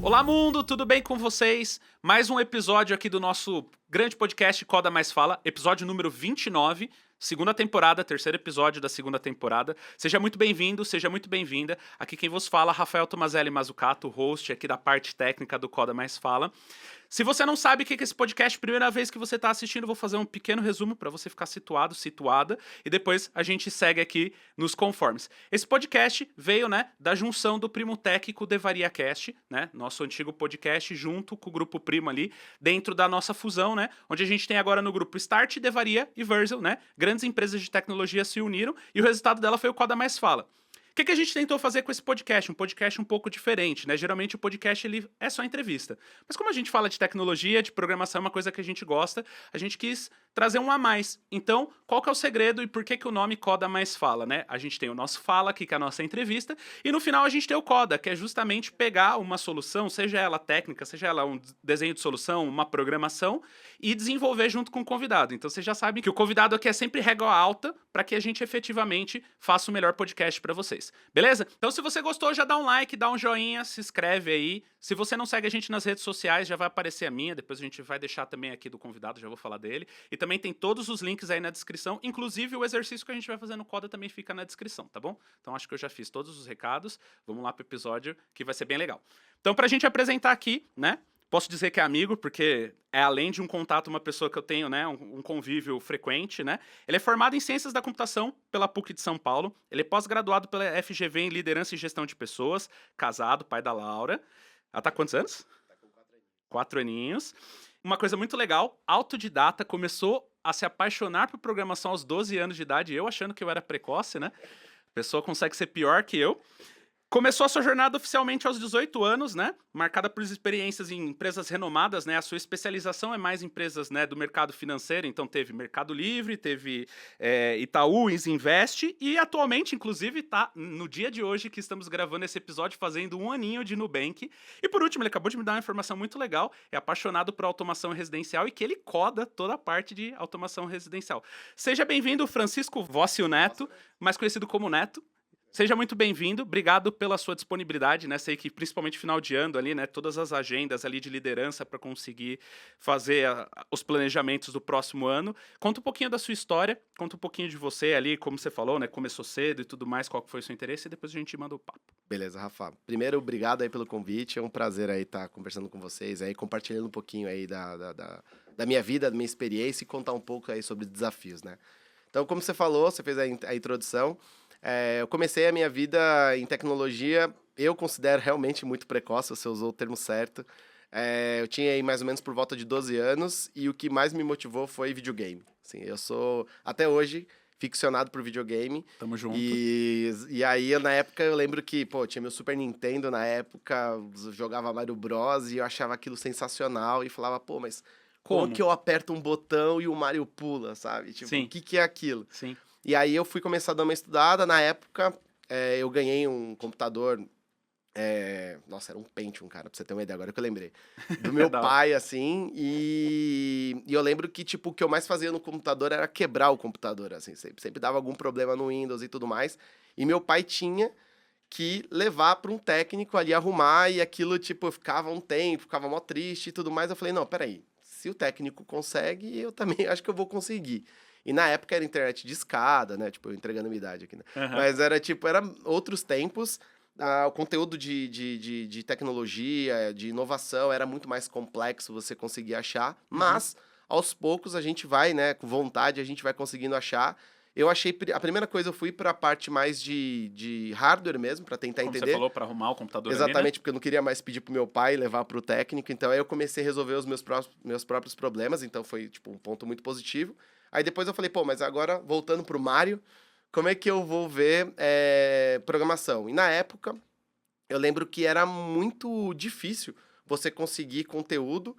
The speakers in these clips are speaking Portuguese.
Olá, mundo, tudo bem com vocês? Mais um episódio aqui do nosso grande podcast Coda Mais Fala, episódio número 29, segunda temporada, terceiro episódio da segunda temporada. Seja muito bem-vindo, seja muito bem-vinda. Aqui quem vos fala, Rafael Tomazelli Mazzucato, host aqui da parte técnica do Coda Mais Fala. Se você não sabe o que é esse podcast, primeira vez que você está assistindo, eu vou fazer um pequeno resumo para você ficar situado, situada, e depois a gente segue aqui nos conformes. Esse podcast veio, da junção do Primo Tech com o DevariaCast, nosso antigo podcast, junto com o Grupo Primo ali, dentro da nossa fusão, onde a gente tem agora no grupo Start, Devaria e Verzel, grandes empresas de tecnologia se uniram, e o resultado dela foi o Coda Mais Fala. O que a gente tentou fazer com esse podcast? Um podcast um pouco diferente, Geralmente o podcast ele é só entrevista. Mas como a gente fala de tecnologia, de programação, é uma coisa que a gente gosta, a gente quis trazer um a mais. Então, qual que é o segredo e por que o nome Coda Mais Fala, A gente tem o nosso Fala aqui, que é a nossa entrevista, e no final a gente tem o Coda, que é justamente pegar uma solução, seja ela técnica, seja ela um desenho de solução, uma programação, e desenvolver junto com o convidado. Então, vocês já sabem que o convidado aqui é sempre régua alta para que a gente efetivamente faça o melhor podcast para vocês. Beleza? Então, se você gostou, já dá um like, dá um joinha, se inscreve aí. Se você não segue a gente nas redes sociais, já vai aparecer a minha. Depois a gente vai deixar também aqui do convidado, já vou falar dele. E também tem todos os links aí na descrição. Inclusive, o exercício que a gente vai fazer no Coda também fica na descrição, tá bom? Então, acho que eu já fiz todos os recados. Vamos lá pro episódio, que vai ser bem legal. Então, pra gente apresentar aqui, posso dizer que é amigo, porque é além de um contato, uma pessoa que eu tenho, um convívio frequente, Ele é formado em Ciências da Computação pela PUC de São Paulo. Ele é pós-graduado pela FGV em Liderança e Gestão de Pessoas, casado, pai da Laura. Ela tá com quantos anos? Tá com 4 aninhos. 4 aninhos. Uma coisa muito legal, autodidata, começou a se apaixonar por programação aos 12 anos de idade, eu achando que eu era precoce, A pessoa consegue ser pior que eu. Começou a sua jornada oficialmente aos 18 anos, Marcada por experiências em empresas renomadas, A sua especialização é mais em empresas, do mercado financeiro. Então teve Mercado Livre, teve Itaú, Isinvest e atualmente, inclusive, tá no dia de hoje que estamos gravando esse episódio fazendo 1 aninho de Nubank. E por último, ele acabou de me dar uma informação muito legal, é apaixonado por automação residencial e que ele coda toda a parte de automação residencial. Seja bem-vindo, Francisco Vócio Neto, mais conhecido como Neto. Seja muito bem-vindo, obrigado pela sua disponibilidade, Sei que principalmente final de ano ali, todas as agendas ali de liderança para conseguir fazer os planejamentos do próximo ano. Conta um pouquinho da sua história, conta um pouquinho de você ali, como você falou, Começou cedo e tudo mais, qual foi o seu interesse, e depois a gente manda o papo. Beleza, Rafa. Primeiro, obrigado aí pelo convite, é um prazer aí estar conversando com vocês, aí compartilhando um pouquinho aí da minha vida, da minha experiência e contar um pouco aí sobre desafios, Então, como você falou, você fez a introdução. Eu comecei a minha vida em tecnologia, eu considero realmente muito precoce, você usou o termo certo. Eu tinha aí mais ou menos por volta de 12 anos e o que mais me motivou foi videogame. Assim, eu sou, até hoje, ficcionado por videogame. Tamo junto. E aí, na época, eu lembro que, tinha meu Super Nintendo na época, jogava Mario Bros e eu achava aquilo sensacional e falava, mas como que eu aperto um botão e o Mario pula, sabe? Tipo, Sim. O que é aquilo? Sim. E aí eu fui começar a dar uma estudada. Na época, eu ganhei um computador. Nossa, era um Pentium, cara, pra você ter uma ideia, agora que eu lembrei. Do meu pai, assim. E eu lembro que, tipo, o que eu mais fazia no computador era quebrar o computador, assim. Sempre dava algum problema no Windows e tudo mais. E meu pai tinha que levar para um técnico ali arrumar. E aquilo, tipo, ficava um tempo, ficava mó triste e tudo mais. Eu falei, não, peraí. Se o técnico consegue, eu também acho que eu vou conseguir. E na época era internet de escada, Tipo, eu entregando a minha idade aqui, Uhum. Mas era outros tempos. O conteúdo de tecnologia, de inovação, era muito mais complexo você conseguir achar. Mas, aos poucos, a gente vai, com vontade, a gente vai conseguindo achar. Eu achei, a primeira coisa, eu fui para a parte mais de hardware mesmo, para tentar entender. Como você falou, para arrumar o computador. Exatamente, ali, porque eu não queria mais pedir pro meu pai levar pro técnico. Então, aí eu comecei a resolver os meus próprios problemas. Então, foi, tipo, um ponto muito positivo. Aí depois eu falei, mas agora, voltando pro Mario, como é que eu vou ver programação? E na época, eu lembro que era muito difícil você conseguir conteúdo.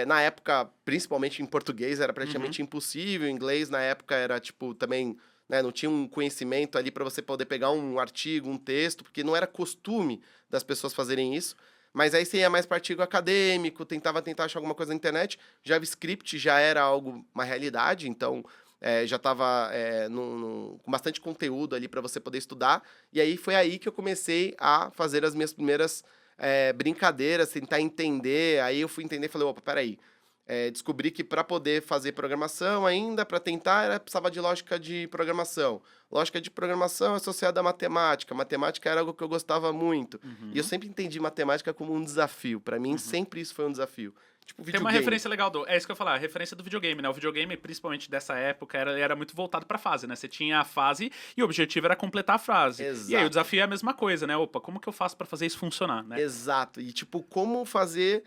Na época, principalmente em português, era praticamente impossível. Em inglês, na época, era, tipo, também... não tinha um conhecimento ali para você poder pegar um artigo, um texto, porque não era costume das pessoas fazerem isso. Mas aí você ia mais para artigo acadêmico, tentar achar alguma coisa na internet. JavaScript já era uma realidade, então já estava com bastante conteúdo ali para você poder estudar. E aí foi aí que eu comecei a fazer as minhas primeiras brincadeiras, tentar entender. Aí eu fui entender e falei, opa, peraí. Descobri que para poder fazer programação ainda, para tentar, precisava de lógica de programação. Lógica de programação associada à matemática. Matemática era algo que eu gostava muito. E eu Uhum. sempre entendi matemática como um desafio. Para mim, Uhum. sempre isso foi um desafio. Tipo, Tem uma videogame. referência legal é isso que eu ia falar, a referência do videogame, né? O videogame, principalmente dessa época, era muito voltado pra fase, né? Você tinha a fase e o objetivo era completar a fase. E aí o Exato. desafio é a mesma coisa, né? Opa, como que eu faço pra fazer isso funcionar, né? Exato. E, tipo, como fazer,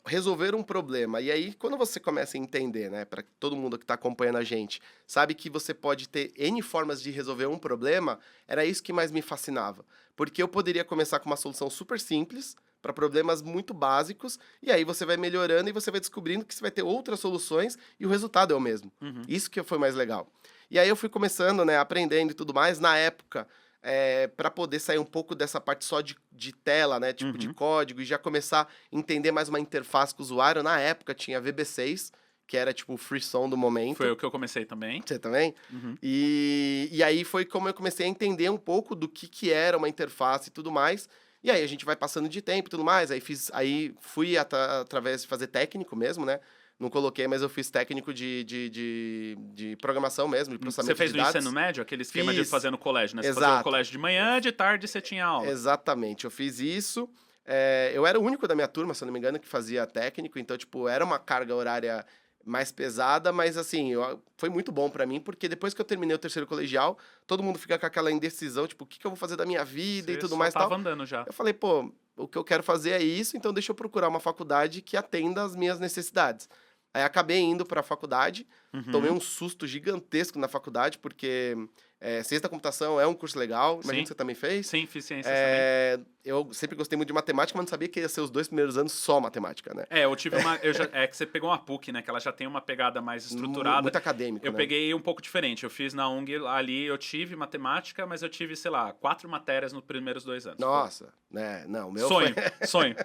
resolver um problema. E aí, quando você começa a entender, né, para todo mundo que está acompanhando a gente, sabe que você pode ter N formas de resolver um problema, era isso que mais me fascinava. Porque eu poderia começar com uma solução super simples, para problemas muito básicos, e aí você vai melhorando e você vai descobrindo que você vai ter outras soluções e o resultado é o mesmo. Uhum. Isso que foi mais legal. E aí eu fui começando, né, aprendendo e tudo mais. Na época, para poder sair um pouco dessa parte só de tela, né, tipo de Uhum. código, e já começar a entender mais uma interface com o usuário, na época tinha VB6, que era tipo o frisson do momento. Foi o que eu comecei também. Você também? Uhum. E aí foi como eu comecei a entender um pouco do que era uma interface e tudo mais. E aí a gente vai passando de tempo e tudo mais. Aí fui através de fazer técnico mesmo, né? Não coloquei, mas eu fiz técnico de programação mesmo, de Você processamento fez de no dados. ensino médio, aquele esquema de Fiz. fazer no colégio, né? Você fazia o Exato. colégio de manhã, de tarde você tinha aula. Exatamente, eu fiz isso. Eu era o único da minha turma, se eu não me engano, que fazia técnico, então, tipo, era uma carga horária mais pesada, mas, assim, foi muito bom pra mim, porque depois que eu terminei o terceiro colegial, todo mundo fica com aquela indecisão, tipo, o que eu vou fazer da minha vida e Você tudo só mais e tava tal. andando já. Eu falei, pô, o que eu quero fazer é isso, então deixa eu procurar uma faculdade que atenda às minhas necessidades. Aí acabei indo pra faculdade, tomei Uhum. um susto gigantesco na faculdade, porque ciência da computação é um curso legal, imagino Sim. que você também fez. Sim, fiz ciências também. Eu sempre gostei muito de matemática, mas não sabia que ia ser os 2 primeiros anos só matemática, né? Eu tive uma. É que você pegou uma PUC, né? Que ela já tem uma pegada mais estruturada. Muito acadêmico, Eu né? peguei um pouco diferente. Eu fiz na UNG ali, eu tive matemática, mas eu tive, sei lá, 4 matérias nos primeiros 2 anos. Nossa, né? Não, o meu Sonho, foi... sonho.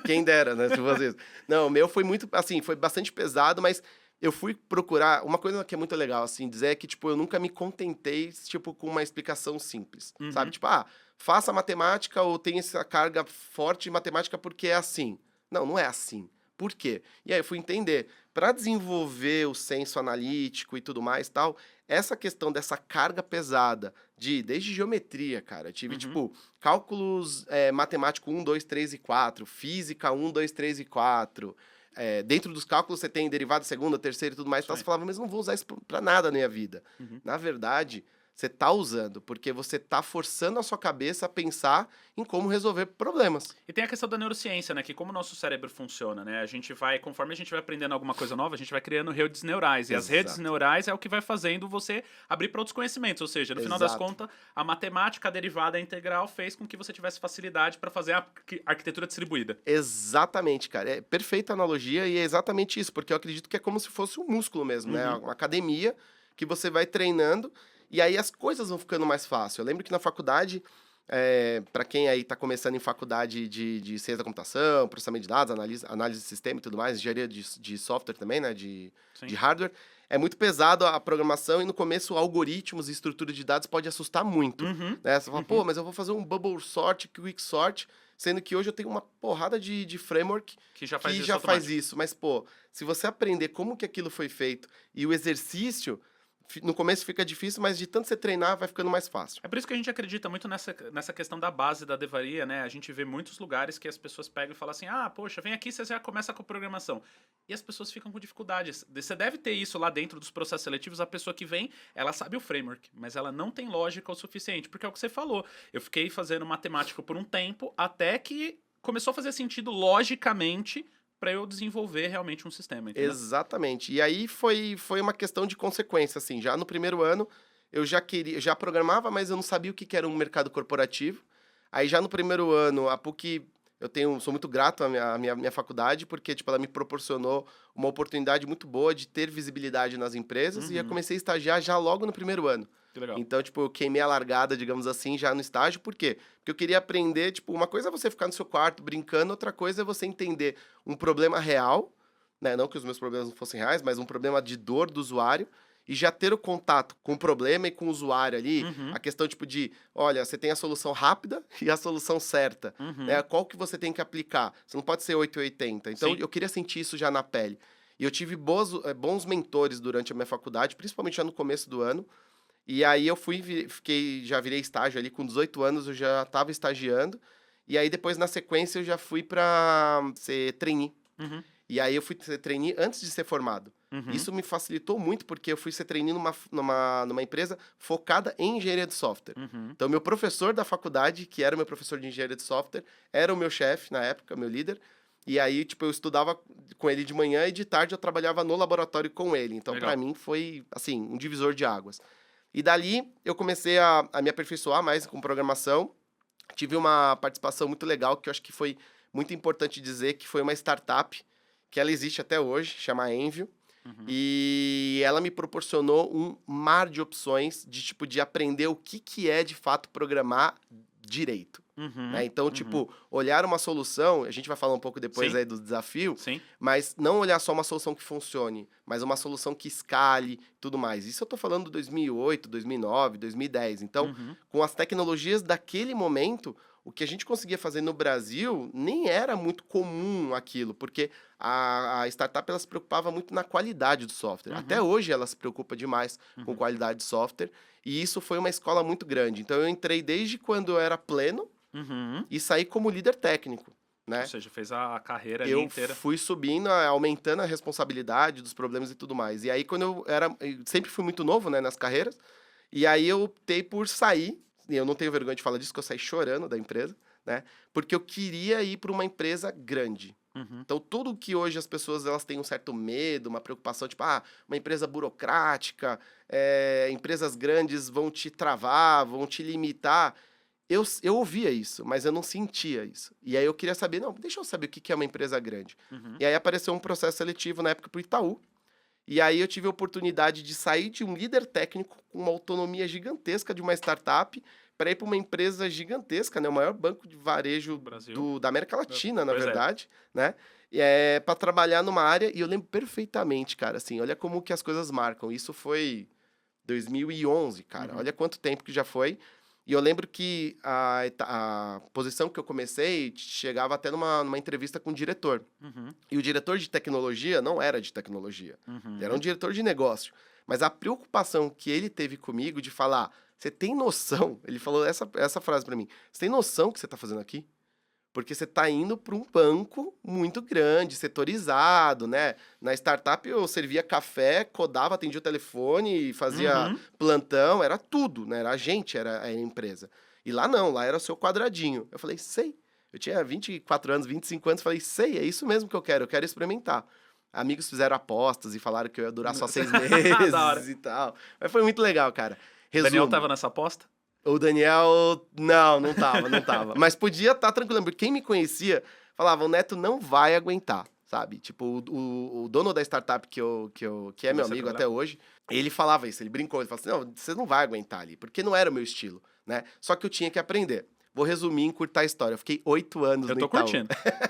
Quem dera, né? Se fosse isso. Não, o meu foi muito, assim, foi bastante pesado, mas eu fui procurar... Uma coisa que é muito legal, assim, dizer é que, tipo, eu nunca me contentei, tipo, com uma explicação simples, sabe? Uhum. Tipo, faça matemática ou tem essa carga forte de matemática porque é assim. Não, não é assim. Por quê? E aí eu fui entender. Para desenvolver o senso analítico e tudo mais tal, essa questão dessa carga pesada desde geometria, cara. Eu tive, Uhum. tipo, cálculos matemático 1, 2, 3 e 4, física 1, 2, 3 e 4. Dentro dos cálculos você tem derivada segunda, terceira e tudo mais. Então Sim. você falava, mas não vou usar isso pra nada na minha vida. Uhum. Na verdade, você tá usando, porque você tá forçando a sua cabeça a pensar em como resolver problemas. E tem a questão da neurociência, né? Que como o nosso cérebro funciona, né? A gente vai, conforme a gente vai aprendendo alguma coisa nova, a gente vai criando redes neurais. E as redes Exato. neurais é o que vai fazendo você abrir para outros conhecimentos. Ou seja, no final das Exato. contas, a matemática, a derivada, a integral fez com que você tivesse facilidade para fazer a arquitetura distribuída. Exatamente, cara. É perfeita analogia e é exatamente isso, porque eu acredito que é como se fosse um músculo mesmo, né? Uhum. Uma academia que você vai treinando e aí as coisas vão ficando mais fáceis. Eu lembro que na faculdade, para quem aí está começando em faculdade de ciência da computação, processamento de dados, análise de sistema e tudo mais, engenharia de software também, né? De Sim. hardware, é muito pesado a programação e no começo algoritmos e estrutura de dados pode assustar muito. Uhum. Né? Você fala, Uhum. pô, mas eu vou fazer um bubble sort, quick sort, sendo que hoje eu tenho uma porrada de framework Que já faz que isso já faz automático. isso. Mas, pô, se você aprender como que aquilo foi feito e o exercício, no começo fica difícil, mas de tanto você treinar, vai ficando mais fácil. É por isso que a gente acredita muito nessa questão da base da devaria, né? A gente vê muitos lugares que as pessoas pegam e falam assim, poxa, vem aqui, você já começa com programação. E as pessoas ficam com dificuldades. Você deve ter isso lá dentro dos processos seletivos, a pessoa que vem, ela sabe o framework, mas ela não tem lógica o suficiente, porque é o que você falou. Eu fiquei fazendo matemática por um tempo, até que começou a fazer sentido logicamente para eu desenvolver realmente um sistema, entendeu? Exatamente. E aí foi uma questão de consequência, assim. Já no primeiro ano, eu já programava, mas eu não sabia o que era um mercado corporativo. Aí já no primeiro ano, a PUC, sou muito grato à minha faculdade, porque tipo, ela me proporcionou uma oportunidade muito boa de ter visibilidade nas empresas, e eu Uhum. comecei a estagiar já logo no primeiro ano. Que legal. Então, tipo, eu queimei a largada, digamos assim, já no estágio. Por quê? Porque eu queria aprender, tipo, uma coisa é você ficar no seu quarto brincando, outra coisa é você entender um problema real, né? Não que os meus problemas não fossem reais, mas um problema de dor do usuário e já ter o contato com o problema e com o usuário ali, Uhum. a questão tipo de, olha, você tem a solução rápida e a solução certa, Uhum. né? Qual que você tem que aplicar? Você não pode ser 880. Então, Sim. eu queria sentir isso já na pele. E eu tive bons mentores durante a minha faculdade, principalmente já no começo do ano. E aí eu já virei estágio ali, com 18 anos eu já estava estagiando. E aí depois, na sequência, eu já fui para ser trainee. Uhum. E aí eu fui ser trainee antes de ser formado. Uhum. Isso me facilitou muito, porque eu fui ser trainee numa empresa focada em engenharia de software. Uhum. Então, meu professor da faculdade, que era o meu professor de engenharia de software, era o meu chefe na época, meu líder. E aí, tipo, eu estudava com ele de manhã e de tarde eu trabalhava no laboratório com ele. Então, Legal. para mim, foi, assim, um divisor de águas. E dali, eu comecei a me aperfeiçoar mais com programação. Tive uma participação muito legal, que eu acho que foi muito importante dizer, que foi uma startup, que ela existe até hoje, chama Envio. Uhum. E ela me proporcionou um mar de opções de, tipo, de aprender o que é, de fato, programar direito. Uhum. Né? Então, Uhum. tipo, olhar uma solução, a gente vai falar um pouco depois Sim. aí do desafio, Sim. mas não olhar só uma solução que funcione, mas uma solução que escale, tudo mais. Isso eu tô falando de 2008, 2009, 2010. Então, Uhum. com as tecnologias daquele momento, o que a gente conseguia fazer no Brasil nem era muito comum aquilo, porque a startup ela se preocupava muito na qualidade do software. Uhum. Até hoje ela se preocupa demais com Uhum. qualidade de software, e isso foi uma escola muito grande. Então, eu entrei desde quando eu era pleno, Uhum. e saí como líder técnico, né? Ou seja, fez a carreira ali Eu inteira. fui subindo, aumentando a responsabilidade dos problemas e tudo mais. E aí, quando eu sempre fui muito novo, né, nas carreiras, e aí eu optei por sair, e eu não tenho vergonha de falar disso, que eu saí chorando da empresa, né? Porque eu queria ir para uma empresa grande. Uhum. Então, tudo que hoje as pessoas elas têm um certo medo, uma preocupação, tipo, uma empresa burocrática, empresas grandes vão te travar, vão te limitar. Eu ouvia isso, mas eu não sentia isso. E aí eu queria saber, não, deixa eu saber o que é uma empresa grande. Uhum. E aí apareceu um processo seletivo na época pro Itaú. E aí eu tive a oportunidade de sair de um líder técnico com uma autonomia gigantesca de uma startup para ir para uma empresa gigantesca, né? O maior banco de varejo Brasil. da América Latina, na Pois é. verdade, né? E para trabalhar numa área, e eu lembro perfeitamente, cara, assim, olha como que as coisas marcam. Isso foi 2011, cara. Uhum. Olha quanto tempo que já foi. E eu lembro que a posição que eu comecei chegava até numa entrevista com o diretor. Uhum. E o diretor de tecnologia não era de tecnologia. Uhum. Ele era um diretor de negócio. Mas a preocupação que ele teve comigo de falar, você tem noção? Ele falou essa frase pra mim. Você tem noção do que você tá fazendo aqui? Porque você está indo para um banco muito grande, setorizado, né? Na startup eu servia café, codava, atendia o telefone, fazia Uhum. plantão, era tudo, né? Era a gente, era a empresa. E lá não, lá era o seu quadradinho. Eu falei, sei. Eu tinha 24 anos, 25 anos, falei, sei, é isso mesmo que eu quero experimentar. Amigos fizeram apostas e falaram que eu ia durar só 6 Da hora. meses e tal. Mas foi muito legal, cara. Daniel Resumo. tava nessa aposta? O Daniel, não tava. Mas podia estar tranquilo, porque quem me conhecia falava, o Neto não vai aguentar, sabe? Tipo, o dono da startup que é meu Você amigo trabalhava? até hoje, ele falava isso, ele brincou, ele falava assim, não, você não vai aguentar ali, porque não era o meu estilo, né? Só que eu tinha que aprender. Vou resumir e encurtar a história. Eu fiquei 8 anos Eu no tô Itaú. curtindo.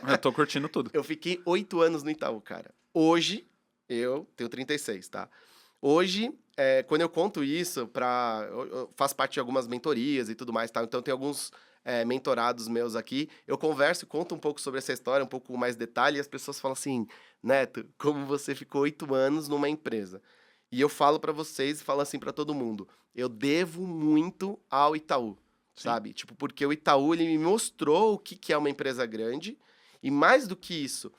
Eu tô curtindo tudo. Eu fiquei 8 anos no Itaú, cara. Hoje, eu tenho 36, tá? Hoje, quando eu conto isso, eu faço parte de algumas mentorias e tudo mais, tá? Então tem alguns mentorados meus aqui. Eu converso e conto um pouco sobre essa história, um pouco mais detalhe, e as pessoas falam assim, Neto, como você ficou 8 anos numa empresa? E eu falo pra vocês e falo assim pra todo mundo, eu devo muito ao Itaú, Sim. sabe? Tipo, porque o Itaú, ele me mostrou o que é uma empresa grande, e mais do que isso,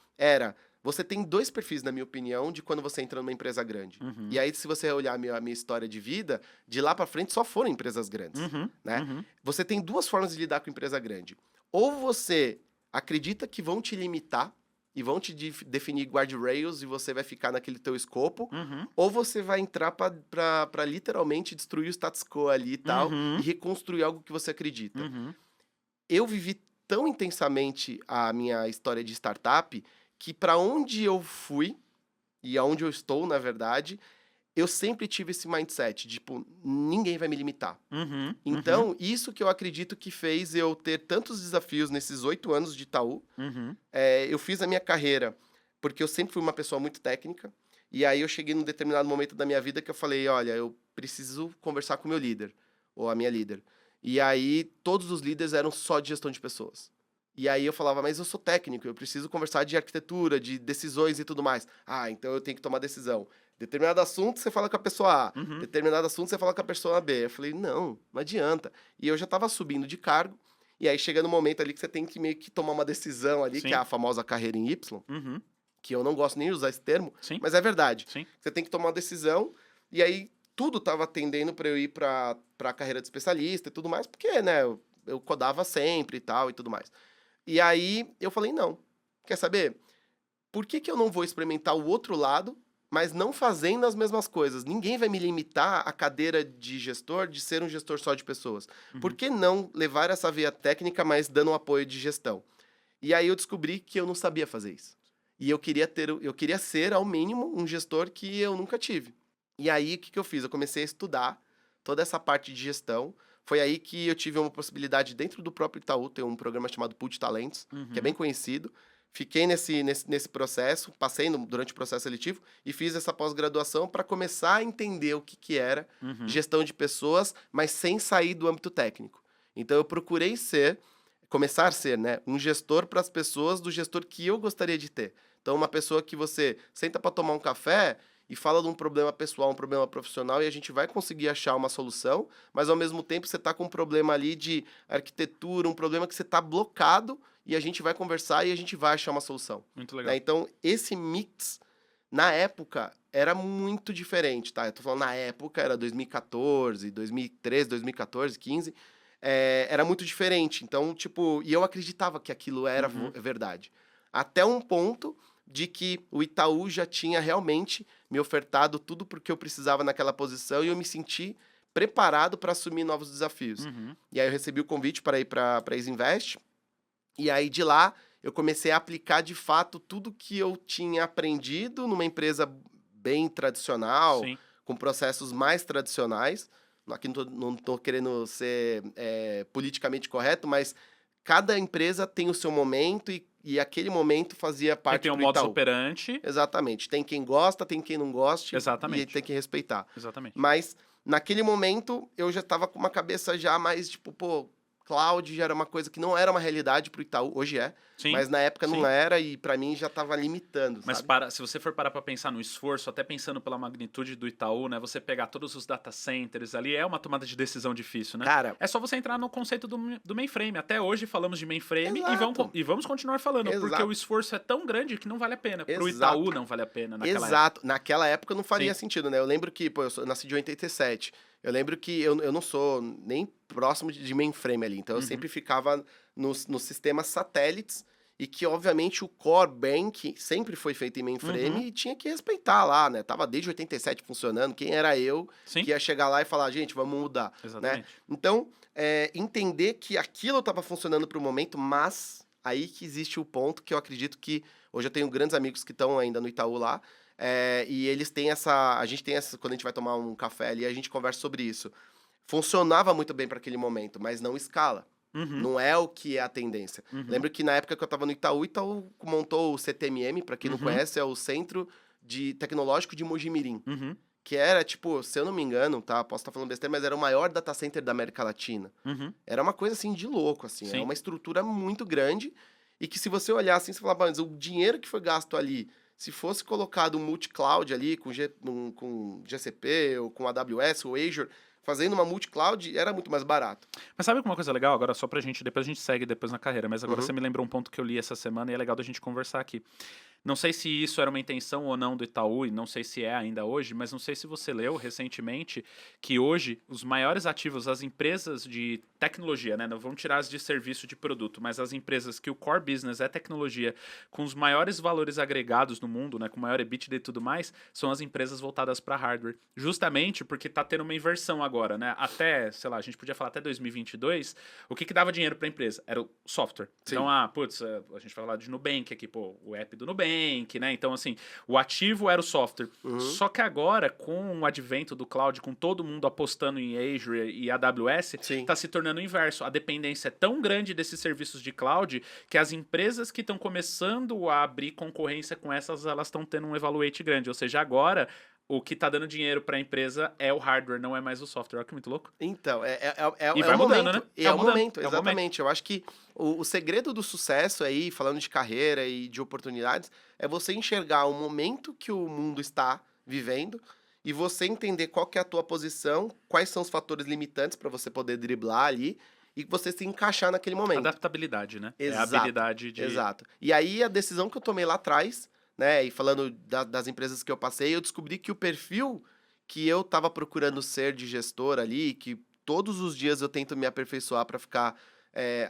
você tem 2 perfis, na minha opinião, de quando você entra numa empresa grande. Uhum. E aí, se você olhar a minha história de vida, de lá pra frente só foram empresas grandes, Uhum. né? Uhum. Você tem 2 formas de lidar com empresa grande. Ou você acredita que vão te limitar e vão te definir guardrails e você vai ficar naquele teu escopo, Uhum. ou você vai entrar pra literalmente destruir o status quo ali e tal, Uhum. e reconstruir algo que você acredita. Uhum. Eu vivi tão intensamente a minha história de startup que para onde eu fui e aonde eu estou, na verdade, eu sempre tive esse mindset, tipo, ninguém vai me limitar. Uhum. Então, isso que eu acredito que fez eu ter tantos desafios nesses 8 anos de Itaú. Uhum. Eu fiz a minha carreira porque eu sempre fui uma pessoa muito técnica. E aí eu cheguei num determinado momento da minha vida que eu falei, olha, eu preciso conversar com o meu líder, ou a minha líder. E aí todos os líderes eram só de gestão de pessoas. E aí eu falava, mas eu sou técnico, eu preciso conversar de arquitetura, de decisões e tudo mais. Ah, então eu tenho que tomar decisão. Determinado assunto você fala com a pessoa A, Uhum. determinado assunto você fala com a pessoa B. Eu falei, não adianta. E eu já estava subindo de cargo, e aí chega no momento ali que você tem que meio que tomar uma decisão ali, Sim. que é a famosa carreira em Y, Uhum. que eu não gosto nem de usar esse termo, Sim. mas é verdade. Sim. Você tem que tomar uma decisão, e aí tudo estava tendendo para eu ir para a carreira de especialista e tudo mais, porque, né, eu codava sempre e tal e tudo mais. E aí eu falei, não, quer saber? Por que que eu não vou experimentar o outro lado, mas não fazendo as mesmas coisas? Ninguém vai me limitar a cadeira de gestor de ser um gestor só de pessoas. Uhum. Por que não levar essa via técnica, mas dando um apoio de gestão? E aí eu descobri que eu não sabia fazer isso. E eu queria ser, ao mínimo, um gestor que eu nunca tive. E aí, o que que eu fiz? Eu comecei a estudar toda essa parte de gestão. Foi aí que eu tive uma possibilidade dentro do próprio Itaú, ter um programa chamado Pool de Talentos, que é bem conhecido. Fiquei nesse processo, passei durante o processo seletivo e fiz essa pós-graduação para começar a entender o que era Uhum. gestão de pessoas, mas sem sair do âmbito técnico. Então eu procurei começar a ser, né, um gestor para as pessoas do gestor que eu gostaria de ter. Então uma pessoa que você senta para tomar um café e fala de um problema pessoal, um problema profissional, e a gente vai conseguir achar uma solução, mas ao mesmo tempo você está com um problema ali de arquitetura, um problema que você está blocado, e a gente vai conversar e a gente vai achar uma solução. Muito Né? legal. Então, esse mix, na época, era muito diferente, tá? Eu tô falando na época, era 2014, 2013, 2014, 15, era muito diferente. Então, tipo, e eu acreditava que aquilo era verdade. Até um ponto de que o Itaú já tinha realmente me ofertado tudo porque eu precisava naquela posição e eu me senti preparado para assumir novos desafios. Uhum. E aí eu recebi o convite para ir para a Isinvest, e aí de lá eu comecei a aplicar de fato tudo que eu tinha aprendido numa empresa bem tradicional, Sim. com processos mais tradicionais. Aqui não tô querendo ser politicamente correto, mas cada empresa tem o seu momento e aquele momento fazia E parte tem um do modus Itaú. operandi. Exatamente. Tem quem gosta, tem quem não goste. Exatamente. E tem que respeitar. Exatamente. Mas naquele momento eu já estava com uma cabeça já mais tipo, pô, cloud já era uma coisa que não era uma realidade pro Itaú, hoje é, Sim. mas na época Sim. não era e para mim já estava limitando, Mas sabe? se você for parar para pensar no esforço, até pensando pela magnitude do Itaú, né? Você pegar todos os data centers ali, é uma tomada de decisão difícil, né? Cara, É só você entrar no conceito do mainframe. Até hoje falamos de mainframe Exato. e vamos continuar falando, porque Exato. o esforço é tão grande que não vale a pena. Pro Exato. Itaú não vale a pena naquela época. Exato. Naquela época não faria Sim. sentido, né? Eu lembro que, pô, eu nasci de 87. Eu lembro que eu não sou nem próximo de mainframe ali. Então, eu sempre ficava nos sistemas satélites e que, obviamente, o core bank sempre foi feito em mainframe e tinha que respeitar lá, né? Tava desde 87 funcionando. Quem era eu Sim. que ia chegar lá e falar, gente, vamos mudar, Exatamente. né? Então, entender que aquilo estava funcionando para o momento, mas aí que existe o ponto que eu acredito que hoje eu tenho grandes amigos que estão ainda no Itaú lá, e eles têm a gente tem essa, quando a gente vai tomar um café ali, a gente conversa sobre isso. Funcionava muito bem para aquele momento, mas não escala. Uhum. Não é o que é a tendência. Uhum. Lembro que na época que eu estava no Itaú, Itaú montou o CTMM, para quem não Uhum. conhece, é o Centro Tecnológico de Mojimirim, Uhum. que era, tipo, se eu não me engano, tá? Posso estar falando besteira, mas era o maior data center da América Latina. Uhum. Era uma coisa, assim, de louco, assim. Sim. É uma estrutura muito grande e que se você olhar assim, você fala, mas o dinheiro que foi gasto ali, se fosse colocado um multi-cloud ali, com GCP, ou com AWS, ou Azure, fazendo uma multi-cloud, era muito mais barato. Mas sabe uma coisa legal? Agora, só pra gente, depois a gente segue depois na carreira, mas agora Uhum. você me lembrou um ponto que eu li essa semana e é legal da gente conversar aqui. Não sei se isso era uma intenção ou não do Itaú, e não sei se é ainda hoje, mas não sei se você leu recentemente que hoje os maiores ativos, as empresas de tecnologia, né? Não vamos tirar as de serviço de produto, mas as empresas que o core business é tecnologia, com os maiores valores agregados no mundo, né? Com maior EBITDA e tudo mais, são as empresas voltadas para hardware. Justamente porque tá tendo uma inversão agora, né? Até, sei lá, a gente podia falar até 2022, o que dava dinheiro para a empresa? Era o software. Sim. Então, a gente vai falar de Nubank aqui, pô, o app do Nubank, Nubank, né? Então, assim, o ativo era o software. Uhum. Só que agora, com o advento do cloud, com todo mundo apostando em Azure e AWS, Sim. está se tornando o inverso. A dependência é tão grande desses serviços de cloud que as empresas que estão começando a abrir concorrência com essas, elas estão tendo um evaluate grande. Ou seja, agora o que está dando dinheiro para a empresa é o hardware, não é mais o software. Olha que muito louco. Então, E é vai o mudando, momento. né? É o mudando, momento, é o momento. exatamente. Eu acho que o segredo do sucesso aí, falando de carreira e de oportunidades, é você enxergar o momento que o mundo está vivendo e você entender qual que é a tua posição, quais são os fatores limitantes para você poder driblar ali e você se encaixar naquele momento. Adaptabilidade, né? É a Exato, habilidade de... Exato. E aí a decisão que eu tomei lá atrás, né, e falando das empresas que eu passei, eu descobri que o perfil que eu estava procurando ser de gestor ali, que todos os dias eu tento me aperfeiçoar para ficar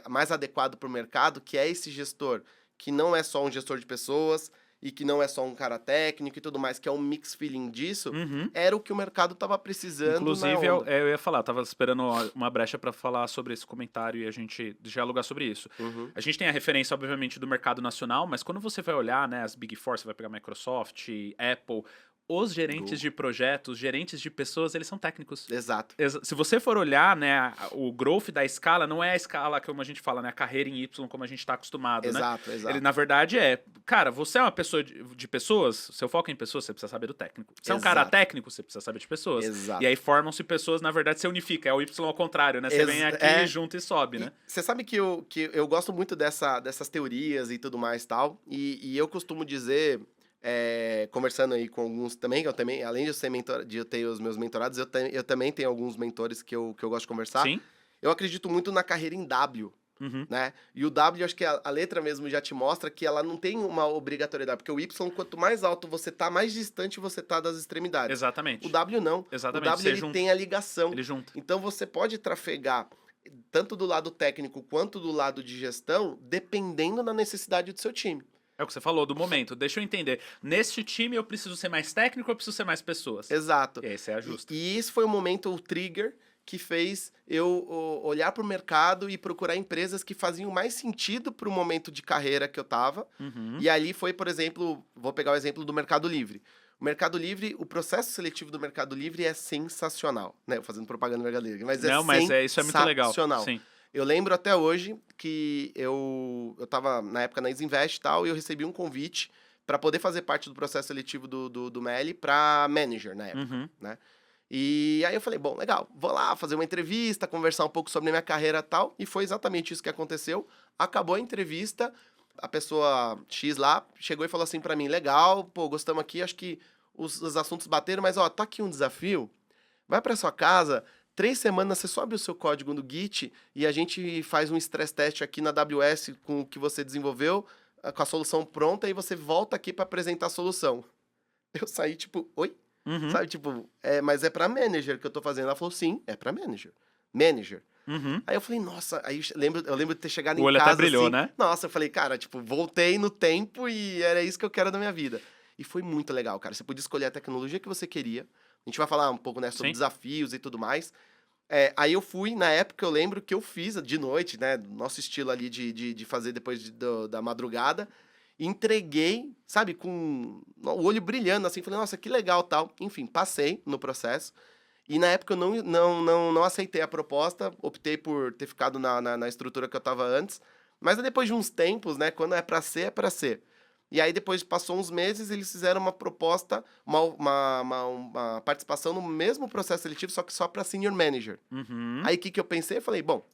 mais adequado para o mercado, que é esse gestor que não é só um gestor de pessoas e que não é só um cara técnico e tudo mais, que é um mix feeling disso, Uhum. era o que o mercado estava precisando. Inclusive, na onda. eu ia falar, tava esperando uma brecha para falar sobre esse comentário e a gente dialogar sobre isso. Uhum. A gente tem a referência, obviamente, do mercado nacional, mas quando você vai olhar, né, as Big Four, você vai pegar Microsoft, Apple, os gerentes de projetos, gerentes de pessoas, eles são técnicos. Exato. Se você for olhar, né, o growth da escala não é a escala como a gente fala, né, a carreira em Y como a gente está acostumado, né? Exato, exato. Ele, na verdade, cara, você é uma pessoa de pessoas, seu foco é em pessoas, você precisa saber do técnico. Você é um cara Exato. técnico, você precisa saber de pessoas. Exato. E aí formam-se pessoas, na verdade, você unifica, é o Y ao contrário, né? Você vem aqui, junta e sobe, né? Você sabe que eu gosto muito dessas teorias e tudo mais tal, e eu costumo dizer, conversando aí com alguns também, que eu também, além de eu ter os meus mentorados, eu também tenho alguns mentores que eu gosto de conversar. Sim. Eu acredito muito na carreira em W. Uhum. Né? E o W, acho que a letra mesmo já te mostra que ela não tem uma obrigatoriedade, porque o Y, quanto mais alto você tá, mais distante você tá das extremidades. Exatamente. O W não. Exatamente. O W ele tem a ligação. Ele junta. Então você pode trafegar tanto do lado técnico quanto do lado de gestão, dependendo da necessidade do seu time. É o que você falou do momento. Deixa eu entender. Neste time eu preciso ser mais técnico ou eu preciso ser mais pessoas? Exato. E aí você ajusta. E esse foi o momento, o trigger, que fez eu olhar para o mercado e procurar empresas que faziam mais sentido para o momento de carreira que eu tava. Uhum. E ali foi, por exemplo, vou pegar o exemplo do Mercado Livre. O Mercado Livre, o processo seletivo do Mercado Livre é sensacional, né? Fazendo propaganda do Mercado Livre, mas isso é muito legal. Sim. Eu lembro até hoje que eu tava na época na Isinvest e tal, e eu recebi um convite para poder fazer parte do processo seletivo do Meli para manager na época, Uhum. né? E aí eu falei, bom, legal, vou lá fazer uma entrevista, conversar um pouco sobre a minha carreira e tal, e foi exatamente isso que aconteceu. Acabou a entrevista, a pessoa X lá chegou e falou assim pra mim, legal, pô, gostamos aqui, acho que os assuntos bateram, mas ó, tá aqui um desafio, vai pra sua casa, 3 semanas você sobe o seu código no Git e a gente faz um stress test aqui na AWS com o que você desenvolveu, com a solução pronta, e você volta aqui pra apresentar a solução. Eu saí tipo, oi? Uhum. Sabe, tipo, mas é pra manager que eu tô fazendo. Ela falou, sim, é pra manager. Manager. Uhum. Aí eu falei, nossa, aí eu lembro de ter chegado O em olho casa até brilhou, assim, né? Nossa, eu falei, cara, tipo, voltei no tempo e era isso que eu quero da minha vida. E foi muito legal, cara. Você podia escolher a tecnologia que você queria. A gente vai falar um pouco, né, sobre Sim. desafios e tudo mais. Aí eu fui, na época eu lembro que eu fiz de noite, né, nosso estilo ali de fazer depois da madrugada. Entreguei, sabe, com o olho brilhando, assim, falei, nossa, que legal, tal. Enfim, passei no processo. E na época eu não aceitei a proposta, optei por ter ficado na estrutura que eu tava antes. Mas depois de uns tempos, né, quando é pra ser, é pra ser. E aí depois passou uns meses, eles fizeram uma proposta, uma participação no mesmo processo seletivo, só que só pra senior manager. Uhum. Aí o que eu pensei? Eu falei, bom,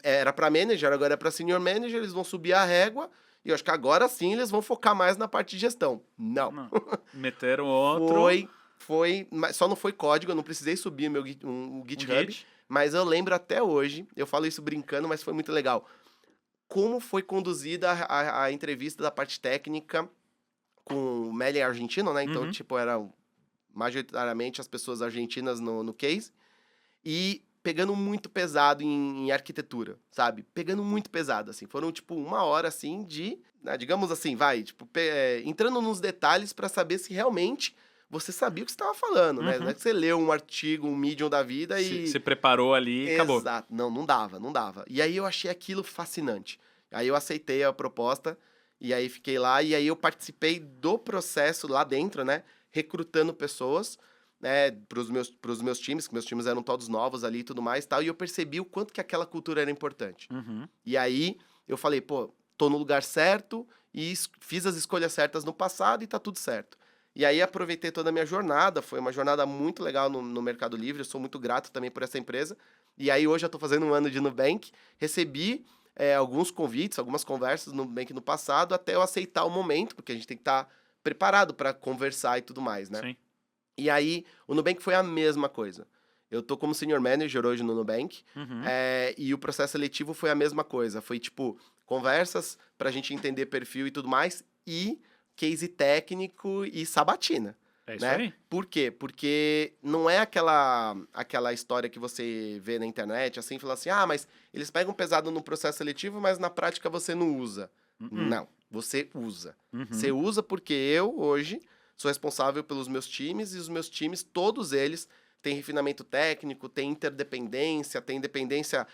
era pra manager, agora é pra senior manager, eles vão subir a régua. E eu acho que agora sim eles vão focar mais na parte de gestão. Não. Meteram outro. Mas só não foi código, eu não precisei subir o GitHub. Git. Mas eu lembro até hoje, eu falo isso brincando, mas foi muito legal. Como foi conduzida a entrevista da parte técnica com o Meli argentino, né? Então, Uhum. tipo, eram majoritariamente as pessoas argentinas no case. E pegando muito pesado em arquitetura, sabe? Pegando muito pesado, assim. Foram, tipo, 1 hora, assim, digamos assim, entrando nos detalhes para saber se realmente você sabia o que você estava falando, né? Uhum. Não é que você leu um artigo, um Medium da vida Se preparou ali e acabou. Exato. Não dava. E aí eu achei aquilo fascinante. Aí eu aceitei a proposta E aí fiquei lá, e aí eu participei do processo lá dentro, né? Recrutando pessoas, né, pros meus times, que meus times eram todos novos ali e tudo mais, tal, e eu percebi o quanto que aquela cultura era importante. Uhum. E aí eu falei, pô, tô no lugar certo e fiz as escolhas certas no passado e tá tudo certo. E aí aproveitei toda a minha jornada, foi uma jornada muito legal no Mercado Livre, eu sou muito grato também por essa empresa. E aí hoje eu tô fazendo um ano de Nubank, recebi alguns convites, algumas conversas no Nubank no passado, até eu aceitar o momento, porque a gente tem que estar preparado para conversar e tudo mais, né? Sim. E aí, o Nubank foi a mesma coisa. Eu tô como senior manager hoje no Nubank, Uhum. e o processo seletivo foi a mesma coisa. Foi, tipo, conversas pra gente entender perfil e tudo mais, e case técnico e sabatina, É isso né? aí. Por quê? Porque não é aquela história que você vê na internet, assim, fala assim, ah, mas eles pegam pesado no processo seletivo, mas na prática você não usa. Uhum. Não, você usa. Uhum. Você usa porque eu, hoje, sou responsável pelos meus times, e os meus times, todos eles, têm refinamento técnico, têm interdependência, tem dependência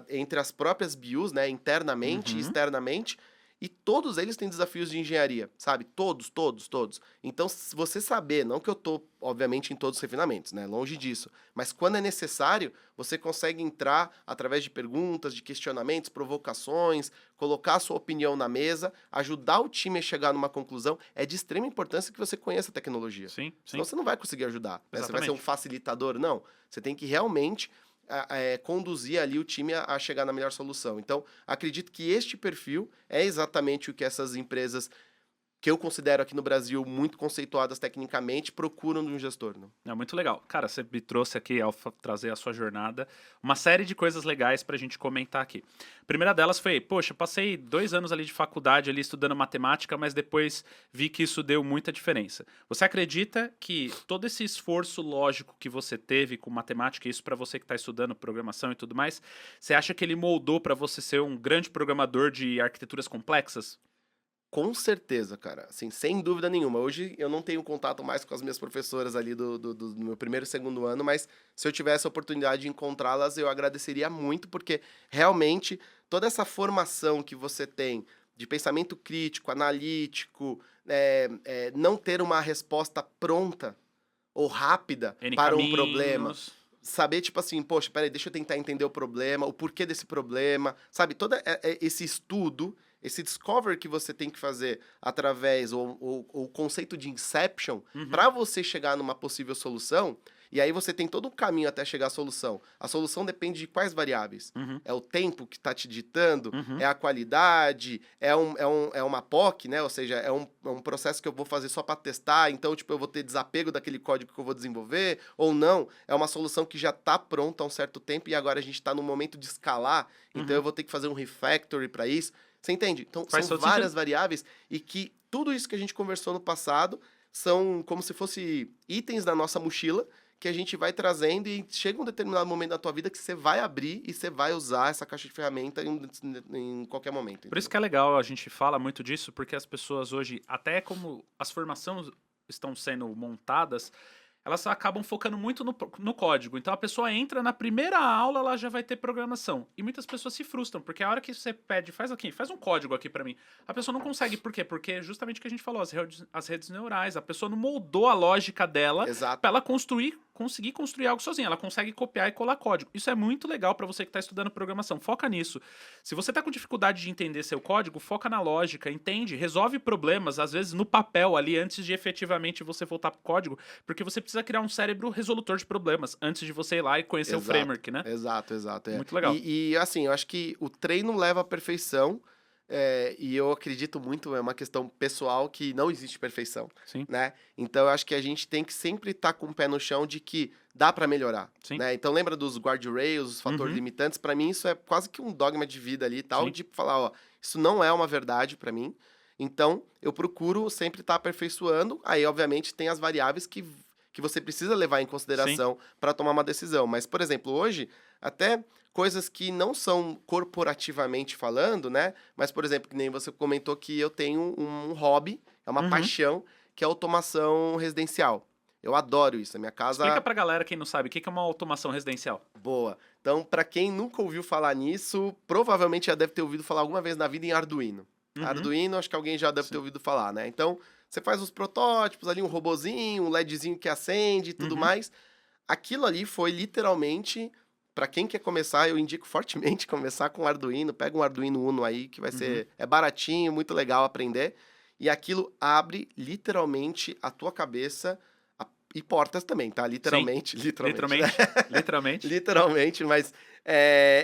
entre as próprias BUs, né, internamente e Uhum. externamente, e todos eles têm desafios de engenharia, sabe? Todos, todos, todos. Então, se você saber, não que eu tô, obviamente, em todos os refinamentos, né? Longe disso. Mas quando é necessário, você consegue entrar através de perguntas, de questionamentos, provocações, colocar a sua opinião na mesa, ajudar o time a chegar numa conclusão. É de extrema importância que você conheça a tecnologia. Sim, sim. Senão você não vai conseguir ajudar, né? Você vai ser um Exatamente. facilitador, não. Você tem que realmente conduzir ali o time a chegar na melhor solução. Então, acredito que este perfil é exatamente o que essas empresas que eu considero aqui no Brasil muito conceituadas tecnicamente procuram de um gestor. Não? É muito legal. Cara, você me trouxe aqui, ao trazer a sua jornada, uma série de coisas legais pra gente comentar aqui. A primeira delas foi, poxa, passei 2 anos ali de faculdade ali estudando matemática, mas depois vi que isso deu muita diferença. Você acredita que todo esse esforço lógico que você teve com matemática, isso pra você que tá estudando programação e tudo mais, você acha que ele moldou pra você ser um grande programador de arquiteturas complexas? Com certeza, cara. Assim, sem dúvida nenhuma. Hoje eu não tenho contato mais com as minhas professoras ali do meu primeiro e segundo ano, mas se eu tivesse a oportunidade de encontrá-las, eu agradeceria muito, porque realmente toda essa formação que você tem de pensamento crítico, analítico, não ter uma resposta pronta ou rápida N para um problema. caminhos. Saber, tipo assim, poxa, peraí, deixa eu tentar entender o problema, o porquê desse problema, sabe? Todo esse estudo, esse discovery que você tem que fazer através, ou o conceito de inception, Uhum. para você chegar numa possível solução, e aí você tem todo um caminho até chegar à solução. A solução depende de quais variáveis? Uhum. É o tempo que está te ditando? Uhum. É a qualidade? É uma POC, né? Ou seja, é um processo que eu vou fazer só para testar, então, tipo, eu vou ter desapego daquele código que eu vou desenvolver? Ou não? É uma solução que já está pronta há um certo tempo e agora a gente está no momento de escalar, então eu vou ter que fazer um refactory para isso. Você entende? Então, Faz são todo várias sentido. variáveis e que tudo isso que a gente conversou no passado são como se fosse itens da nossa mochila que a gente vai trazendo e chega um determinado momento da tua vida que você vai abrir e você vai usar essa caixa de ferramenta em qualquer momento. Por isso entendeu? que é legal, a gente fala muito disso, porque as pessoas hoje, até como as formações estão sendo montadas, elas acabam focando muito no código. Então a pessoa entra na primeira aula, ela já vai ter programação. E muitas pessoas se frustram, porque a hora que você pede, faz um código aqui pra mim, a pessoa não consegue. Por quê? Porque é justamente o que a gente falou, as redes neurais, a pessoa não moldou a lógica dela Exato. pra ela conseguir construir algo sozinha. Ela consegue copiar e colar código. Isso é muito legal pra você que tá estudando programação. Foca nisso. Se você tá com dificuldade de entender seu código, foca na lógica, entende, resolve problemas, às vezes no papel ali, antes de efetivamente você voltar pro código, porque você precisa criar um cérebro resolutor de problemas antes de você ir lá e conhecer o framework, né? Exato. Muito legal. E assim, eu acho que o treino leva à perfeição. E eu acredito muito, é uma questão pessoal, que não existe perfeição, Sim. né? Então eu acho que a gente tem que sempre estar com o pé no chão de que dá para melhorar, Sim. né? Então lembra dos guardrails, os fatores limitantes? Para mim isso é quase que um dogma de vida ali e tal, Sim. de falar, ó, isso não é uma verdade para mim. Então eu procuro sempre estar aperfeiçoando. Aí obviamente tem as variáveis que você precisa levar em consideração para tomar uma decisão. Mas, por exemplo, hoje, até coisas que não são corporativamente falando, né? Mas, por exemplo, que nem você comentou que eu tenho um hobby, é uma paixão, que é automação residencial. Eu adoro isso. A minha casa... Explica pra galera, quem não sabe, o que é uma automação residencial. Boa. Então, para quem nunca ouviu falar nisso, provavelmente já deve ter ouvido falar alguma vez na vida em Arduino. Uhum. Arduino, acho que alguém já deve ter ouvido falar, né? Então, você faz os protótipos ali, um robozinho, um LEDzinho que acende e tudo Uhum. mais. Aquilo ali foi literalmente, para quem quer começar, eu indico fortemente começar com Arduino. Pega um Arduino Uno aí, que vai ser, é baratinho, muito legal aprender. E aquilo abre literalmente a tua cabeça e portas também, tá? Literalmente, Literalmente. Literalmente. literalmente, mas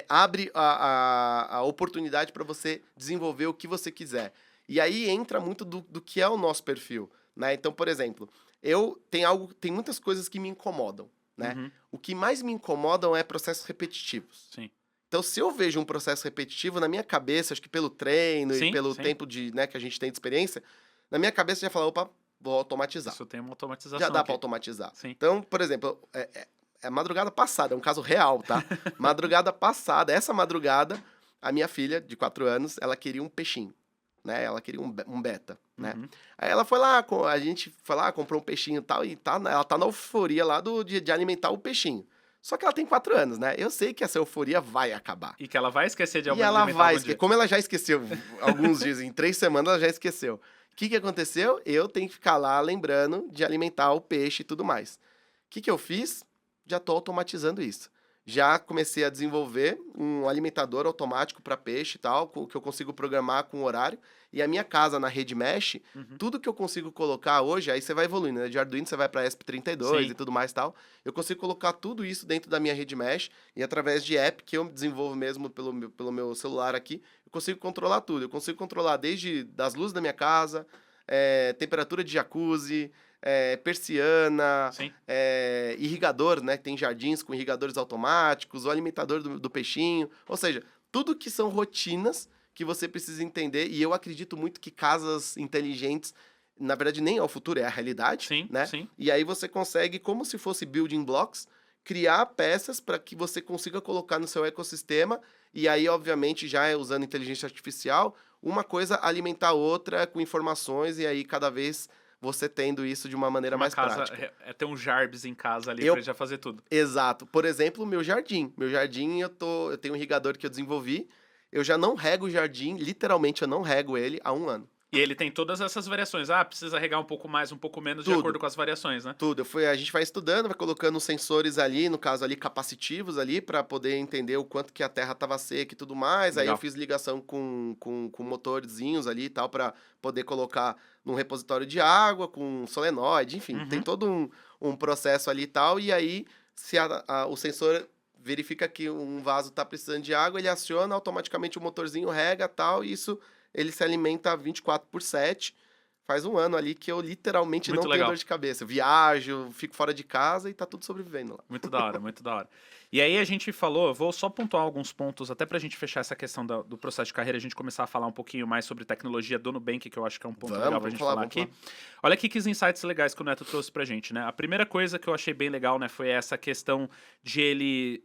abre a oportunidade para você desenvolver o que você quiser. E aí entra muito do que é o nosso perfil, né? Então, por exemplo, tem muitas coisas que me incomodam, né? Uhum. O que mais me incomodam é processos repetitivos. Sim. Então, se eu vejo um processo repetitivo, na minha cabeça, acho que pelo treino e Sim, pelo sim. tempo né, que a gente tem de experiência, na minha cabeça já fala, opa, vou automatizar. Isso tem uma automatização Já dá aqui. para automatizar. Sim. Então, por exemplo, é madrugada passada, é um caso real, tá? Madrugada passada, essa madrugada, a minha filha, de 4 anos, ela queria um peixinho, né? Ela queria um beta, né? Uhum. Aí ela foi lá, a gente foi lá, comprou um peixinho e tal, e ela tá na euforia lá de alimentar o peixinho. Só que ela tem 4 anos, né? Eu sei que essa euforia vai acabar. E que ela vai esquecer de E ela alimentar vai algum esquecer. dia. Como ela já esqueceu, alguns dias, em 3 semanas ela já esqueceu. O que aconteceu? Eu tenho que ficar lá lembrando de alimentar o peixe e tudo mais. O que eu fiz? Já estou automatizando isso. Já comecei a desenvolver um alimentador automático para peixe e tal, que eu consigo programar com horário. E a minha casa na rede mesh, tudo que eu consigo colocar hoje, aí você vai evoluindo, né? De Arduino você vai para ESP32 Sim. e tudo mais e tal. Eu consigo colocar tudo isso dentro da minha rede mesh e através de app que eu desenvolvo mesmo pelo meu celular aqui, eu consigo controlar tudo. Eu consigo controlar desde das luzes da minha casa, temperatura de jacuzzi, persiana, Sim. irrigador, né? Tem jardins com irrigadores automáticos, o alimentador do peixinho. Ou seja, tudo que são rotinas que você precisa entender. E eu acredito muito que casas inteligentes, na verdade, nem é o futuro, é a realidade, Sim, né? sim. E aí você consegue, como se fosse building blocks, criar peças para que você consiga colocar no seu ecossistema. E aí, obviamente, já usando inteligência artificial, uma coisa alimentar a outra com informações e aí cada vez você tendo isso de uma maneira mais prática. É ter um Jarbs em casa ali Eu- pra ele já fazer tudo. Exato. Por exemplo, o meu jardim. Meu jardim, eu tenho um irrigador que eu desenvolvi. Eu já não rego o jardim, literalmente eu não rego ele há 1 ano. E ele tem todas essas variações. Ah, precisa regar um pouco mais, um pouco menos, de Tudo. acordo com as variações, né? Tudo. A gente vai estudando, vai colocando sensores ali, no caso ali, capacitivos ali, para poder entender o quanto que a terra estava seca e tudo mais. Aí Legal. eu fiz ligação com motorzinhos ali e tal, para poder colocar num repositório de água, com solenoide, enfim. Tem todo um processo ali e tal. E aí, se o sensor verifica que um vaso está precisando de água, ele aciona, automaticamente o motorzinho rega tal, e isso ele se alimenta 24/7. Faz 1 ano ali que eu literalmente Muito não legal. tenho dor de cabeça. Eu viajo, fico fora de casa e tá tudo sobrevivendo lá. Muito da hora, muito da hora. E aí a gente falou, eu vou só pontuar alguns pontos, até pra gente fechar essa questão do processo de carreira, a gente começar a falar um pouquinho mais sobre tecnologia do Nubank, que eu acho que é um ponto legal pra gente falar aqui. Olha aqui que insights legais que o Neto trouxe pra gente, né? A primeira coisa que eu achei bem legal, né, foi essa questão de ele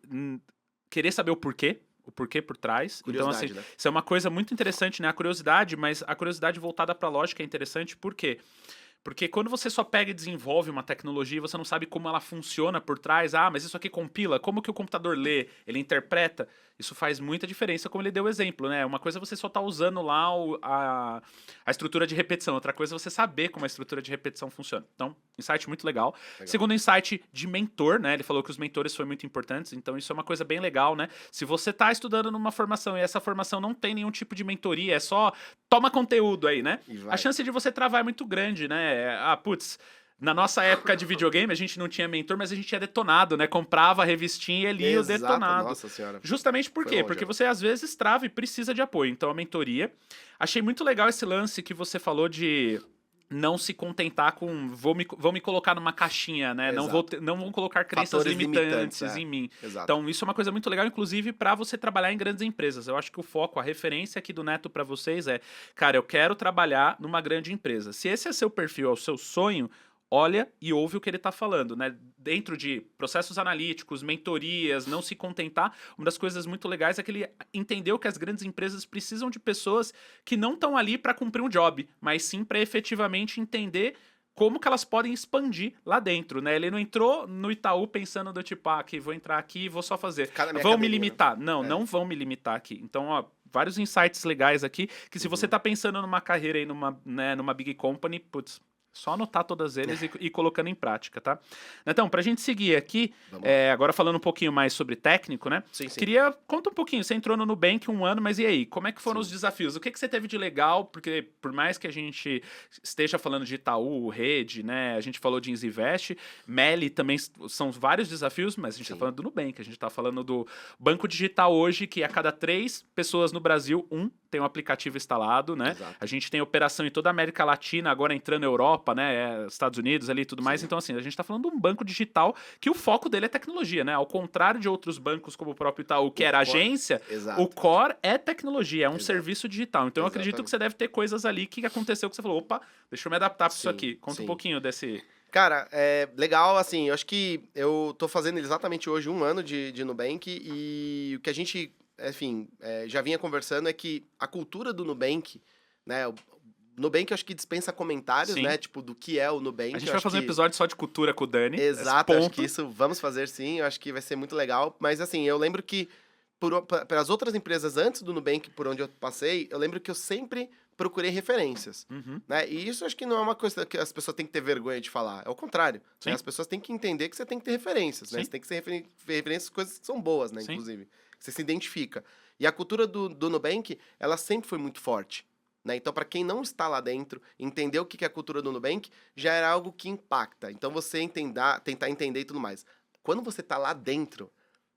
querer saber o porquê por trás. Então, assim, Curiosidade, né? isso é uma coisa muito interessante, né? A curiosidade, mas a curiosidade voltada pra lógica é interessante, por quê? Porque quando você só pega e desenvolve uma tecnologia e você não sabe como ela funciona por trás, mas isso aqui compila, como que o computador lê, ele interpreta, isso faz muita diferença, como ele deu o exemplo, né? Uma coisa é você só tá usando lá a estrutura de repetição, outra coisa é você saber como a estrutura de repetição funciona. Então, insight muito legal. Segundo insight de mentor, né? Ele falou que os mentores foram muito importantes, então isso é uma coisa bem legal, né? Se você tá estudando numa formação e essa formação não tem nenhum tipo de mentoria, é só toma conteúdo aí, né? A chance de você travar é muito grande, né? Putz, na nossa época de videogame a gente não tinha mentor, mas a gente ia detonado, né? Comprava a revistinha e lia o detonado. Nossa senhora. Justamente por Foi quê? longe, Porque ó. você às vezes trava e precisa de apoio. Então a mentoria. Achei muito legal esse lance que você falou de não se contentar com vou me colocar numa caixinha, né? Não vão colocar crenças Fatores limitantes limitantes, em mim. Exato. Então, isso é uma coisa muito legal, inclusive, para você trabalhar em grandes empresas. Eu acho que o foco, a referência aqui do Neto para vocês é, cara, eu quero trabalhar numa grande empresa. Se esse é seu perfil, é o seu sonho, olha e ouve o que ele está falando, né? Dentro de processos analíticos, mentorias, não se contentar. Uma das coisas muito legais é que ele entendeu que as grandes empresas precisam de pessoas que não estão ali para cumprir um job, mas sim para efetivamente entender como que elas podem expandir lá dentro, né? Ele não entrou no Itaú pensando do tipo, aqui, vou entrar aqui e vou só fazer. Ficar na minha Vão me cadeirinha, né? limitar. Não, não vão me limitar aqui. Então, ó, vários insights legais aqui, que se você tá pensando numa carreira aí, numa big company, putz, só anotar todas eles e colocando em prática, tá? Então, pra gente seguir aqui, Vamos lá. agora falando um pouquinho mais sobre técnico, né? Sim, sim. Conta um pouquinho, você entrou no Nubank 1 ano, mas e aí? Como é que foram Sim. os desafios? O que você teve de legal? Porque por mais que a gente esteja falando de Itaú, Rede, né? A gente falou de Inzivest, Meli também são vários desafios, mas a gente tá Sim. falando do Nubank, a gente tá falando do banco digital hoje, que a cada 3 pessoas no Brasil, tem um aplicativo instalado, né? Exato. A gente tem operação em toda a América Latina, agora entrando na Europa, né? Estados Unidos ali e tudo mais. Então, assim, a gente tá falando de um banco digital que o foco dele é tecnologia, né? Ao contrário de outros bancos como o próprio Itaú, que era agência, Exato. o core é tecnologia, é um Exato. serviço digital. Então, eu acredito Exatamente. que você deve ter coisas ali que aconteceu que você falou, opa, deixa eu me adaptar para isso Sim, aqui. Conta um sim. pouquinho desse... Cara, é legal, assim, eu acho que eu tô fazendo exatamente hoje 1 ano de Nubank e o que a gente, enfim, já vinha conversando é que a cultura do Nubank, né, o Nubank eu acho que dispensa comentários, Sim. né, tipo, do que é o Nubank. A gente eu vai acho fazer um que... episódio só de cultura com o Dani. Exato, acho ponto. que isso vamos fazer sim, eu acho que vai ser muito legal, mas assim, eu lembro que para as outras empresas antes do Nubank, por onde eu passei, eu lembro que eu sempre procurei referências, Uhum. né? E isso acho que não é uma coisa que as pessoas têm que ter vergonha de falar, é o contrário. Sim. Né? As pessoas têm que entender que você tem que ter referências, né? Sim. Você tem que ser referências coisas que são boas, né? Sim. Inclusive, que você se identifica. E a cultura do Nubank, ela sempre foi muito forte. Né? Então, para quem não está lá dentro, entender o que é a cultura do Nubank, já era algo que impacta. Então, você tentar entender e tudo mais. Quando você está lá dentro,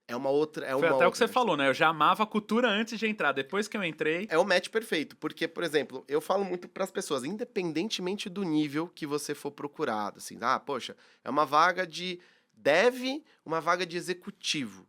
é uma outra. Foi até o que você falou, né? Eu já amava a cultura antes de entrar. Depois que eu entrei. É o match perfeito, porque, por exemplo, eu falo muito para as pessoas, independentemente do nível que você for procurado, assim, poxa, é uma vaga de dev, uma vaga de executivo.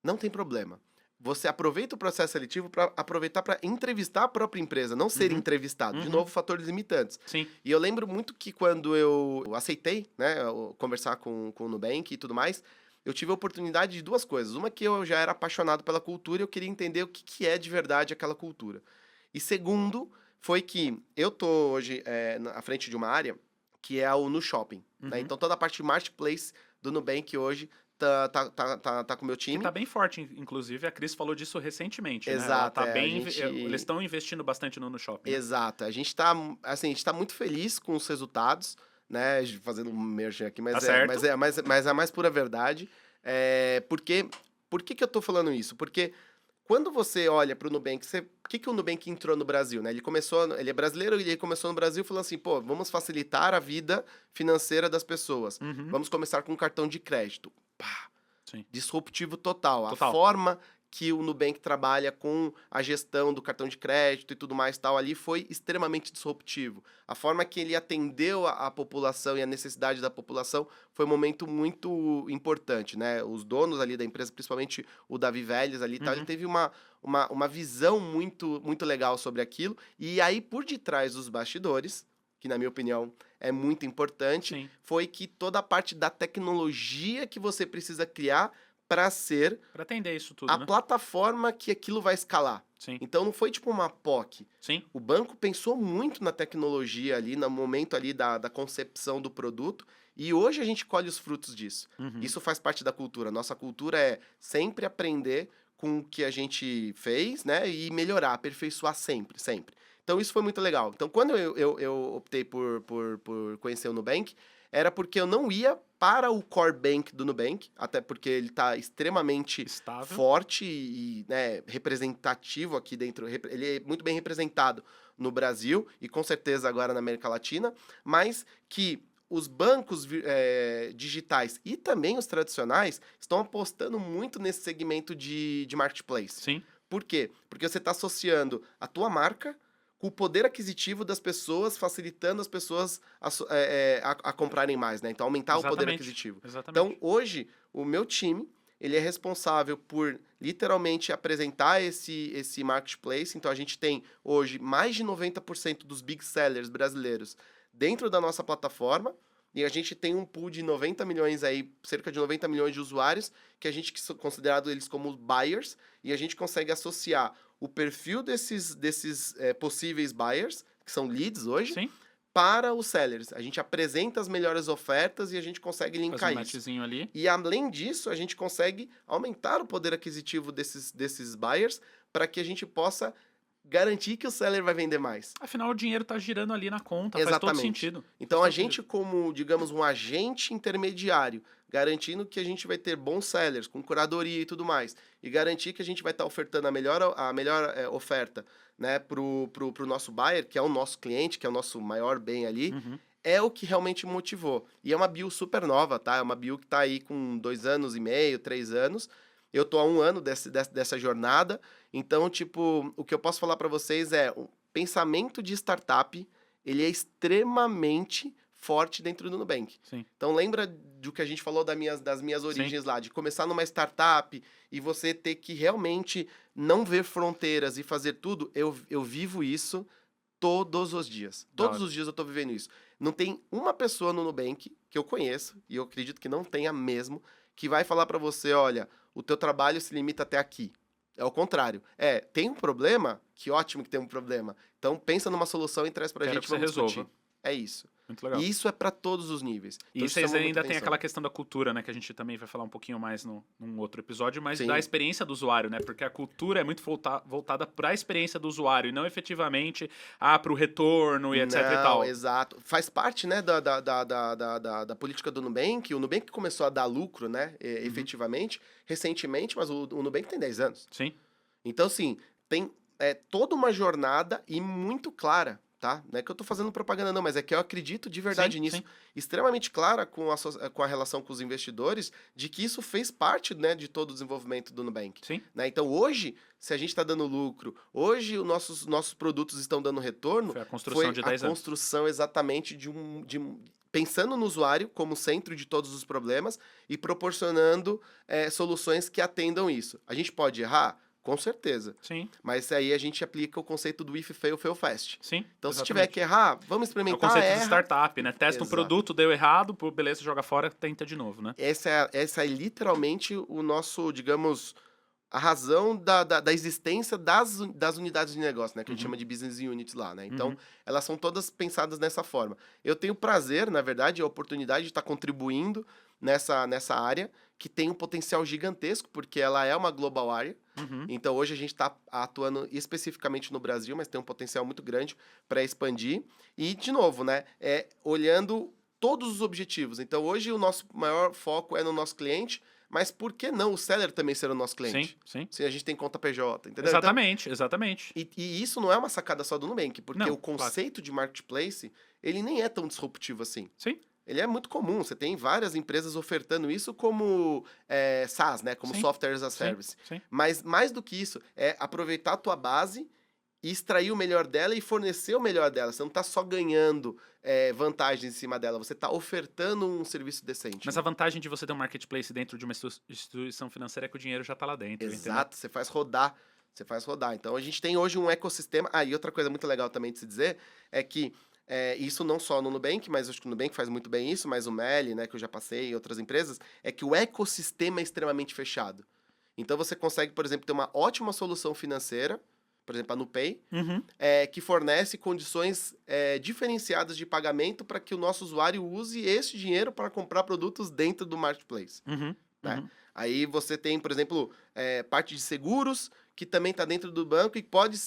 Não tem problema. Você aproveita o processo seletivo para aproveitar para entrevistar a própria empresa, não ser entrevistado. De novo, fatores limitantes. Sim. E eu lembro muito que quando eu aceitei, né, conversar com o Nubank e tudo mais, eu tive a oportunidade de 2 coisas. Uma que eu já era apaixonado pela cultura e eu queria entender o que é de verdade aquela cultura. E segundo, foi que eu tô hoje à frente de uma área que é o No Shopping. Né? Então, toda a parte de marketplace do Nubank hoje tá com o meu time. Que tá bem forte, inclusive. A Cris falou disso recentemente, né? Exato. Ela tá bem... gente... Eles estão investindo bastante no shopping. Né? Exato. A gente tá muito feliz com os resultados, né? Fazendo um merchan aqui, mas, Tá mas é a mais pura verdade. Por que eu tô falando isso? Porque quando você olha para o Nubank, por que o Nubank entrou no Brasil? Né? Ele é brasileiro e ele começou no Brasil falando assim, pô, vamos facilitar a vida financeira das pessoas. Vamos começar com um cartão de crédito. Pá, Sim. Disruptivo total. Total. A forma que o Nubank trabalha com a gestão do cartão de crédito e tudo mais tal ali foi extremamente disruptivo. A forma que ele atendeu a população e a necessidade da população foi um momento muito importante, né? Os donos ali da empresa, principalmente o Davi Vélez ali, ele teve uma visão muito, muito legal sobre aquilo. E aí, por detrás dos bastidores, que na minha opinião é muito importante, Sim. foi que toda a parte da tecnologia que você precisa criar para ser Pra atender isso tudo, a né? plataforma que aquilo vai escalar. Sim. Então não foi tipo uma POC. Sim. O banco pensou muito na tecnologia ali, no momento ali da concepção do produto, e hoje a gente colhe os frutos disso. Isso faz parte da cultura. Nossa cultura é sempre aprender com o que a gente fez, né? E melhorar, aperfeiçoar sempre, sempre. Então isso foi muito legal. Então quando eu optei por conhecer o Nubank, era porque eu não ia para o core bank do Nubank, até porque ele está extremamente Estável. forte e né, representativo aqui dentro. Ele é muito bem representado no Brasil e com certeza agora na América Latina, mas que os bancos digitais e também os tradicionais estão apostando muito nesse segmento de marketplace. Sim. Por quê? Porque você está associando a tua marca com o poder aquisitivo das pessoas, facilitando as pessoas a comprarem mais, né? Então, aumentar o poder aquisitivo. Exatamente. Então, hoje, o meu time, ele é responsável por, literalmente, apresentar esse marketplace. Então, a gente tem, hoje, mais de 90% dos big sellers brasileiros dentro da nossa plataforma. E a gente tem um pool de 90 milhões aí, cerca de 90 milhões de usuários, que a gente considerado eles como buyers, e a gente consegue associar o perfil desses possíveis buyers, que são leads hoje, Sim. para os sellers. A gente apresenta as melhores ofertas e a gente consegue Faz linkar um isso. matchzinho ali. E além disso, a gente consegue aumentar o poder aquisitivo desses buyers para que a gente possa garantir que o seller vai vender mais. Afinal, o dinheiro tá girando ali na conta, faz todo Exatamente. sentido. Então Faz a todo gente, como, digamos, um agente intermediário, garantindo que a gente vai ter bons sellers, com curadoria e tudo mais, e garantir que a gente vai estar ofertando a melhor oferta, né, pro nosso buyer, que é o nosso cliente, que é o nosso maior bem ali, Uhum. é o que realmente motivou. E é uma bio super nova, tá? É uma bio que tá aí com 2 anos e meio, 3 anos. Eu tô há 1 ano dessa jornada. Então, tipo, o que eu posso falar para vocês é o pensamento de startup, ele é extremamente forte dentro do Nubank. Sim. Então, lembra do que a gente falou das minhas origens lá, de começar numa startup e você ter que realmente não ver fronteiras e fazer tudo? Eu vivo isso todos os dias. Da Todos hora. os dias eu tô vivendo isso. Não tem uma pessoa no Nubank que eu conheço, e eu acredito que não tenha mesmo, que vai falar para você, olha, o teu trabalho se limita até aqui. É o contrário. Tem um problema? Que ótimo que tem um problema. Então pensa numa solução e traz pra Quero gente, que você vamos discutir. resolva. É isso. Muito legal. E isso é para todos os níveis. Então, E isso vocês chama muita ainda tem atenção. aquela questão da cultura, né? Que a gente também vai falar um pouquinho mais num outro episódio, mas Sim. da experiência do usuário, né? Porque a cultura é muito voltada para a experiência do usuário e não efetivamente para o retorno e etc e Não, tal. exato. Faz parte, né, da política do Nubank. O Nubank começou a dar lucro, né, efetivamente, recentemente, mas o Nubank tem 10 anos. Sim. Então, assim, tem toda uma jornada e muito clara, tá? Não é que eu tô fazendo propaganda não, mas é que eu acredito de verdade Sim, nisso. sim. Extremamente clara com a relação com os investidores, de que isso fez parte, né, de todo o desenvolvimento do Nubank. Sim. Né? Então, hoje, se a gente está dando lucro, hoje os nossos produtos estão dando retorno, Foi a construção de 10 a anos. construção exatamente pensando no usuário como centro de todos os problemas e proporcionando soluções que atendam isso. A gente pode errar? Com certeza. Sim. Mas aí a gente aplica o conceito do if fail, fail fast. Sim. Então, se exatamente. tiver que errar, vamos É o experimentar, conceito de erra. startup, né? Testa um Exato. produto, deu errado, beleza, joga fora, tenta de novo, né? Essa é literalmente o nosso, digamos, a razão da existência das unidades de negócio, né? Que a gente chama de business units lá, né? Então, elas são todas pensadas dessa forma. Eu tenho prazer, na verdade, a oportunidade de estar contribuindo nessa área, que tem um potencial gigantesco, porque ela é uma global area. Uhum. Então, hoje a gente está atuando especificamente no Brasil, mas tem um potencial muito grande para expandir. E, de novo, né? Olhando todos os objetivos. Então, hoje o nosso maior foco é no nosso cliente, mas por que não o seller também ser o nosso cliente? Sim, sim. Se a gente tem conta PJ, entendeu? Exatamente, exatamente. Então, e isso não é uma sacada só do Nubank, porque Não, o conceito de marketplace, ele nem é tão disruptivo assim. Sim. Ele é muito comum, você tem várias empresas ofertando isso como SaaS, né? Como Sim, Software as a sim, Service. sim. Mas mais do que isso, é aproveitar a tua base e extrair o melhor dela e fornecer o melhor dela. Você não está só ganhando vantagens em cima dela, você está ofertando um serviço decente. Mas a vantagem de você ter um marketplace dentro de uma instituição financeira é que o dinheiro já está lá dentro. Entendeu? Exato, você faz rodar. Então, a gente tem hoje um ecossistema. E outra coisa muito legal também de se dizer é que isso não só no Nubank, mas acho que o Nubank faz muito bem isso, mas o Meli, né, que eu já passei e outras empresas, é que o ecossistema é extremamente fechado. Então, você consegue, por exemplo, ter uma ótima solução financeira, por exemplo, a NuPay, Uhum. que fornece condições diferenciadas de pagamento para que o nosso usuário use esse dinheiro para comprar produtos dentro do marketplace. Uhum. Né? Uhum. Aí você tem, por exemplo, parte de seguros, que também está dentro do banco e pode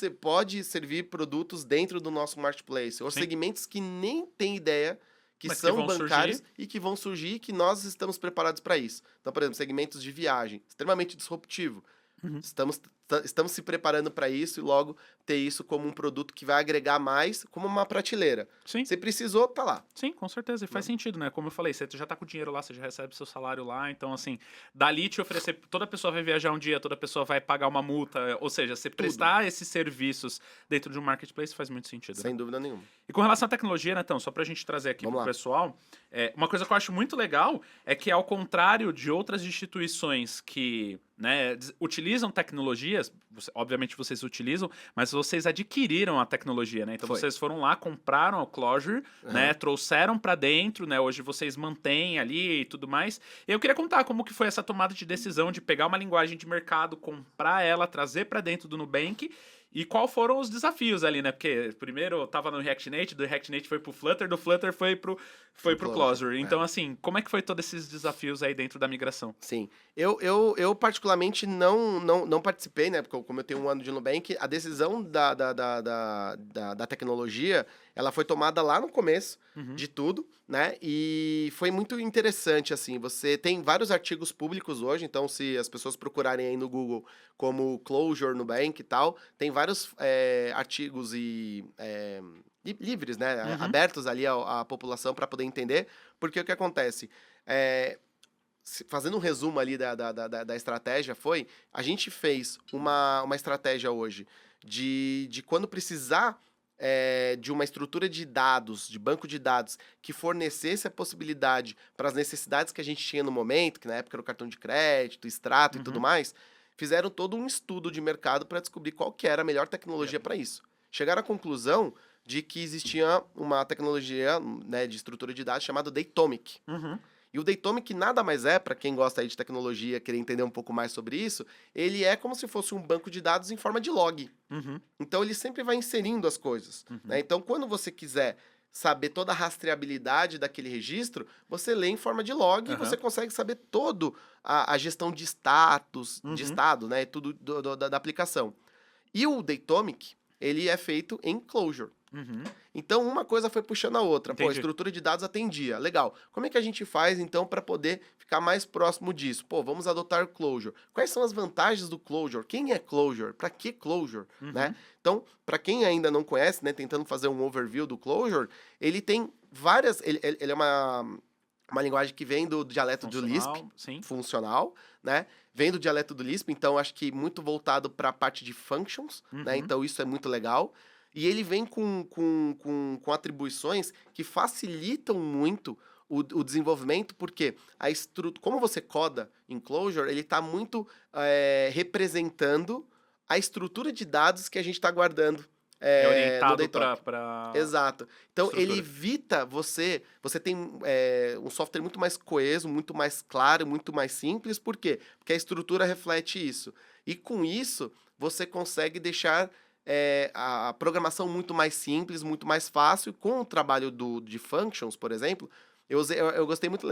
servir produtos dentro do nosso marketplace. Ou Sim. segmentos que nem tem ideia que Mas que são vão bancários surgir. e que vão surgir e que nós estamos preparados para isso. Então, por exemplo, segmentos de viagem, extremamente disruptivo. Uhum. Estamos se preparando para isso e logo ter isso como um produto que vai agregar mais, como uma prateleira. Sim. Você precisou, tá lá. Sim, com certeza. E faz sentido, né? Como eu falei, você já tá com o dinheiro lá, você já recebe seu salário lá. Então, assim, dali te oferecer. Toda pessoa vai viajar um dia, toda pessoa vai pagar uma multa. Ou seja, você prestar esses serviços dentro de um marketplace faz muito sentido. Sem Né? dúvida nenhuma. E com relação à tecnologia, né, então, só pra gente trazer aqui Vamos pro lá. pessoal, uma coisa que eu acho muito legal é que, ao contrário de outras instituições que, né, utilizam tecnologias, obviamente vocês utilizam, mas vocês adquiriram a tecnologia, né? Então Foi. vocês foram lá, compraram o Clojure, né, trouxeram pra dentro, né? Hoje vocês mantêm ali e tudo mais. E eu queria contar como que foi essa tomada de decisão de pegar uma linguagem de mercado, comprar ela, trazer pra dentro do Nubank E qual foram os desafios ali, né? Porque primeiro eu tava no React Native, do React Native foi pro Flutter, do Flutter foi pro Clojure. Então, assim, como é que foi todos esses desafios aí dentro da migração? Sim. Eu particularmente não participei, né? Porque como eu tenho um ano de Nubank, a decisão da tecnologia, ela foi tomada lá no começo de tudo, né? E foi muito interessante, assim. Você tem vários artigos públicos hoje, então se as pessoas procurarem aí no Google como Clojure Nubank e tal, tem vários artigos livres, né? Abertos ali à população para poder entender. Porque o que acontece? Fazendo um resumo ali da estratégia, a gente fez uma estratégia hoje de quando precisar de uma estrutura de dados, de banco de dados, que fornecesse a possibilidade para as necessidades que a gente tinha no momento, que na época era o cartão de crédito, extrato e tudo mais, fizeram todo um estudo de mercado para descobrir qual que era a melhor tecnologia para isso. Chegaram à conclusão de que existia uma tecnologia, né, de estrutura de dados chamada Datomic. E o Datomic nada mais é, para quem gosta aí de tecnologia, querer entender um pouco mais sobre isso, ele é como se fosse um banco de dados em forma de log. Então, ele sempre vai inserindo as coisas. Né? Então, quando você quiser saber toda a rastreabilidade daquele registro, você lê em forma de log e você consegue saber todo a gestão de status, de estado, né? Tudo da aplicação. E o Datomic, ele é feito em Clojure. Então, uma coisa foi puxando a outra. Entendi. Pô, a estrutura de dados atendia. Legal. Como é que a gente faz, então, para poder ficar mais próximo disso? Pô, vamos adotar Clojure. Quais são as vantagens do Clojure? Quem é Clojure? Para que Clojure? Né? Então, para quem ainda não conhece, né, tentando fazer um overview do Clojure, ele tem várias... Ele é uma linguagem que vem do dialeto do Lisp, funcional, né? Vem do dialeto do Lisp, então acho que muito voltado para a parte de functions, né? Então isso é muito legal. E ele vem com atribuições que facilitam muito o desenvolvimento, porque como você coda em Clojure, ele está muito representando a estrutura de dados que a gente está guardando. Orientado para... Exato. Então, estrutura. ele evita você tem um software muito mais coeso, muito mais claro, muito mais simples. Por quê? Porque a estrutura reflete isso. E com isso, você consegue deixar a programação muito mais simples, muito mais fácil. Com o trabalho de functions, por exemplo, eu gostei muito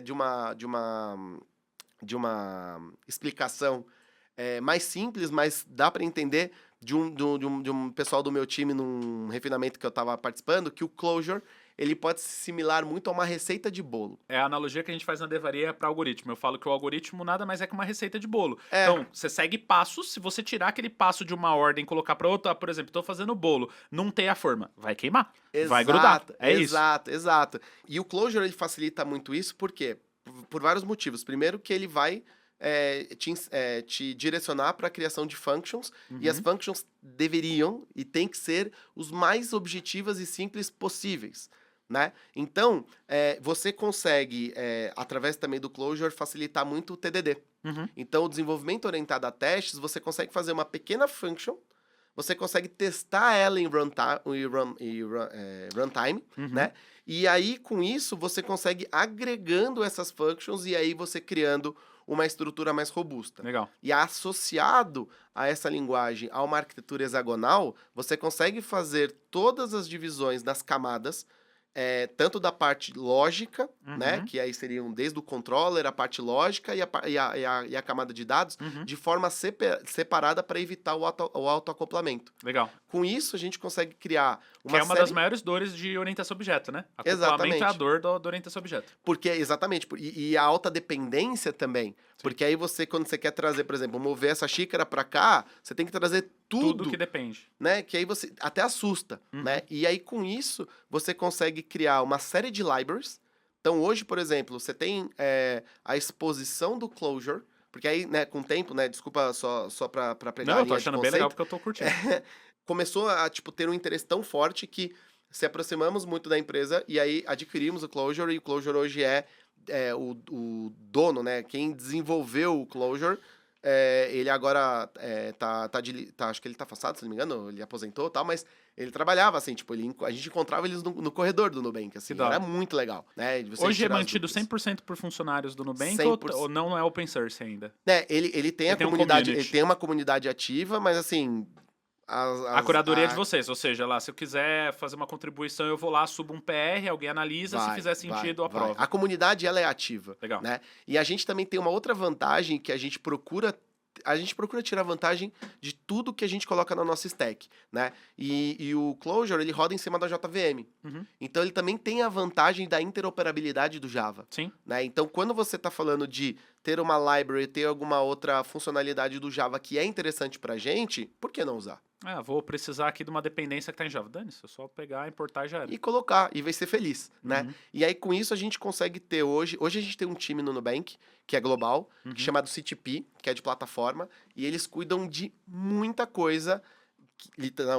de uma explicação mais simples, mas dá para entender de um pessoal do meu time num refinamento que eu estava participando, que o Clojure, ele pode se similar muito a uma receita de bolo. É a analogia que a gente faz na Devaria para algoritmo. Eu falo que o algoritmo nada mais é que uma receita de bolo. Então, você segue passos, se você tirar aquele passo de uma ordem e colocar para outra, por exemplo, estou fazendo bolo, não tem a forma, vai queimar, vai grudar. Exato. E o Clojure, ele facilita muito isso, por quê? Por vários motivos. Primeiro que ele vai te direcionar para a criação de functions, e as functions deveriam e tem que ser os mais objetivas e simples possíveis. Né? Então, você consegue, através também do Clojure, facilitar muito o TDD. Então, o desenvolvimento orientado a testes, você consegue fazer uma pequena function, você consegue testar ela em runtime, né? E aí, com isso, você consegue agregando essas functions e aí você criando uma estrutura mais robusta. Legal. E associado a essa linguagem, a uma arquitetura hexagonal, você consegue fazer todas as divisões das camadas, tanto da parte lógica, né, que aí seriam desde o controller, a parte lógica e a camada de dados, de forma separada para evitar o autoacoplamento. Legal. Com isso, a gente consegue criar que é uma das maiores dores de orientação a objeto, né? Acoplamento é a dor da orientação a objeto. Porque, exatamente. E a alta dependência também. Sim. Porque aí quando você quer trazer, por exemplo, mover essa xícara para cá, você tem que trazer tudo que depende. Né? Que aí você até assusta, né? E aí, com isso, você consegue criar uma série de libraries. Então, hoje, por exemplo, você tem a exposição do Clojure, porque aí, né, com o tempo, né, desculpa só pra pegar. Não, eu tô achando bem legal porque eu tô curtindo. Começou a, ter um interesse tão forte que se aproximamos muito da empresa e aí adquirimos o Clojure, e o Clojure hoje é o dono, né? Quem desenvolveu o Clojure, ele agora acho que ele tá afastado, se não me engano, ele aposentou e tal, mas ele trabalhava assim, tipo, a gente encontrava eles no corredor do Nubank, assim, era muito legal, né? Hoje é mantido 100% por funcionários do Nubank ou não é open source ainda? Ele tem a comunidade, ele tem uma comunidade ativa, mas assim, A curadoria é de vocês, ou seja, lá, se eu quiser fazer uma contribuição, eu vou lá, subo um PR, alguém analisa, se fizer sentido, aprova. A comunidade, ela é ativa. Legal. Né? E a gente também tem uma outra vantagem que a gente procura tirar vantagem de tudo que a gente coloca na nossa stack, né? E o Clojure, ele roda em cima da JVM. Uhum. Então, ele também tem a vantagem da interoperabilidade do Java. Sim. Né? Então, quando você está falando de ter uma library, ter alguma outra funcionalidade do Java que é interessante pra gente, por que não usar? Vou precisar aqui de uma dependência que tá em Java. Dane-se, é só pegar, importar e já era. E colocar, e vai ser feliz, né? E aí, com isso, a gente consegue ter hoje a gente tem um time no Nubank, que é global, que é chamado CTP, que é de plataforma, e eles cuidam de muita coisa,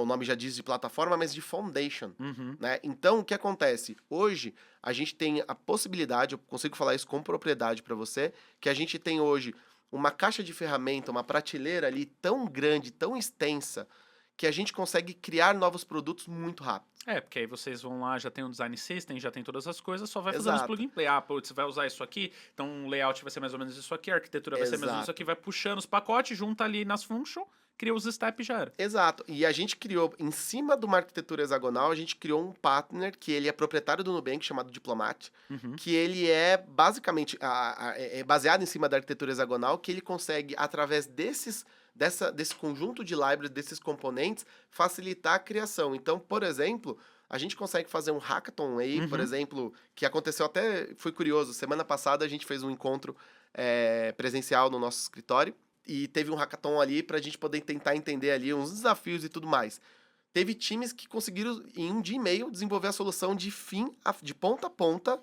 o nome já diz de plataforma, mas de foundation, né? Então, o que acontece? Hoje, a gente tem a possibilidade, eu consigo falar isso com propriedade para você, que a gente tem hoje uma caixa de ferramenta, uma prateleira ali tão grande, tão extensa, que a gente consegue criar novos produtos muito rápido. Porque aí vocês vão lá, já tem um design system, já tem todas as coisas, só vai fazendo os Exato. plug and play. Você vai usar isso aqui, então o layout vai ser mais ou menos isso aqui, a arquitetura vai ser mais ou menos isso aqui, vai puxando os pacotes, junta ali nas functions, cria os steps e já era. Exato. E a gente criou, em cima de uma arquitetura hexagonal, a gente criou um partner que ele é proprietário do Nubank, chamado Diplomat, que ele é basicamente é baseado em cima da arquitetura hexagonal, que ele consegue, através desse conjunto de libraries, desses componentes, facilitar a criação. Então, por exemplo, a gente consegue fazer um hackathon aí, por exemplo, que aconteceu até, foi curioso, semana passada a gente fez um encontro presencial no nosso escritório, e teve um hackathon ali pra gente poder tentar entender ali uns desafios e tudo mais. Teve times que conseguiram, em um dia e meio, desenvolver a solução de ponta a ponta,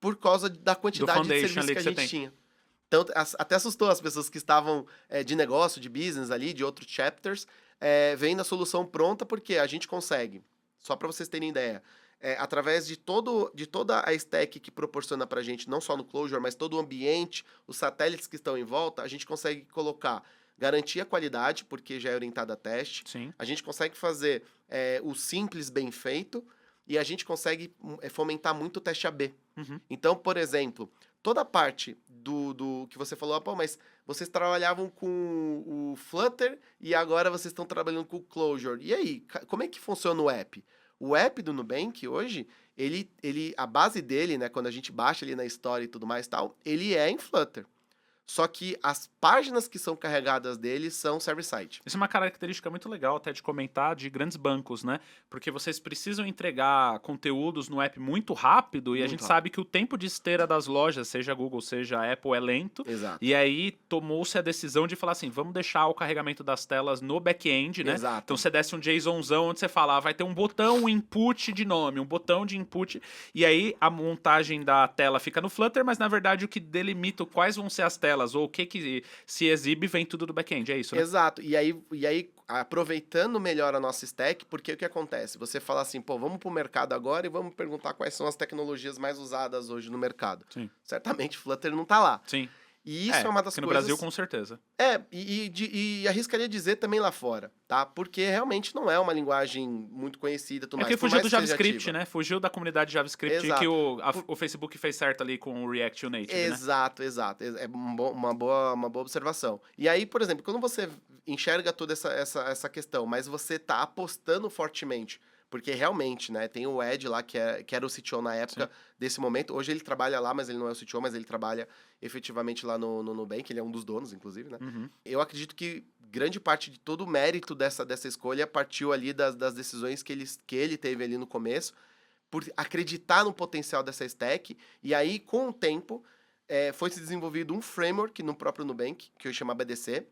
por causa da quantidade de serviços que a gente tinha. Então, até assustou as pessoas que estavam de negócio, de business ali, de outros chapters, vendo a solução pronta, porque a gente consegue, só para vocês terem ideia, através de toda a stack que proporciona para a gente, não só no Clojure, mas todo o ambiente, os satélites que estão em volta, a gente consegue garantir a qualidade, porque já é orientado a teste. Sim. A gente consegue fazer o simples bem feito, e a gente consegue fomentar muito o teste AB. Então, por exemplo, toda a parte do que você falou, mas vocês trabalhavam com o Flutter e agora vocês estão trabalhando com o Clojure. E aí, como é que funciona o app? O app do Nubank hoje, a base dele, né, quando a gente baixa ali na Store e tudo mais e tal, ele é em Flutter. Só que as páginas que são carregadas dele são server-side. Isso é uma característica muito legal até de comentar de grandes bancos, né? Porque vocês precisam entregar conteúdos no app muito rápido e a gente sabe que o tempo de esteira das lojas, seja Google, seja Apple, é lento. Exato. E aí tomou-se a decisão de falar assim, vamos deixar o carregamento das telas no back-end, né? Exato. Então você desce um JSONzão onde você fala, vai ter um botão input de nome, um botão de input. E aí a montagem da tela fica no Flutter, mas na verdade o que delimita quais vão ser as telas ou o que se exibe vem tudo do back-end, é isso, né? Exato. E aí, aproveitando melhor a nossa stack, porque o que acontece? Você fala assim, vamos pro mercado agora e vamos perguntar quais são as tecnologias mais usadas hoje no mercado. Sim. Certamente Flutter não tá lá. Sim. E isso é uma das coisas... no Brasil, com certeza. E arriscaria dizer também lá fora, tá? Porque realmente não é uma linguagem muito conhecida. Porque fugiu do JavaScript, né? Fugiu da comunidade JavaScript. Exato. Que o Facebook fez certo ali com o React Native, exato, né? Exato. É uma boa observação. E aí, por exemplo, quando você enxerga toda essa questão, mas você tá apostando fortemente, porque realmente, né, tem o Ed lá, que era o CTO na época desse momento. Hoje ele trabalha lá, mas ele não é o CTO, mas ele trabalha efetivamente lá no Nubank. Ele é um dos donos, inclusive, né? Eu acredito que grande parte de todo o mérito dessa escolha partiu ali das decisões que ele teve ali no começo, por acreditar no potencial dessa stack. E aí, com o tempo, foi se desenvolvido um framework no próprio Nubank, que eu chamo BDC,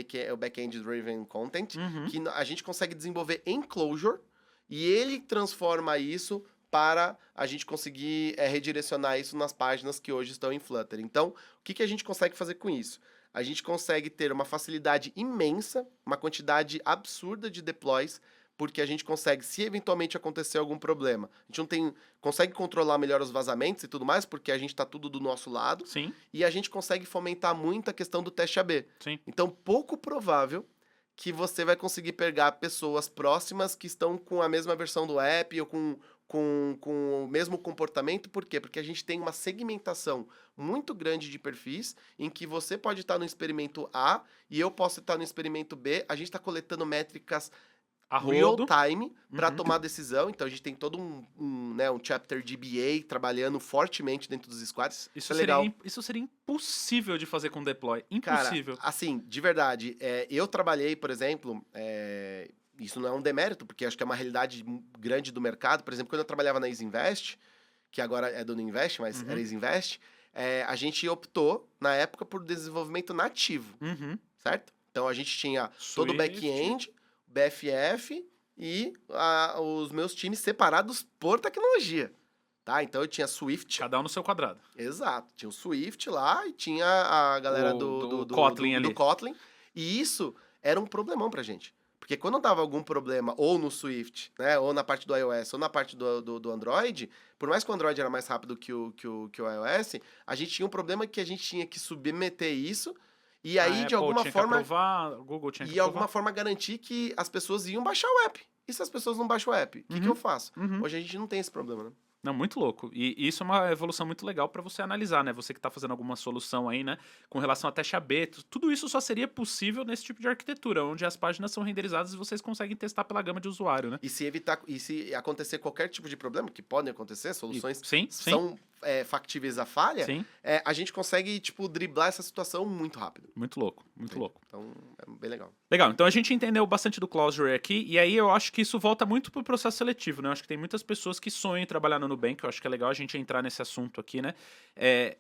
que é o Backend Driven Content, que a gente consegue desenvolver em Clojure, e ele transforma isso para a gente conseguir redirecionar isso nas páginas que hoje estão em Flutter. Então, o que a gente consegue fazer com isso? A gente consegue ter uma facilidade imensa, uma quantidade absurda de deploys, porque a gente consegue, se eventualmente acontecer algum problema, a gente consegue controlar melhor os vazamentos e tudo mais, porque a gente está tudo do nosso lado. Sim. E a gente consegue fomentar muito a questão do teste AB. Sim. Então, pouco provável que você vai conseguir pegar pessoas próximas que estão com a mesma versão do app ou com o mesmo comportamento. Por quê? Porque a gente tem uma segmentação muito grande de perfis em que você pode estar no experimento A e eu posso estar no experimento B. A gente está coletando métricas real rodo. time para Uhum. tomar decisão. Então a gente tem todo né, um chapter de BA trabalhando fortemente dentro dos squads. Isso é legal. isso seria impossível de fazer com deploy. Cara, Impossível. assim, de verdade, eu trabalhei, por exemplo, isso não é um demérito, porque acho que é uma realidade grande do mercado. Por exemplo, quando eu trabalhava na Isinvest, que agora é do Nuinvest, mas era Isinvest, a gente optou, na época, por desenvolvimento nativo, Uhum. certo? Então a gente tinha todo o Swift. back-end, BFF e os meus times separados por tecnologia, tá? Então eu tinha Swift, Cada um no seu quadrado. exato, tinha o Swift lá e tinha a galera Do Kotlin ali. do Kotlin, e isso era um problemão pra gente. Porque quando dava algum problema, ou no Swift, né, ou na parte do iOS, ou na parte do Android, por mais que o Android era mais rápido que o iOS, a gente tinha um problema que a gente tinha que submeter isso, e aí, de alguma forma, o Google tinha que de alguma forma garantir que as pessoas iam baixar o app. E se as pessoas não baixam o app, o que eu faço? Uhum. Hoje a gente não tem esse problema, né? Não, muito louco. E isso é uma evolução muito legal para você analisar, né? Você que está fazendo alguma solução aí, né? Com relação a teste AB, tudo isso só seria possível nesse tipo de arquitetura, onde as páginas são renderizadas e vocês conseguem testar pela gama de usuário, né? E se acontecer qualquer tipo de problema, que podem acontecer, soluções Sim. são factíveis à falha, Sim. a gente consegue, tipo, driblar essa situação muito rápido. Muito louco, muito louco. Então, é bem legal. Legal, então a gente entendeu bastante do Clojure aqui, e aí eu acho que isso volta muito pro processo seletivo, né? Eu acho que tem muitas pessoas que sonham em trabalhar no Nubank, eu acho que é legal a gente entrar nesse assunto aqui, né?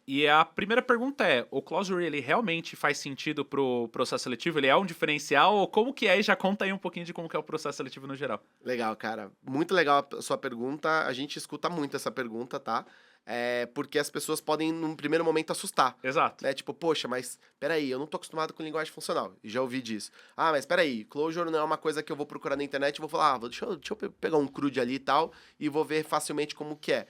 E a primeira pergunta é, o Clojure, ele realmente faz sentido pro processo seletivo? Ele é um diferencial? Ou como que é? E já conta aí um pouquinho de como que é o processo seletivo no geral. Legal, cara. Muito legal a sua pergunta. A gente escuta muito essa pergunta, tá? Porque as pessoas podem, num primeiro momento, assustar. Exato. Né? Tipo, poxa, mas peraí, eu não tô acostumado com linguagem funcional. E já ouvi disso. Ah, mas peraí, Clojure não é uma coisa que eu vou procurar na internet e vou falar, deixa eu pegar um CRUD ali e tal, e vou ver facilmente como que é.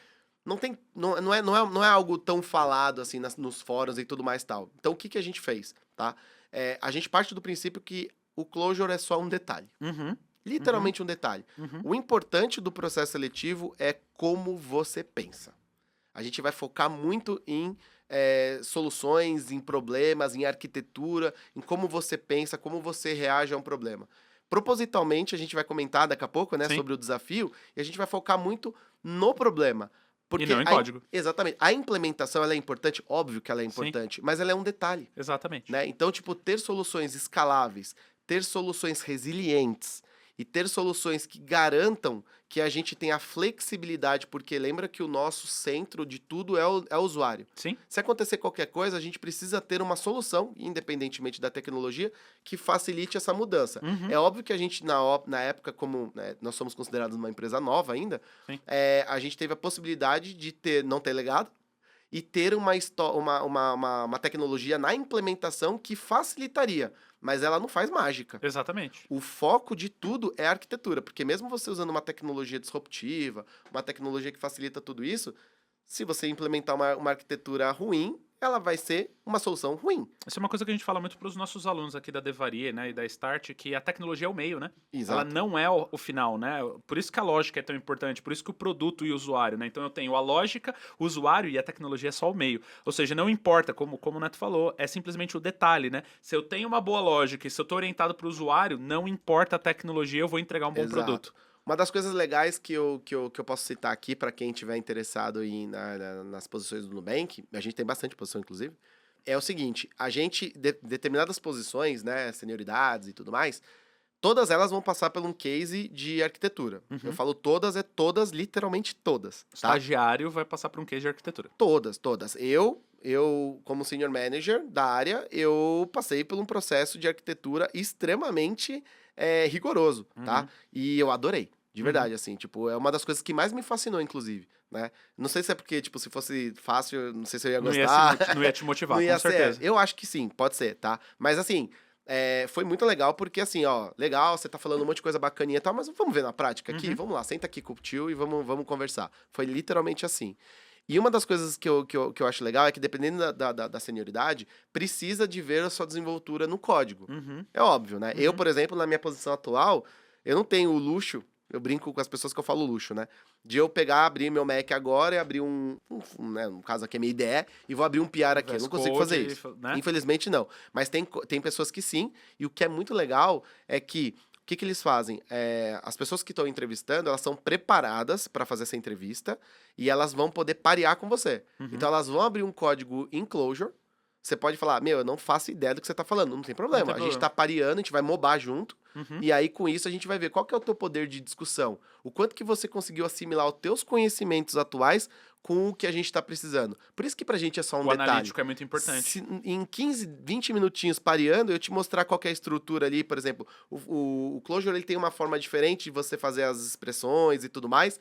Não é algo tão falado assim nos fóruns e tudo mais tal. Então, o que a gente fez, tá? A gente parte do princípio que o Clojure é só um detalhe. Uhum. Literalmente um detalhe. Uhum. O importante do processo seletivo é como você pensa. A gente vai focar muito em soluções, em problemas, em arquitetura, em como você pensa, como você reage a um problema. Propositalmente, a gente vai comentar daqui a pouco, né, Sim. sobre o desafio, e a gente vai focar muito no problema. Porque não em código. Exatamente. A implementação, ela é importante? Óbvio que ela é importante, mas ela é um detalhe. Exatamente. Né? Então, tipo, ter soluções escaláveis, ter soluções resilientes e ter soluções que garantam que a gente tenha flexibilidade, porque lembra que o nosso centro de tudo é o usuário. Sim. Se acontecer qualquer coisa, a gente precisa ter uma solução, independentemente da tecnologia, que facilite essa mudança. Uhum. É óbvio que a gente, na época, como nós somos considerados uma empresa nova ainda, Sim. a gente teve a possibilidade de não ter legado, e ter uma tecnologia na implementação que facilitaria, mas ela não faz mágica. Exatamente. O foco de tudo é a arquitetura, porque mesmo você usando uma tecnologia disruptiva, uma tecnologia que facilita tudo isso, se você implementar uma arquitetura ruim, ela vai ser uma solução ruim. Isso é uma coisa que a gente fala muito para os nossos alunos aqui da Devaria, né, e da Start, que a tecnologia é o meio, né? Exato. Ela não é o final, né? Por isso que a lógica é tão importante, por isso que o produto e o usuário, né? Então eu tenho a lógica, o usuário e a tecnologia é só o meio. Ou seja, não importa, como o Neto falou, é simplesmente o detalhe, né? Se eu tenho uma boa lógica e se eu estou orientado para o usuário, não importa a tecnologia, eu vou entregar um bom Exato. produto. Uma das coisas legais que eu posso citar aqui para quem estiver interessado nas posições do Nubank, a gente tem bastante posição, inclusive, é o seguinte, a gente, determinadas posições, né, senioridades e tudo mais, todas elas vão passar por um case de arquitetura. Uhum. Eu falo todas, literalmente todas. O Tá? estagiário vai passar por um case de arquitetura. Todas. Eu, como senior manager da área, eu passei por um processo de arquitetura extremamente rigoroso, tá? E eu adorei. De verdade, assim, tipo, é uma das coisas que mais me fascinou, inclusive, né? Não sei se é porque, tipo, se fosse fácil, não sei se eu ia gostar. Não ia te motivar, Não ia com certeza. Eu acho que sim, pode ser, tá? Mas, assim, foi muito legal, porque, assim, ó, legal, você tá falando um monte de coisa bacaninha e tal, mas vamos ver na prática aqui? Vamos lá, senta aqui com o tio e vamos conversar. Foi literalmente assim. E uma das coisas que eu acho legal é que, dependendo da senioridade, precisa de ver a sua desenvoltura no código. É óbvio, né? Eu, por exemplo, na minha posição atual, eu não tenho o luxo, eu brinco com as pessoas que eu falo luxo, né? De eu pegar, abrir meu Mac agora e abrir né, no caso aqui é minha IDE, e vou abrir um PR aqui. Eu não consigo fazer isso. Né? Infelizmente, não. Mas tem pessoas que sim, e o que é muito legal é que que eles fazem? As pessoas que estão entrevistando, elas são preparadas para fazer essa entrevista e elas vão poder parear com você. Uhum. Então, elas vão abrir um código em Clojure. Você pode falar, eu não faço ideia do que você tá falando, não tem problema. Não tem A gente problema. tá pareando, a gente vai mobar junto, Uhum. e aí com isso a gente vai ver qual que é o teu poder de discussão, o quanto que você conseguiu assimilar os teus conhecimentos atuais com o que a gente tá precisando. Por isso que pra gente é só um O detalhe. analítico é muito importante. Se em 15, 20 minutinhos pareando, eu te mostrar qual que é a estrutura ali, por exemplo, o Clojure ele tem uma forma diferente de você fazer as expressões e tudo mais.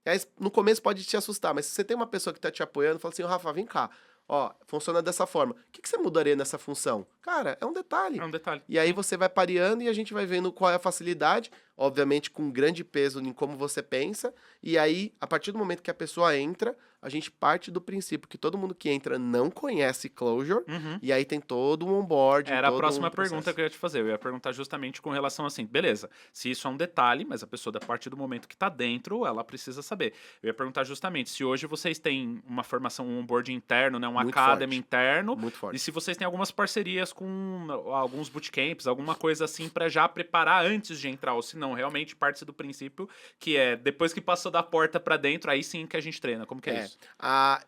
E aí, no começo pode te assustar, mas se você tem uma pessoa que tá te apoiando, fala assim, Rafa, vem cá. Ó, funciona dessa forma. O que você mudaria nessa função? Cara, é um detalhe. É um detalhe. E aí você vai pareando e a gente vai vendo qual é a facilidade, obviamente com grande peso em como você pensa. E aí, a partir do momento que a pessoa entra, a gente parte do princípio que todo mundo que entra não conhece Clojure. Uhum. E aí tem todo um onboarding. Era a todo próxima um pergunta processo. que eu ia te fazer. Eu ia perguntar justamente com relação assim, beleza, se isso é um detalhe, mas a pessoa, a partir do momento que tá dentro, ela precisa saber. Eu ia perguntar justamente se hoje vocês têm uma formação, um onboarding interno, né, um Muito academy forte. interno, Muito forte. e se vocês têm algumas parcerias com alguns bootcamps, alguma coisa assim, pra já preparar antes de entrar, ou se não, realmente parte do princípio que é, depois que passou da porta pra dentro, aí sim que a gente treina. Como que é isso?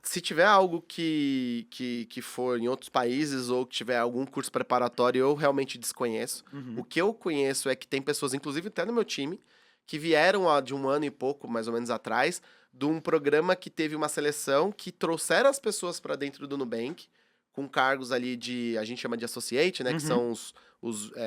Se tiver algo que for em outros países ou que tiver algum curso preparatório, eu realmente desconheço. Uhum. O que eu conheço é que tem pessoas, inclusive até no meu time, que vieram de um ano e pouco, mais ou menos atrás, de um programa que teve uma seleção que trouxeram as pessoas para dentro do Nubank, com cargos ali a gente chama de associate, né? Uhum. Que são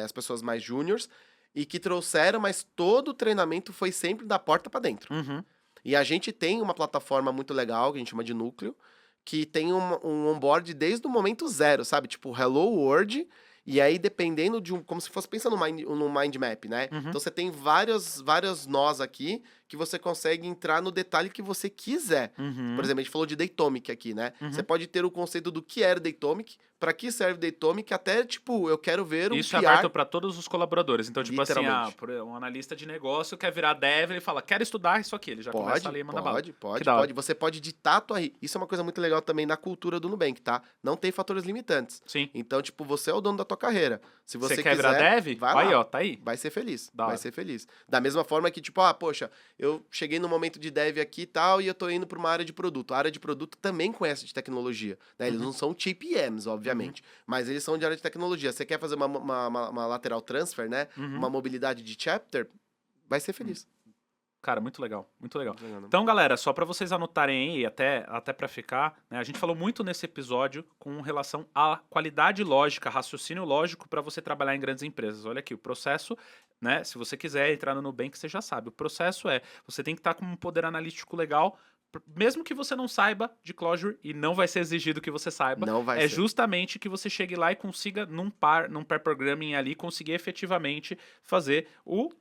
as pessoas mais júniores, e que trouxeram, mas todo o treinamento foi sempre da porta para dentro. Uhum. E a gente tem uma plataforma muito legal, que a gente chama de Núcleo, que tem um onboard desde o momento zero, sabe? Tipo, Hello World, e aí dependendo como se fosse, pensa no mind map, né? Uhum. Então você tem vários nós aqui, que você consegue entrar no detalhe que você quiser. Uhum. Por exemplo, a gente falou de Datomic aqui, né? Uhum. Você pode ter o conceito do que era Datomic, para que serve Datomic, até, tipo, eu quero ver Isso um é PR. aberto para todos os colaboradores. Então, tipo assim, Literalmente. um analista de negócio quer virar dev, ele fala, quero estudar isso aqui. Ele já começa ali e manda bala. Pode. Que da hora. Você pode ditar a tua... Isso é uma coisa muito legal também na cultura do Nubank, tá? Não tem fatores limitantes. Sim. Então, tipo, você é o dono da tua carreira. Se você quer virar quiser, dev? vai lá. Aí, ó, tá aí. Vai ser feliz. Da Vai hora. ser feliz. Da mesma forma que, tipo, poxa, eu cheguei no momento de dev aqui e tal, e eu tô indo pra uma área de produto. A área de produto também conhece de tecnologia, né? Eles não são TPMs, obviamente, mas eles são de área de tecnologia. Você quer fazer uma lateral transfer, né? Uhum. Uma mobilidade de chapter, vai ser feliz. Cara, muito legal, muito legal. Muito legal, né? Então, galera, só para vocês anotarem aí, até para ficar, né, a gente falou muito nesse episódio com relação à qualidade lógica, raciocínio lógico para você trabalhar em grandes empresas. Olha aqui, o processo, né, se você quiser entrar no Nubank, você já sabe. O processo você tem que estar com um poder analítico legal, mesmo que você não saiba de Clojure, e não vai ser exigido que você saiba, Não vai é ser. justamente que você chegue lá e consiga, num pair programming ali, conseguir efetivamente fazer o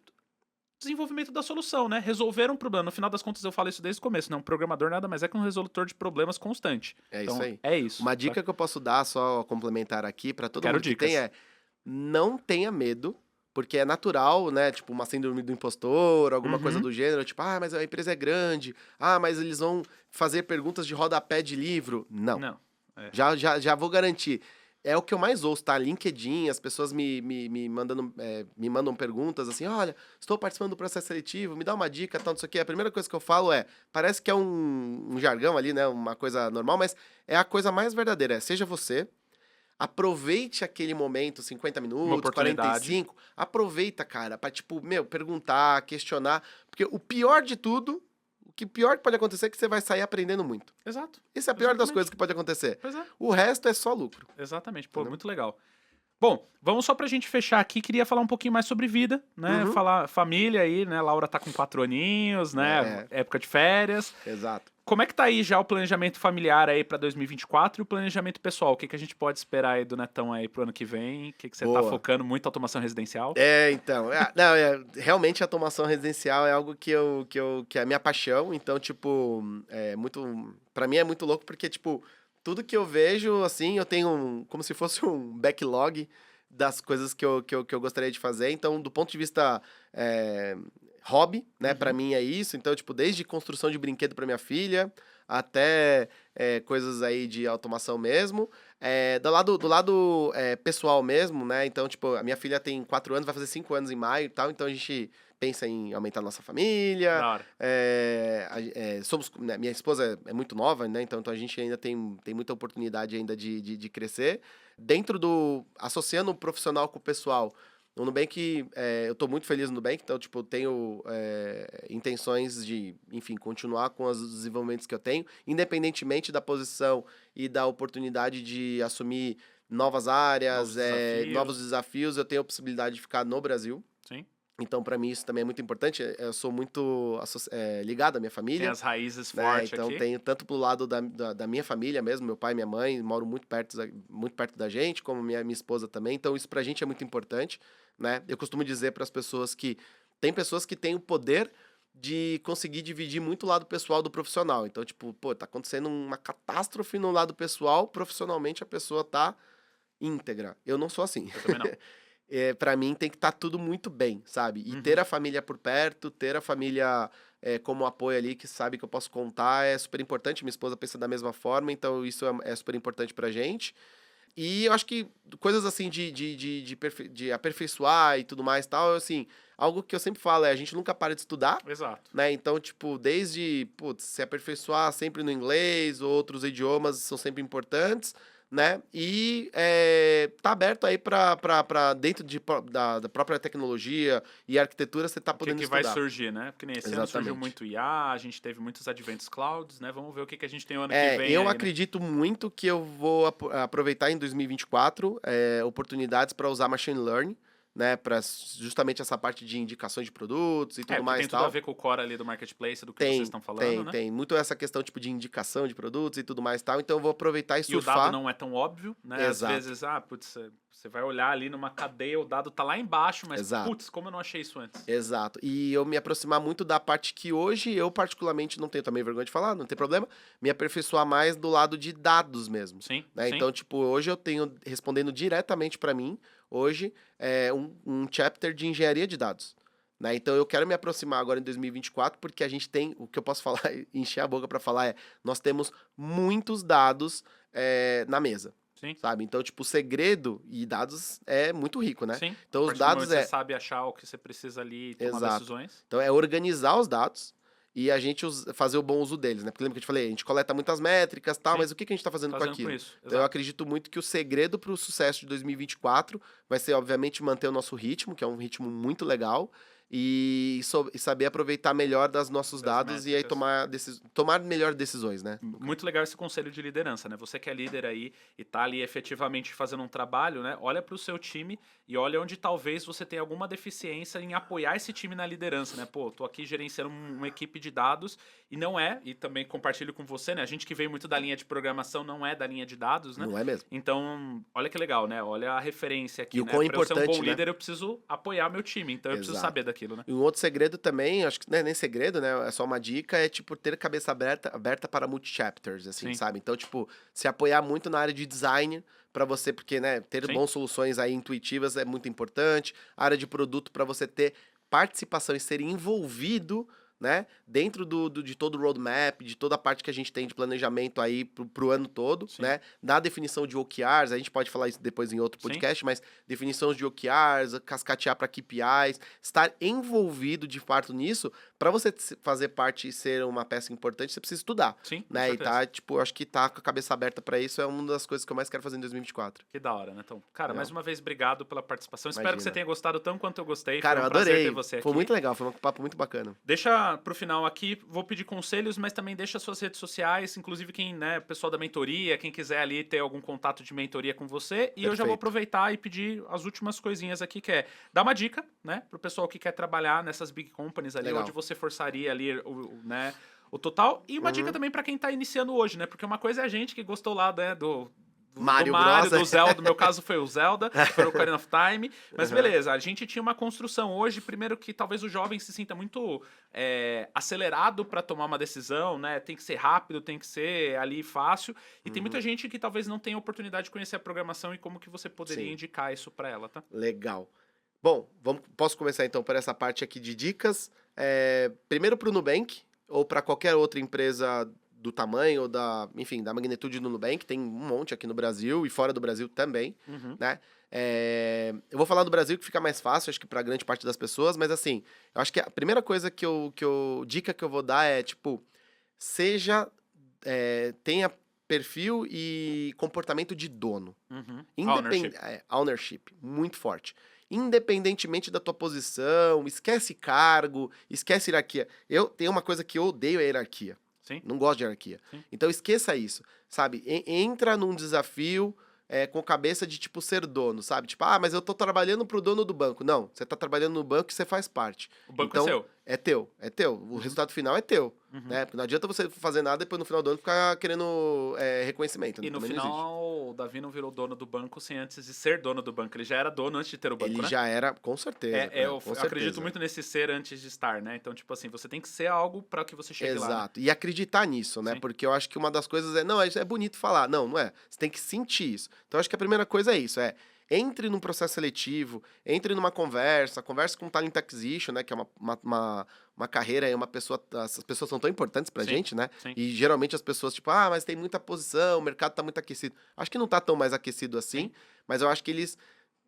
desenvolvimento da solução, né? Resolver um problema. No final das contas, eu falo isso desde o começo, né? Um programador nada mais é que um resolutor de problemas constante. É Então, isso aí. é isso. Uma dica que eu posso dar, só complementar aqui, pra todo Quero mundo que dicas. tem não tenha medo, porque é natural, né? Tipo, uma síndrome do impostor, alguma coisa Uhum. do gênero, tipo, mas a empresa é grande, mas eles vão fazer perguntas de rodapé de livro. Não. Não. Já vou garantir. É o que eu mais ouço, tá? LinkedIn, as pessoas me mandam perguntas assim, olha, estou participando do processo seletivo, me dá uma dica, tal, não sei o quê. A primeira coisa que eu falo parece que é um jargão ali, né? Uma coisa normal, mas é a coisa mais verdadeira. Seja você, aproveite aquele momento, 50 minutos, oportunidade. 45, aproveita, cara, pra, tipo, perguntar, questionar, porque o pior de tudo, o que pior que pode acontecer é que você vai sair aprendendo muito. Exato. Essa é a pior das Exatamente. coisas que pode acontecer. Pois é. O resto é só lucro. Exatamente. Pô, Entendeu? muito legal. Bom, vamos só pra gente fechar aqui, queria falar um pouquinho mais sobre vida, né? Uhum. Falar família aí, né? Laura tá com 4 aninhos, né? Época de férias. Exato. Como é que tá aí já o planejamento familiar aí pra 2024 e o planejamento pessoal? O que a gente pode esperar aí do Netão aí pro ano que vem? O que você tá Boa. focando? Muito automação residencial? Então. Realmente a automação residencial é algo que é a minha paixão. Então, tipo, pra mim é muito louco porque, tipo, tudo que eu vejo, assim, eu tenho como se fosse um backlog das coisas que eu gostaria de fazer. Então, do ponto de vista hobby, né, pra mim é isso. Então, tipo, desde construção de brinquedo pra minha filha até coisas aí de automação mesmo. Do lado pessoal mesmo, né? Então, tipo, a minha filha tem 4 anos, vai fazer 5 anos em maio e tal, então a gente pensa em aumentar a nossa família. Da hora. Minha esposa é muito nova, né? Então a gente ainda tem muita oportunidade ainda de crescer. Associando o profissional com o pessoal, o Nubank, eu tô muito feliz no Nubank, então, tipo, eu tenho intenções de, enfim, continuar com os desenvolvimentos que eu tenho, independentemente da posição e da oportunidade de assumir novas áreas, novos desafios, eu tenho a possibilidade de ficar no Brasil. Sim. Então, para mim, isso também é muito importante. Eu sou muito ligado à minha família. Tem as raízes né? fortes Então, aqui. tenho tanto pro lado da minha família mesmo, meu pai e minha mãe moram muito perto da gente, como minha esposa também. Então, isso pra gente é muito importante, né? Eu costumo dizer para as pessoas que tem pessoas que têm o poder de conseguir dividir muito o lado pessoal do profissional. Então, tipo, pô, tá acontecendo uma catástrofe no lado pessoal, profissionalmente a pessoa tá íntegra. Eu não sou assim. Eu também não. Para mim tem que estar tudo muito bem, sabe? E ter a família por perto, ter a família como apoio ali, que sabe que eu posso contar, é super importante. Minha esposa pensa da mesma forma, então isso é super importante pra gente. E eu acho que coisas assim de aperfeiçoar e tudo mais e tal, assim, algo que eu sempre falo a gente nunca para de estudar, Exato. né? Então, tipo, desde, se aperfeiçoar sempre no inglês, outros idiomas são sempre importantes, né? E tá aberto aí pra dentro da própria tecnologia e arquitetura, você tá O podendo que estudar. vai surgir, né? Porque nem esse ano surgiu Exatamente. muito IA, a gente teve muitos Advanced Clouds, né? Vamos ver o que a gente tem o ano que vem Eu aí, né? acredito muito que eu vou aproveitar em 2024 oportunidades para usar machine learning, né, para justamente essa parte de indicações de produtos e tudo Porque mais tem e tudo a tal. ver com o core ali do marketplace, do que vocês estão falando, né? Tem muito essa questão tipo de indicação de produtos e tudo mais e tal, então eu vou aproveitar e E o dado surfar. não é tão óbvio, né? Às Exato. vezes, putz, você vai olhar ali numa cadeia, o dado tá lá embaixo, mas Exato. putz, como eu não achei isso antes? Exato. E eu me aproximar muito da parte que hoje eu particularmente não tenho também vergonha de falar, não tem problema, me aperfeiçoar mais do lado de dados mesmo. Sim, Né? sim. Então, tipo, hoje eu tenho, respondendo diretamente para mim, hoje, um chapter de engenharia de dados. Né? Então, eu quero me aproximar agora em 2024, porque a gente tem, o que eu posso falar, encher a boca para falar nós temos muitos dados na mesa. Sim. Sabe? Então, tipo, o segredo e dados é muito rico, né? Sim. Então, os dados você sabe achar o que você precisa ali e tomar Exato. decisões. Então, é organizar os dados e a gente fazer o bom uso deles, né? Porque lembra que eu te falei, a gente coleta muitas métricas e tal, Sim. mas o que a gente tá fazendo com aquilo? isso. Então, eu acredito muito que o segredo para o sucesso de 2024 vai ser, obviamente, manter o nosso ritmo, que é um ritmo muito legal, e saber aproveitar melhor dos nossos dados e aí tomar melhor decisões, né? Muito legal esse conselho de liderança, né? Você que é líder aí e tá ali efetivamente fazendo um trabalho, né? Olha para o seu time e olha onde talvez você tenha alguma deficiência em apoiar esse time na liderança, né? Pô, tô aqui gerenciando uma equipe de dados e não e também compartilho com você, né? A gente que veio muito da linha de programação não é da linha de dados, né? Não é mesmo? Então, olha que legal, né? Olha a referência aqui, E o né? quão Pra eu ser um importante, bom né? líder, eu preciso apoiar meu time, então eu preciso Exato. saber daquilo, né? E um outro segredo também, acho que não é nem segredo, né? É só uma dica, é tipo ter a cabeça aberta para multi-chapters, assim, Sim. sabe? Então, tipo, se apoiar muito na área de design para você, porque, né, ter Sim. boas soluções aí intuitivas é muito importante. A área de produto para você ter participação e ser envolvido, né, dentro de todo o roadmap, de toda a parte que a gente tem de planejamento aí pro ano todo, Sim. né, da definição de OKRs, a gente pode falar isso depois em outro podcast, mas definições de OKRs, cascatear para KPIs, estar envolvido de fato nisso, para você fazer parte e ser uma peça importante, você precisa estudar. Sim, com né, e certeza. tá, tipo, acho que tá com a cabeça aberta para isso, é uma das coisas que eu mais quero fazer em 2024. Que da hora, né? Então, cara, Legal. mais uma vez, obrigado pela participação. Espero que Imagina. você tenha gostado tanto quanto eu gostei. Cara, Foi um eu prazer adorei, ter você foi aqui. muito legal, foi um papo muito bacana. Deixa pro final aqui, vou pedir conselhos, mas também deixa suas redes sociais, inclusive quem, né, pessoal da mentoria, quem quiser ali ter algum contato de mentoria com você. E eu já vou Perfeito. aproveitar e pedir as últimas coisinhas aqui, que é dar uma dica, né, pro pessoal que quer trabalhar nessas big companies ali, Legal. onde você forçaria ali né, o total. E uma dica também pra quem tá iniciando hoje, né, porque uma coisa é a gente que gostou lá, né, do Mario Mario, Bros. do Zelda, no meu caso foi o Zelda, foi o Ocarina of Time, mas beleza, a gente tinha uma construção hoje, primeiro que talvez o jovem se sinta muito acelerado para tomar uma decisão, né, tem que ser rápido, tem que ser ali fácil, e tem muita gente que talvez não tenha oportunidade de conhecer a programação e como que você poderia Sim. indicar isso para ela, tá? Legal. Bom, posso começar então por essa parte aqui de dicas. Primeiro para o Nubank ou para qualquer outra empresa do tamanho ou enfim, da magnitude do Nubank, tem um monte aqui no Brasil e fora do Brasil também, né? Eu vou falar do Brasil que fica mais fácil, acho que pra grande parte das pessoas, mas assim, eu acho que a primeira coisa dica que eu vou dar é, tipo, tenha perfil e comportamento de dono. Ownership, muito forte. Independentemente da tua posição, esquece cargo, esquece hierarquia. Eu tenho uma coisa que eu odeio, é hierarquia. Sim. Não gosto de hierarquia. Sim. Então esqueça isso, sabe? Entra num desafio com cabeça de, tipo, ser dono, sabe? Tipo, mas eu tô trabalhando pro dono do banco. Não, você tá trabalhando no banco e você faz parte. O banco então, é seu. É teu. O resultado final é teu. Né? Porque não adianta você fazer nada e depois no final do ano ficar querendo reconhecimento. E no final, o Davi não virou dono do banco sem antes de ser dono do banco. Ele já era dono antes de ter o banco, Ele né? já era, com certeza. Eu acredito muito nesse ser antes de estar, né? Então, tipo assim, você tem que ser algo para que você chegue lá. Exato. E acreditar nisso, né? Sim. Porque eu acho que uma das coisas não, é bonito falar. Não, não é. Você tem que sentir isso. Então, eu acho que a primeira coisa é isso, entre num processo seletivo, entre numa converse com o Talent Acquisition, né? Que é uma carreira, essas pessoas são tão importantes pra gente, né? Sim. E geralmente as pessoas, tipo, mas tem muita posição, o mercado tá muito aquecido. Acho que não tá tão mais aquecido assim, mas eu acho que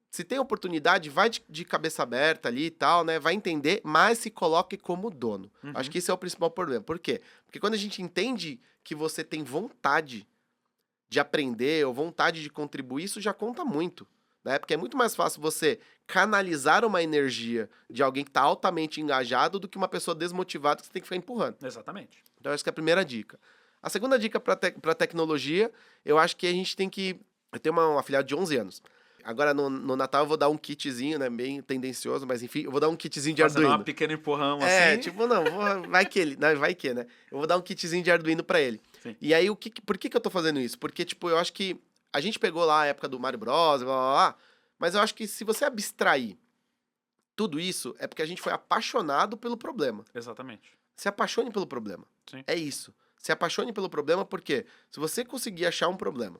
se tem oportunidade, vai de cabeça aberta ali e tal, né? Vai entender, mas se coloque como dono. Acho que esse é o principal problema. Por quê? Porque quando a gente entende que você tem vontade de aprender ou vontade de contribuir, isso já conta muito. Né? Porque é muito mais fácil você canalizar uma energia de alguém que está altamente engajado do que uma pessoa desmotivada que você tem que ficar empurrando. Exatamente. Então, essa é a primeira dica. A segunda dica para tecnologia, eu acho que a gente tem que... Eu tenho uma afilhada de 11 anos. Agora, no Natal, eu vou dar um kitzinho, né? Bem tendencioso, mas enfim, eu vou dar um kitzinho de Arduino. Uma pequena empurrão assim. Tipo, não, vai que, né? Eu vou dar um kitzinho de Arduino para ele. Sim. E aí, por que eu tô fazendo isso? Porque, tipo, eu acho que a gente pegou lá a época do Mario Bros, mas eu acho que se você abstrair tudo isso, é porque a gente foi apaixonado pelo problema. Exatamente. Se apaixone pelo problema. Sim. É isso. Se apaixone pelo problema, porque se você conseguir achar um problema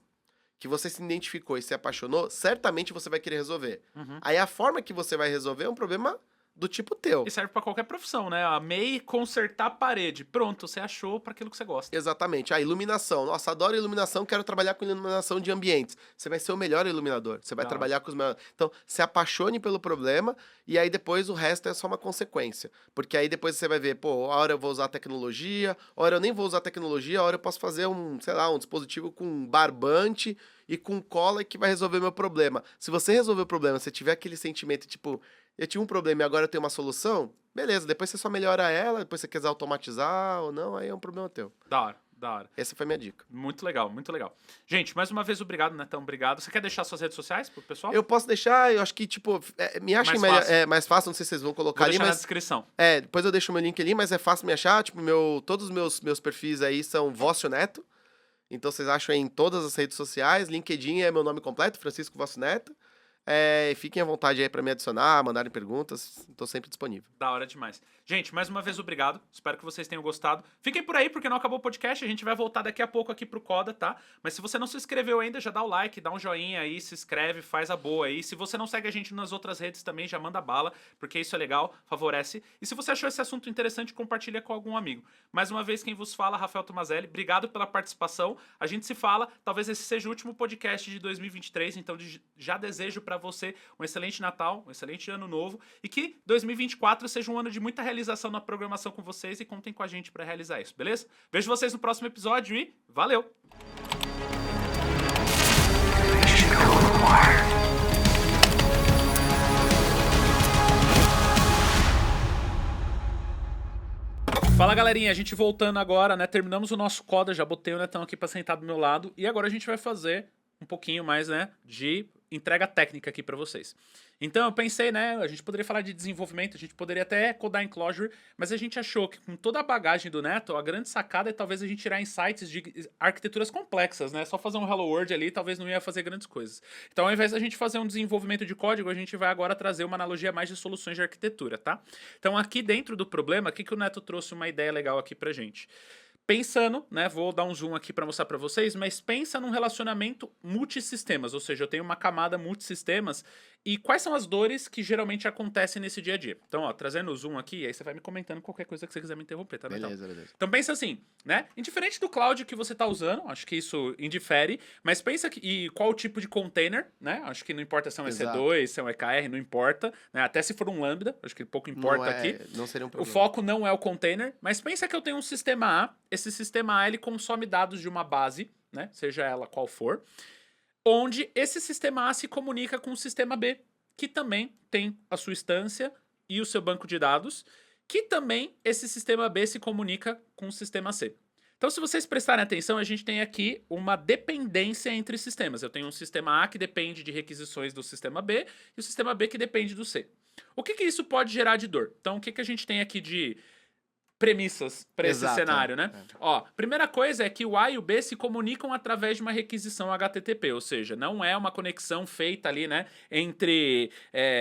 que você se identificou e se apaixonou, certamente você vai querer resolver. Aí a forma que você vai resolver é um problema do tipo teu. E serve pra qualquer profissão, né? Amei consertar a parede. Pronto, você achou para aquilo que você gosta. Exatamente. Iluminação. Nossa, adoro iluminação, quero trabalhar com iluminação de ambientes. Você vai ser o melhor iluminador. Você vai trabalhar com os melhores. Então, se apaixone pelo problema e aí depois o resto é só uma consequência. Porque aí depois você vai ver, a hora eu vou usar tecnologia, a hora eu nem vou usar tecnologia, a hora eu posso fazer um dispositivo com barbante e com cola que vai resolver meu problema. Se você resolver o problema, se tiver aquele sentimento, tipo, eu tinha um problema e agora eu tenho uma solução, beleza, depois você só melhora ela, depois você quiser automatizar ou não, aí é um problema teu. Da hora. Essa foi a minha dica. Muito legal, muito legal. Gente, mais uma vez, obrigado, Netão, obrigado. Você quer deixar suas redes sociais pro pessoal? Eu posso deixar, eu acho que, tipo, me achem mais fácil, não sei se vocês vão colocar ali, mas... na descrição. Depois eu deixo o meu link ali, mas é fácil me achar, tipo, todos os meus perfis aí são Vócio Neto, então vocês acham aí em todas as redes sociais, LinkedIn é meu nome completo, Francisco Vócio Neto. Fiquem à vontade aí para me adicionar, mandarem perguntas, estou sempre disponível. Da hora demais. Gente, mais uma vez, obrigado. Espero que vocês tenham gostado. Fiquem por aí, porque não acabou o podcast. A gente vai voltar daqui a pouco aqui pro Coda, tá? Mas se você não se inscreveu ainda, já dá o like, dá um joinha aí, se inscreve, faz a boa aí. Se você não segue a gente nas outras redes também, já manda bala, porque isso é legal, favorece. E se você achou esse assunto interessante, compartilha com algum amigo. Mais uma vez, quem vos fala, Rafael Tomazelli. Obrigado pela participação. A gente se fala. Talvez esse seja o último podcast de 2023, então já desejo para você um excelente Natal, um excelente Ano Novo e que 2024 seja um ano de muita realização na programação com vocês e contem com a gente para realizar isso, beleza? Vejo vocês no próximo episódio e valeu! Fala, galerinha, a gente voltando agora, né? Terminamos o nosso Coda, já botei o Netão aqui para sentar do meu lado e agora a gente vai fazer um pouquinho mais, né, de entrega técnica aqui para vocês. Então eu pensei, né, a gente poderia falar de desenvolvimento, a gente poderia até codar em Clojure, mas a gente achou que com toda a bagagem do Neto, a grande sacada é talvez a gente tirar insights de arquiteturas complexas, né, só fazer um Hello World ali talvez não ia fazer grandes coisas. Então ao invés da gente fazer um desenvolvimento de código, a gente vai agora trazer uma analogia mais de soluções de arquitetura, tá? Então aqui dentro do problema, o que o Neto trouxe uma ideia legal aqui pra gente? Pensando, né, vou dar um zoom aqui para mostrar para vocês, mas pensa num relacionamento multisistemas, ou seja, eu tenho uma camada multisistemas E quais são as dores que geralmente acontecem nesse dia a dia? Então, ó, trazendo o zoom aqui, aí você vai me comentando qualquer coisa que você quiser me interromper, tá, Netão? Beleza. Então pensa assim, né? Indiferente do cloud que você tá usando, acho que isso indifere, mas pensa que, e qual o tipo de container, né? Acho que não importa se é um Exato. EC2, se é um EKR, não importa, né? Até se for um Lambda, acho que pouco importa aqui. Não seria um O problema. foco não é o container, mas pensa que eu tenho um sistema A, esse sistema A ele consome dados de uma base, né? Seja ela qual for, onde esse sistema A se comunica com o sistema B, que também tem a sua instância e o seu banco de dados, que também esse sistema B se comunica com o sistema C. Então, se vocês prestarem atenção, a gente tem aqui uma dependência entre sistemas. Eu tenho um sistema A que depende de requisições do sistema B e o sistema B que depende do C. O que isso pode gerar de dor? Então, o que a gente tem aqui de premissas para esse Exato, cenário, né? Ó, primeira coisa é que o A e o B se comunicam através de uma requisição HTTP, ou seja, não é uma conexão feita ali, né, entre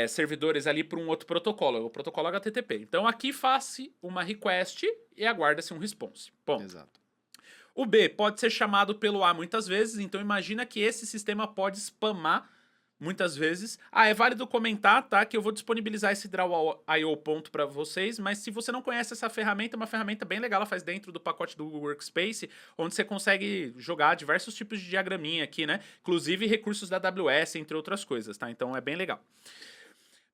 servidores ali para um outro protocolo, é o protocolo HTTP. Então aqui faz-se uma request e aguarda-se um response. Ponto. Exato. O B pode ser chamado pelo A muitas vezes, então imagina que esse sistema pode spamar muitas vezes. É válido comentar, tá? Que eu vou disponibilizar esse Draw.io ponto para vocês, mas se você não conhece essa ferramenta, é uma ferramenta bem legal, ela faz dentro do pacote do Google Workspace, onde você consegue jogar diversos tipos de diagraminha aqui, né? Inclusive recursos da AWS, entre outras coisas, tá? Então é bem legal.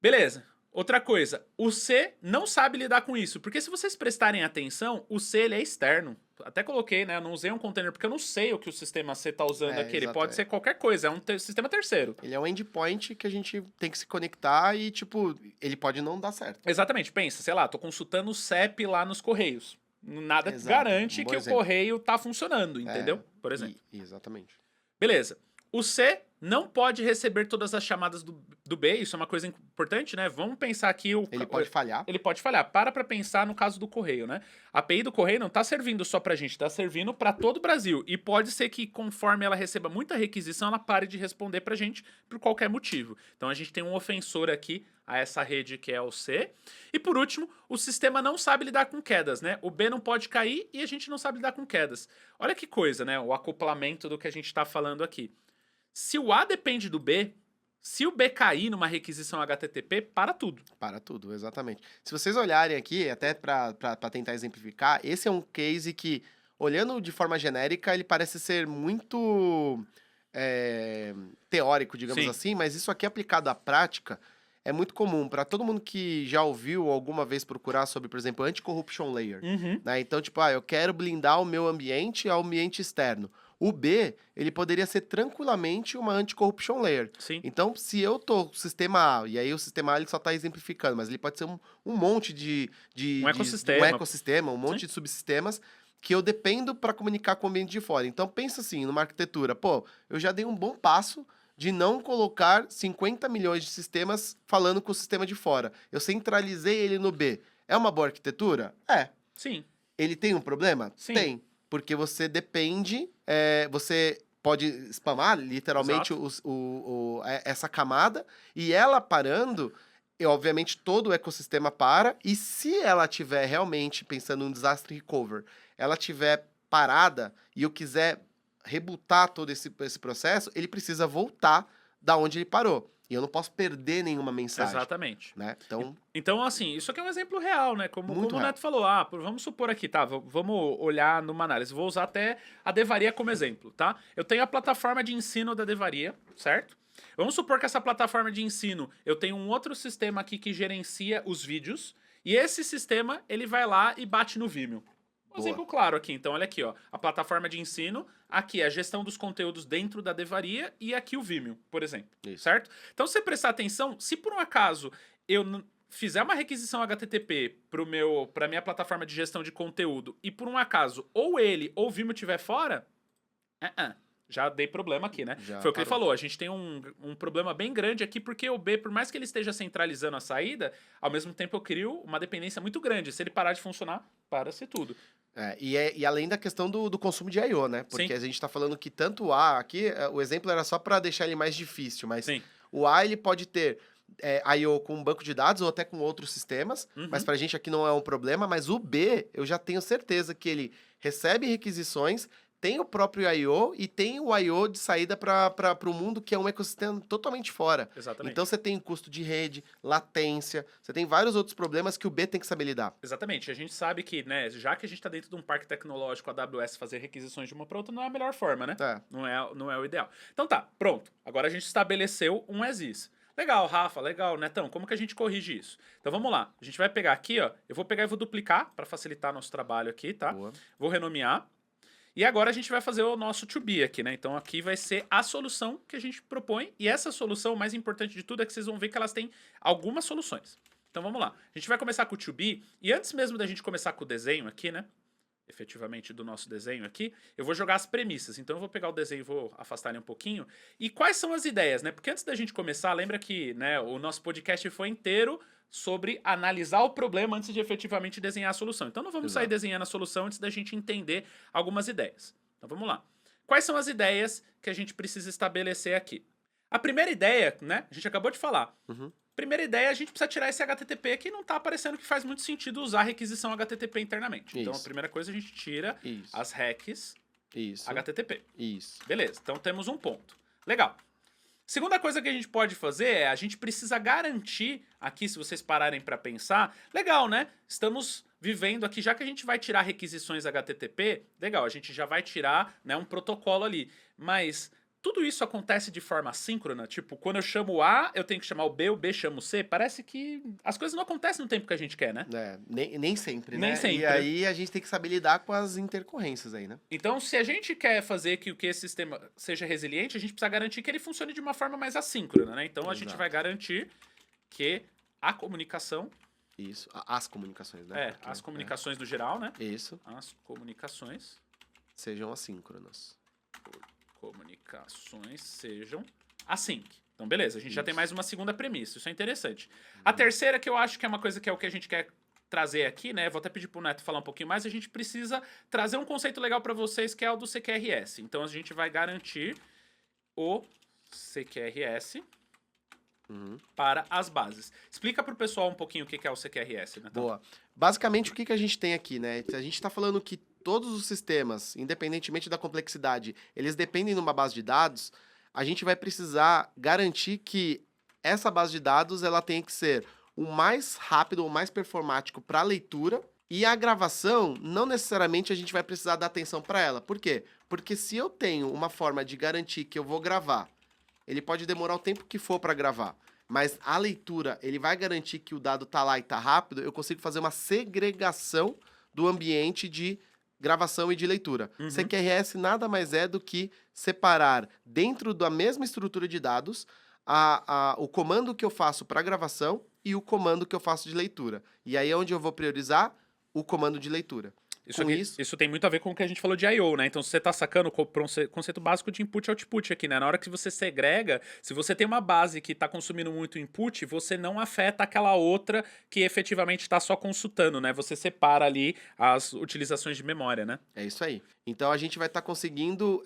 Beleza. Outra coisa, o C não sabe lidar com isso, porque se vocês prestarem atenção, o C ele é externo. Até coloquei, né? Eu não usei um container porque eu não sei o que o sistema C tá usando aqui. Ele pode ser qualquer coisa, é um sistema terceiro. Ele é um endpoint que a gente tem que se conectar e, tipo, ele pode não dar certo. Exatamente, pensa, sei lá, tô consultando o CEP lá nos Correios. Nada garante que o correio tá funcionando, entendeu? Por exemplo. Exatamente. Beleza. O C não pode receber todas as chamadas do B, isso é uma coisa importante, né? Vamos pensar aqui... Ele pode falhar. Ele pode falhar. Para pensar no caso do correio, né? A API do correio não tá servindo só pra gente, tá servindo pra todo o Brasil. E pode ser que conforme ela receba muita requisição, ela pare de responder pra gente por qualquer motivo. Então a gente tem um ofensor aqui a essa rede que é o C. E por último, o sistema não sabe lidar com quedas, né? O B não pode cair e a gente não sabe lidar com quedas. Olha que coisa, né? O acoplamento do que a gente tá falando aqui. Se o A depende do B, se o B cair numa requisição HTTP, para tudo. Para tudo, exatamente. Se vocês olharem aqui, até para tentar exemplificar, esse é um case que, olhando de forma genérica, ele parece ser muito teórico, digamos assim, mas isso aqui aplicado à prática é muito comum. Para todo mundo que já ouviu alguma vez procurar sobre, por exemplo, anti-corruption layer. Né? Então, tipo, eu quero blindar o meu ambiente ao ambiente externo. O B, ele poderia ser tranquilamente uma anti-corruption layer. Sim. Então, se eu tô no sistema A, e aí o sistema A ele só está exemplificando, mas ele pode ser um monte de um ecossistema, um monte de subsistemas que eu dependo para comunicar com o ambiente de fora. Então, pensa assim, numa arquitetura, eu já dei um bom passo de não colocar 50 milhões de sistemas falando com o sistema de fora. Eu centralizei ele no B. É uma boa arquitetura? É. Sim. Ele tem um problema? Sim. Tem. Porque você depende, você pode spamar literalmente essa camada, e ela parando, obviamente todo o ecossistema para, e se ela tiver realmente, pensando no disaster recover, ela tiver parada e eu quiser rebootar todo esse processo, ele precisa voltar da onde ele parou. E eu não posso perder nenhuma mensagem. Exatamente. Né? Então, assim, isso aqui é um exemplo real, né? Como real. O Neto falou, vamos supor aqui, tá? Vamos olhar numa análise. Vou usar até a Devaria como exemplo, tá? Eu tenho a plataforma de ensino da Devaria, certo? Vamos supor que essa plataforma de ensino, eu tenho um outro sistema aqui que gerencia os vídeos, e esse sistema, ele vai lá e bate no Vimeo. Um exemplo claro aqui, então, olha aqui, ó. A plataforma de ensino, aqui a gestão dos conteúdos dentro da Devaria e aqui o Vimeo, por exemplo. Isso. Certo? Então, se você prestar atenção, se por um acaso eu fizer uma requisição HTTP para minha plataforma de gestão de conteúdo e por um acaso ou ele ou o Vimeo estiver fora, já dei problema aqui, né? Foi o que ele falou, a gente tem um problema bem grande aqui, porque o B, por mais que ele esteja centralizando a saída, ao mesmo tempo eu crio uma dependência muito grande. Se ele parar de funcionar, para-se tudo. E além da questão do consumo de I/O, né? Porque a gente tá falando que tanto o A, aqui, o exemplo era só para deixar ele mais difícil, mas o A, ele pode ter I/O com um banco de dados ou até com outros sistemas, mas pra gente aqui não é um problema, mas o B, eu já tenho certeza que ele recebe requisições, tem o próprio I/O e tem o I/O de saída para o mundo, que é um ecossistema totalmente fora. Exatamente. Então você tem custo de rede, latência, você tem vários outros problemas que o B tem que saber lidar. Exatamente. A gente sabe que, né, já que a gente está dentro de um parque tecnológico, a AWS fazer requisições de uma para outra não é a melhor forma, né? É. Não é o ideal. Então tá, pronto. Agora a gente estabeleceu um as is. Legal, Rafa, legal, Netão. Como que a gente corrige isso? Então vamos lá. A gente vai pegar aqui, ó. Eu vou pegar e vou duplicar para facilitar nosso trabalho aqui, tá? Boa. Vou renomear. E agora a gente vai fazer o nosso to be aqui, né? Então aqui vai ser a solução que a gente propõe. E essa solução, o mais importante de tudo, é que vocês vão ver que elas têm algumas soluções. Então vamos lá. A gente vai começar com o to be. E antes mesmo da gente começar com o desenho aqui, né? Efetivamente do nosso desenho aqui, eu vou jogar as premissas. Então eu vou pegar o desenho e vou afastar ele um pouquinho. E quais são as ideias, né? Porque antes da gente começar, lembra que, né, o nosso podcast foi inteiro sobre analisar o problema antes de efetivamente desenhar a solução. Então não vamos sair desenhando a solução antes da gente entender algumas ideias. Então vamos lá. Quais são as ideias que a gente precisa estabelecer aqui? A primeira ideia, né, a gente acabou de falar. Primeira ideia, a gente precisa tirar esse HTTP que não está aparecendo que faz muito sentido usar requisição HTTP internamente. Então a primeira coisa a gente tira as recs HTTP. Isso. Beleza, então temos um ponto. Legal. Segunda coisa que a gente pode fazer é, a gente precisa garantir, aqui se vocês pararem para pensar, legal, né? Estamos vivendo aqui, já que a gente vai tirar requisições HTTP, legal, a gente já vai tirar, né, um protocolo ali. Mas tudo isso acontece de forma assíncrona? Tipo, quando eu chamo o A, eu tenho que chamar o B chama o C? Parece que as coisas não acontecem no tempo que a gente quer, né? É, nem sempre, né? Nem sempre. E aí a gente tem que saber lidar com as intercorrências aí, né? Então, se a gente quer fazer que esse sistema seja resiliente, a gente precisa garantir que ele funcione de uma forma mais assíncrona, né? Então, a gente vai garantir que a comunicação... Isso, as comunicações, né? Porque, as comunicações do geral, né? Isso. As comunicações... Sejam assíncronas. Comunicações sejam async. Então, beleza, a gente já tem mais uma segunda premissa, isso é interessante. A terceira, que eu acho que é uma coisa que é o que a gente quer trazer aqui, né? Vou até pedir pro Neto falar um pouquinho mais. A gente precisa trazer um conceito legal para vocês, que é o do CQRS. Então, a gente vai garantir o CQRS para as bases. Explica pro pessoal um pouquinho o que é o CQRS, né? Boa. Basicamente, o que a gente tem aqui, né? A gente está falando que todos os sistemas, independentemente da complexidade, eles dependem de uma base de dados. A gente vai precisar garantir que essa base de dados ela tem que ser o mais rápido, o mais performático para a leitura. E a gravação, não necessariamente a gente vai precisar dar atenção para ela. Por quê? Porque se eu tenho uma forma de garantir que eu vou gravar, ele pode demorar o tempo que for para gravar, mas a leitura, ele vai garantir que o dado tá lá e tá rápido, eu consigo fazer uma segregação do ambiente de gravação e de leitura. CQRS nada mais é do que separar dentro da mesma estrutura de dados o comando que eu faço para gravação e o comando que eu faço de leitura. E aí é onde eu vou priorizar o comando de leitura. Isso tem muito a ver com o que a gente falou de I/O, né? Então, se você tá sacando o conceito básico de input e output aqui, né? Na hora que você segrega, se você tem uma base que tá consumindo muito input, você não afeta aquela outra que efetivamente tá só consultando, né? Você separa ali as utilizações de memória, né? É isso aí. Então, a gente vai estar conseguindo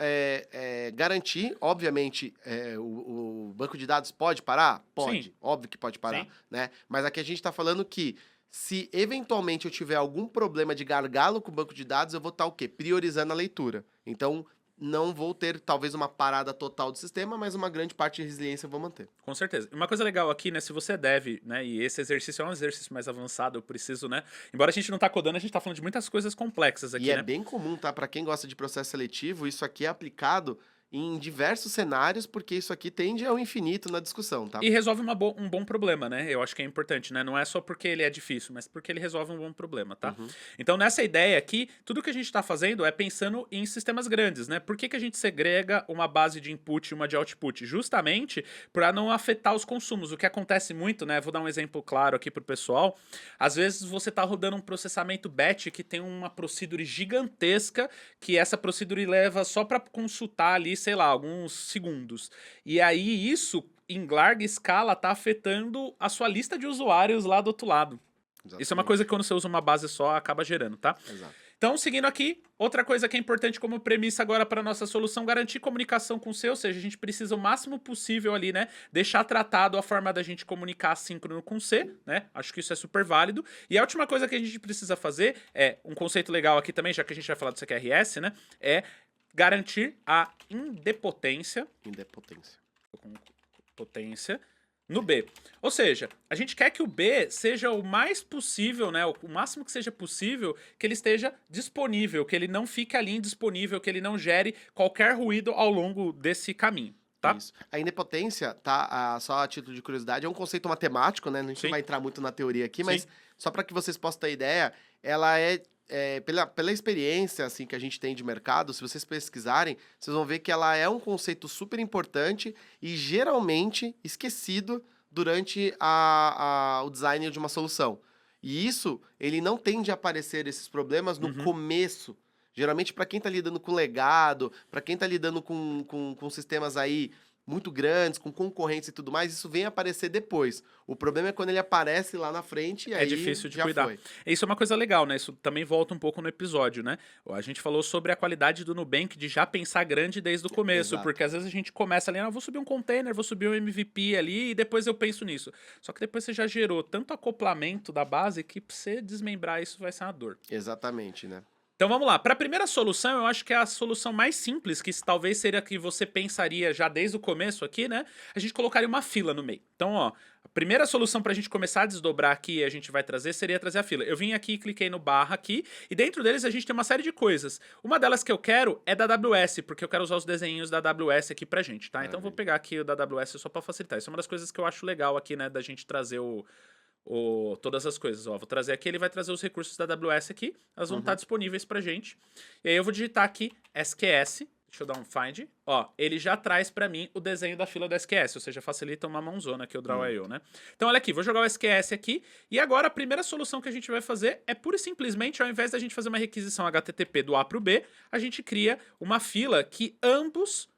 garantir, obviamente, o banco de dados pode parar? Pode. Sim. Óbvio que pode parar, Sim. né? Mas aqui a gente está falando que se eventualmente eu tiver algum problema de gargalo com o banco de dados, eu vou estar o quê? Priorizando a leitura. Então, não vou ter talvez uma parada total do sistema, mas uma grande parte de resiliência eu vou manter. Com certeza. Uma coisa legal aqui, né, se você deve, né, e esse exercício é um exercício mais avançado, eu preciso, né, embora a gente não tá codando, a gente tá falando de muitas coisas complexas aqui, e né? é bem comum, tá? Para quem gosta de processo seletivo, isso aqui é aplicado em diversos cenários, porque isso aqui tende ao infinito na discussão, tá? E resolve um bom problema, né? Eu acho que é importante, né? Não é só porque ele é difícil, mas porque ele resolve um bom problema, tá? Então, nessa ideia aqui, tudo que a gente tá fazendo é pensando em sistemas grandes, né? Por que a gente segrega uma base de input e uma de output? Justamente para não afetar os consumos. O que acontece muito, né? Vou dar um exemplo claro aqui pro pessoal. Às vezes você tá rodando um processamento batch que tem uma procedure gigantesca, que essa procedure leva só para consultar ali, sei lá, alguns segundos. E aí isso, em larga escala, tá afetando a sua lista de usuários lá do outro lado. Exatamente. Isso é uma coisa que quando você usa uma base só, acaba gerando, tá? Exato. Então, seguindo aqui, outra coisa que é importante como premissa agora para nossa solução, garantir comunicação com o C, ou seja, a gente precisa o máximo possível ali, né, deixar tratado a forma da gente comunicar assíncrono com o C, né, acho que isso é super válido. E a última coisa que a gente precisa fazer, um conceito legal aqui também, já que a gente vai falar do CQRS, né, é garantir a indepotência Indepotência. com potência no B. Ou seja, a gente quer que o B seja o mais possível, né? O máximo que seja possível, que ele esteja disponível, que ele não fique ali indisponível, que ele não gere qualquer ruído ao longo desse caminho, tá? Isso. A indepotência, tá? Só a título de curiosidade, é um conceito matemático, né? A gente Sim. não vai entrar muito na teoria aqui, mas Sim. só para que vocês possam ter ideia, ela pela experiência assim que a gente tem de mercado, se vocês pesquisarem, vocês vão ver que ela é um conceito super importante e geralmente esquecido durante o design de uma solução. E isso, ele não tende a aparecer esses problemas no começo. Geralmente, para quem está lidando com legado, para quem está lidando com sistemas aí muito grandes, com concorrentes e tudo mais, isso vem aparecer depois. O problema é quando ele aparece lá na frente e aí É difícil de já cuidar. foi. Isso é uma coisa legal, né? Isso também volta um pouco no episódio, né? A gente falou sobre a qualidade do Nubank de já pensar grande desde o começo, Exato. porque às vezes a gente começa ali, vou subir um container, vou subir um MVP ali e depois eu penso nisso. Só que depois você já gerou tanto acoplamento da base que pra você desmembrar isso vai ser uma dor. Exatamente, né? Então vamos lá. Para a primeira solução, eu acho que é a solução mais simples, que talvez seria a que você pensaria já desde o começo aqui, né? A gente colocaria uma fila no meio. Então, ó, a primeira solução para a gente começar a desdobrar aqui e a gente vai trazer seria trazer a fila. Eu vim aqui, cliquei no barra aqui e dentro deles a gente tem uma série de coisas. Uma delas que eu quero é da AWS, porque eu quero usar os desenhos da AWS aqui pra gente, tá? Então vou pegar aqui o da AWS só para facilitar. Isso é uma das coisas que eu acho legal aqui, né, da gente trazer todas as coisas. Ó, vou trazer aqui, ele vai trazer os recursos da AWS aqui, elas vão estar disponíveis pra gente. E aí eu vou digitar aqui SQS, deixa eu dar um find. Ó, ele já traz pra mim o desenho da fila do SQS, ou seja, facilita uma mãozona aqui o Draw.io, né? Então olha aqui, vou jogar o SQS aqui, e agora a primeira solução que a gente vai fazer é pura e simplesmente, ao invés da gente fazer uma requisição HTTP do A pro B, a gente cria uma fila que ambos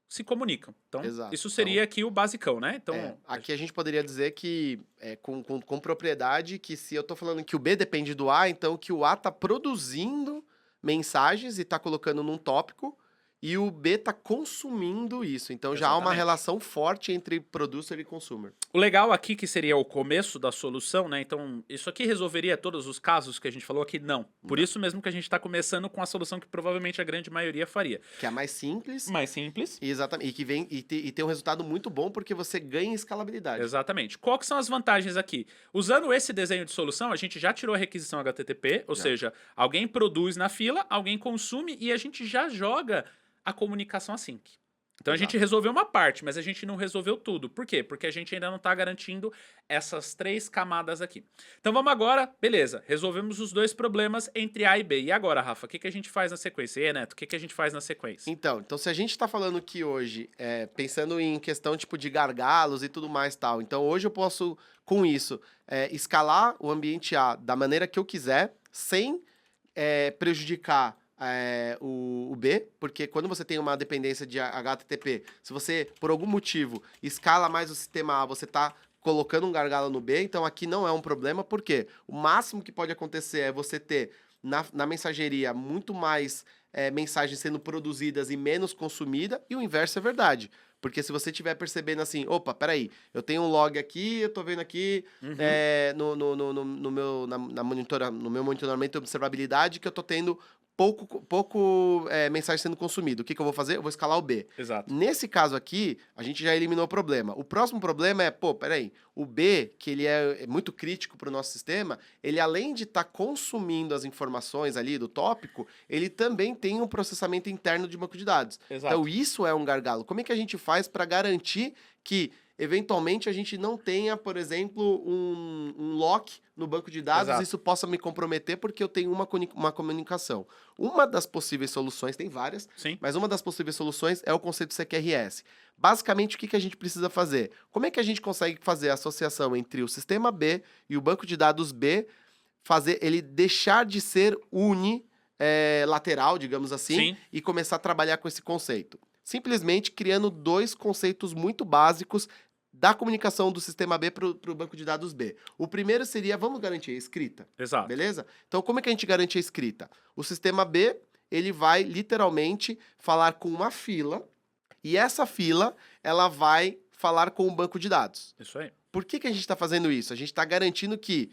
se comunicam. Então, Exato. isso seria aqui o basicão, né? Então, aqui a gente poderia dizer que, com propriedade, que se eu tô falando que o B depende do A, então que o A tá produzindo mensagens e tá colocando num tópico, e o B tá consumindo isso. Então já há uma Exatamente. relação forte entre producer e consumer. O legal aqui, que seria o começo da solução, né? Então, isso aqui resolveria todos os casos que a gente falou aqui? Não. Por isso mesmo que a gente está começando com a solução que provavelmente a grande maioria faria. Que é a mais simples. Mais simples. Exatamente. E que vem e tem um resultado muito bom porque você ganha em escalabilidade. Exatamente. Qual que são as vantagens aqui? Usando esse desenho de solução, a gente já tirou a requisição HTTP, ou seja, alguém produz na fila, alguém consome e a gente já joga a comunicação async. Então a gente resolveu uma parte, mas a gente não resolveu tudo. Por quê? Porque a gente ainda não está garantindo essas 3 camadas aqui. Então vamos agora, beleza, resolvemos os 2 problemas entre A e B. E agora, Rafa, o que a gente faz na sequência? E aí, Neto, o que a gente faz na sequência? Então se a gente está falando que hoje, pensando em questão tipo de gargalos e tudo mais tal, então hoje eu posso, com isso, escalar o ambiente A da maneira que eu quiser, sem prejudicar o B, porque quando você tem uma dependência de HTTP, se você, por algum motivo, escala mais o sistema A, você está colocando um gargalo no B, então aqui não é um problema, porque o máximo que pode acontecer é você ter na mensageria muito mais mensagens sendo produzidas e menos consumida, e o inverso é verdade. Porque se você estiver percebendo assim, opa, peraí, eu tenho um log aqui, eu tô vendo aqui no meu monitoramento de observabilidade que eu tô tendo pouco mensagem sendo consumido. O que eu vou fazer? Eu vou escalar o B. Exato. Nesse caso aqui, a gente já eliminou o problema. O próximo problema é, peraí, o B, que ele é muito crítico para o nosso sistema, ele além de estar consumindo as informações ali do tópico, ele também tem um processamento interno de banco de dados. Exato. Então isso é um gargalo. Como é que a gente faz para garantir que eventualmente a gente não tenha, por exemplo, um lock no banco de dados, Exato. isso possa me comprometer porque eu tenho uma comunicação. Uma das possíveis soluções, tem várias, Sim. mas uma das possíveis soluções é o conceito CQRS. Basicamente, o que a gente precisa fazer? Como é que a gente consegue fazer a associação entre o sistema B e o banco de dados B, fazer ele deixar de ser unilateral, digamos assim, Sim. e começar a trabalhar com esse conceito? Simplesmente criando 2 conceitos muito básicos da comunicação do sistema B para o banco de dados B. O primeiro seria, vamos garantir a escrita. Exato. Beleza? Então, como é que a gente garante a escrita? O sistema B, ele vai literalmente falar com uma fila, e essa fila, ela vai falar com o banco de dados. Isso aí. Por que a gente está fazendo isso? A gente está garantindo que,